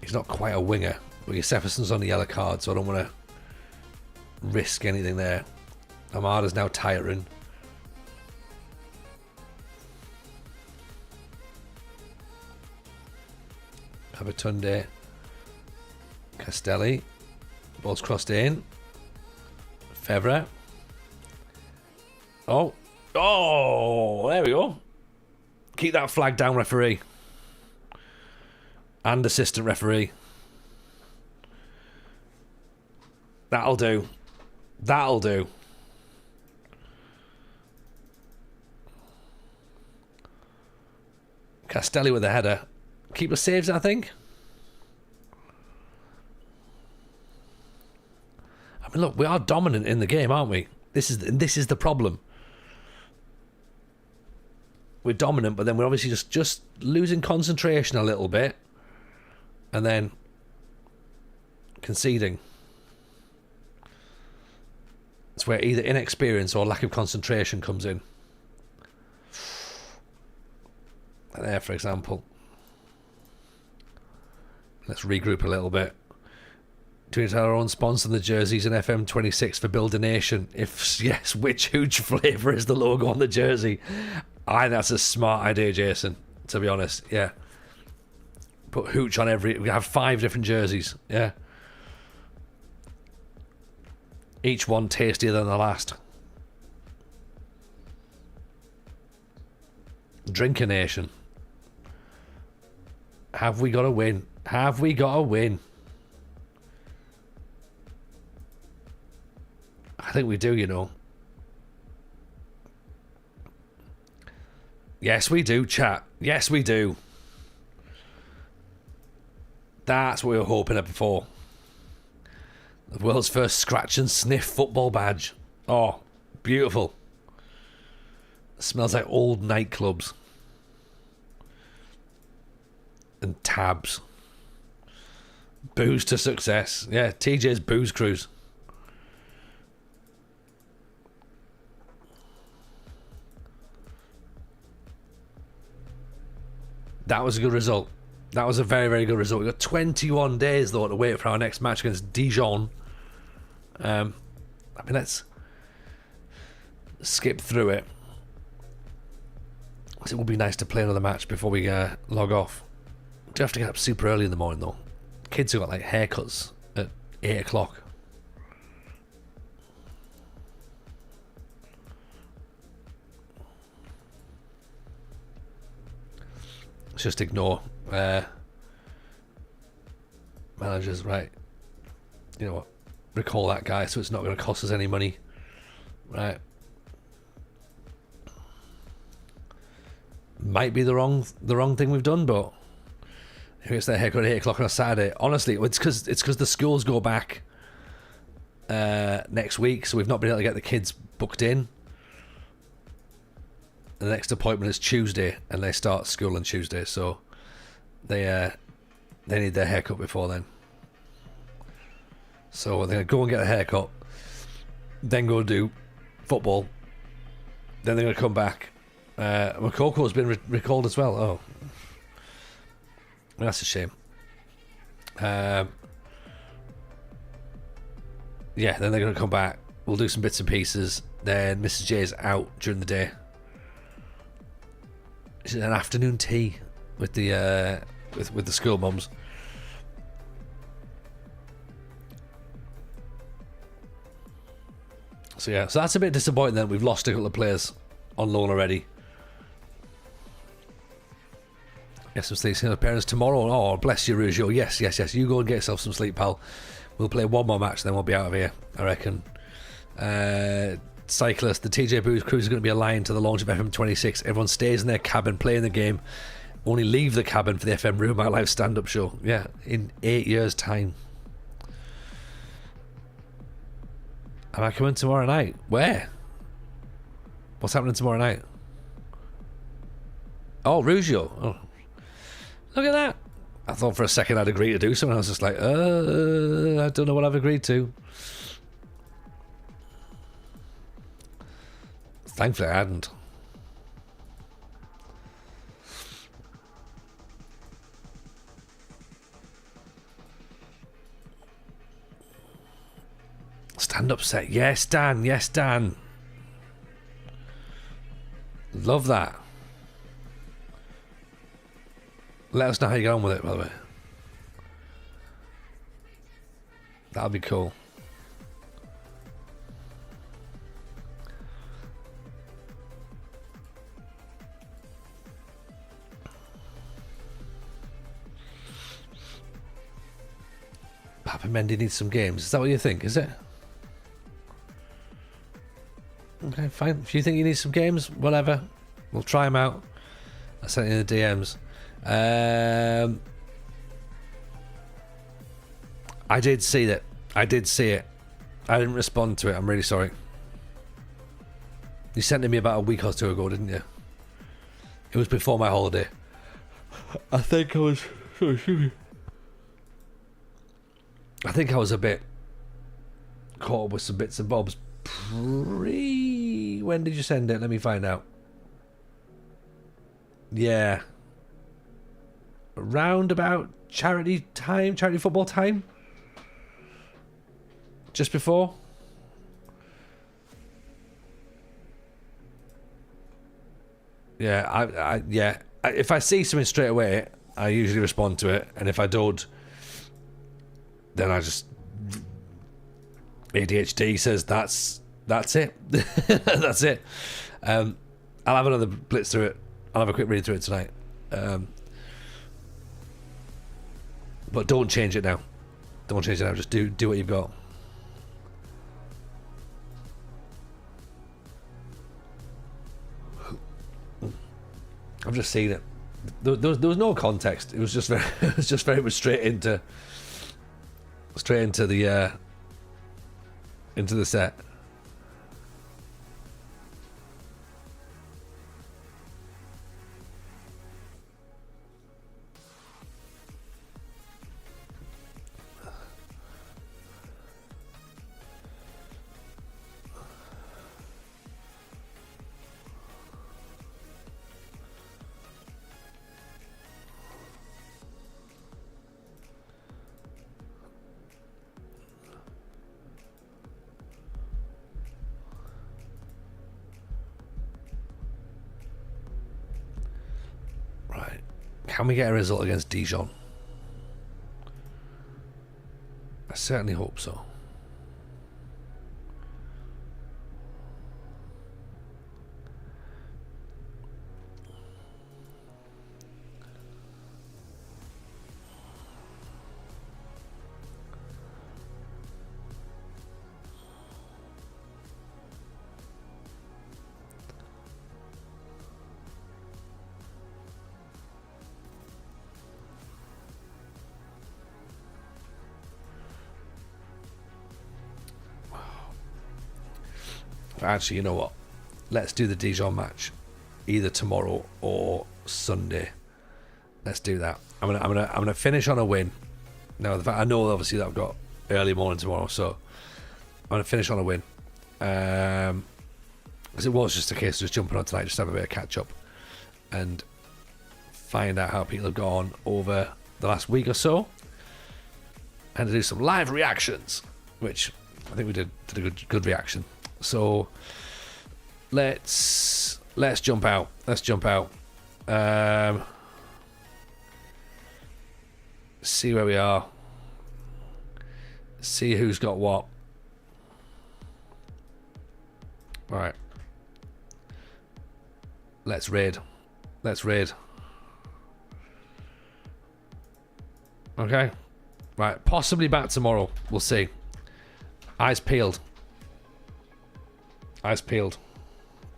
He's not quite a winger, but Jefferson's on the yellow card, so I don't want to risk anything there. Amada's now tiring. Habatunde. Castelli. Ball's crossed in. Favre. Oh. Oh, there we go. Keep that flag down, referee. And assistant referee. That'll do. That'll do. Castelli with a header. Keeper saves, I think. I mean, look, we are dominant in the game, aren't we? This is the problem. We're dominant, but then we're obviously just losing concentration a little bit, and then conceding. It's where either inexperience or lack of concentration comes in. There, for example. Let's regroup a little bit. Do we need our own sponsor on the jerseys and FM26 for Build a Nation? If yes, which Hooch flavour is the logo on the jersey? I think that's a smart idea, Jason, to be honest. Yeah. Put Hooch on every... We have 5 different jerseys. Yeah. Each one tastier than the last. Drink a Nation. Have we got to win? Have we got to win? I think we do, you know. Yes, we do, chat. Yes, we do. That's what we were hoping at before. The world's first scratch and sniff football badge. Oh, beautiful. It smells like old nightclubs. And tabs. Booze to success. Yeah, TJ's booze cruise. That was a good result. That was a very, very good result. We've got 21 days, though, to wait for our next match against Dijon. I mean, let's skip through it. It would be nice to play another match before we log off. Do have to get up super early in the morning, though. Kids have got, like, haircuts at 8 o'clock. Let's just ignore managers, right? You know what? Recall that guy, so it's not going to cost us any money, right? Might be the wrong thing we've done, but who gets their haircut at 8 o'clock on a Saturday? Honestly, it's because the schools go back next week, so we've not been able to get the kids booked in. The next appointment is Tuesday, and they start school on Tuesday, so they need their haircut before then. So they're going to go and get a haircut, then go do football, then they're going to come back. Mokoko's been recalled as well. Oh, that's a shame. Yeah, then they're going to come back. We'll do some bits and pieces. Then Mrs. J's out during the day. It's an afternoon tea with the with the school mums. So yeah, so that's a bit disappointing then. We've lost a couple of players on loan already. Yes, I'm sleeping with parents tomorrow. Oh, bless you, Rugio. Yes. You go and get yourself some sleep, pal. We'll play one more match, then we'll be out of here, I reckon. Cyclist, the TJ Booze Cruise is going to be aligned to the launch of FM26. Everyone stays in their cabin, playing the game. Only leave the cabin for the FM Room My Life stand-up show. Yeah, in 8 years' time. Am I coming tomorrow night? Where? What's happening tomorrow night? Oh, Rugio. Oh. Look at that. I thought for a second I'd agree to do something. I was just like, I don't know what I've agreed to. Thankfully I hadn't. Stand-up set. Yes, Dan. Yes, Dan. Love that. Let us know how you get on with it, by the way. That'll be cool. Papa Mendy needs some games. Is that what you think, is it? Okay, fine. If you think you need some games, whatever. We'll try them out. I sent it in the DMs. I did see that. I did see it. I didn't respond to it. I'm really sorry. You sent it to me about a week or two ago, didn't you? It was before my holiday. I think I was... Sorry, excuse me. I think I was a bit caught up with some bits and bobs When did you send it? Let me find out. Yeah. Around about charity football time? Just before? Yeah, if I see something straight away, I usually respond to it, and if I don't, then I just... ADHD says that's it. That's it. I'll have another blitz through it. I'll have a quick read through it tonight. But don't change it now. Don't change it now. Just do what you've got. I've just seen it. There was no context. It was just very much straight into the set. Can we get a result against Dijon? I certainly hope so. Actually, you know what? Let's do the Dijon match either tomorrow or Sunday. Let's do that. I'm gonna finish on a win. Now, the fact I know obviously that I've got early morning tomorrow, so I'm gonna finish on a win. Because it was just a case of just jumping on tonight, just have a bit of catch up and find out how people have gone over the last week or so, and to do some live reactions, which I think we did a good reaction. So let's jump out. See where we are. See who's got what. Right. Let's raid. Okay. Right. Possibly back tomorrow. We'll see. Eyes peeled.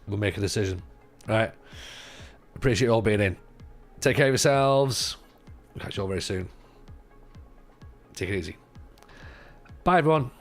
We'll make a decision. Right. Appreciate you all being in. Take care of yourselves. We'll catch you all very soon. Take it easy. Bye, everyone.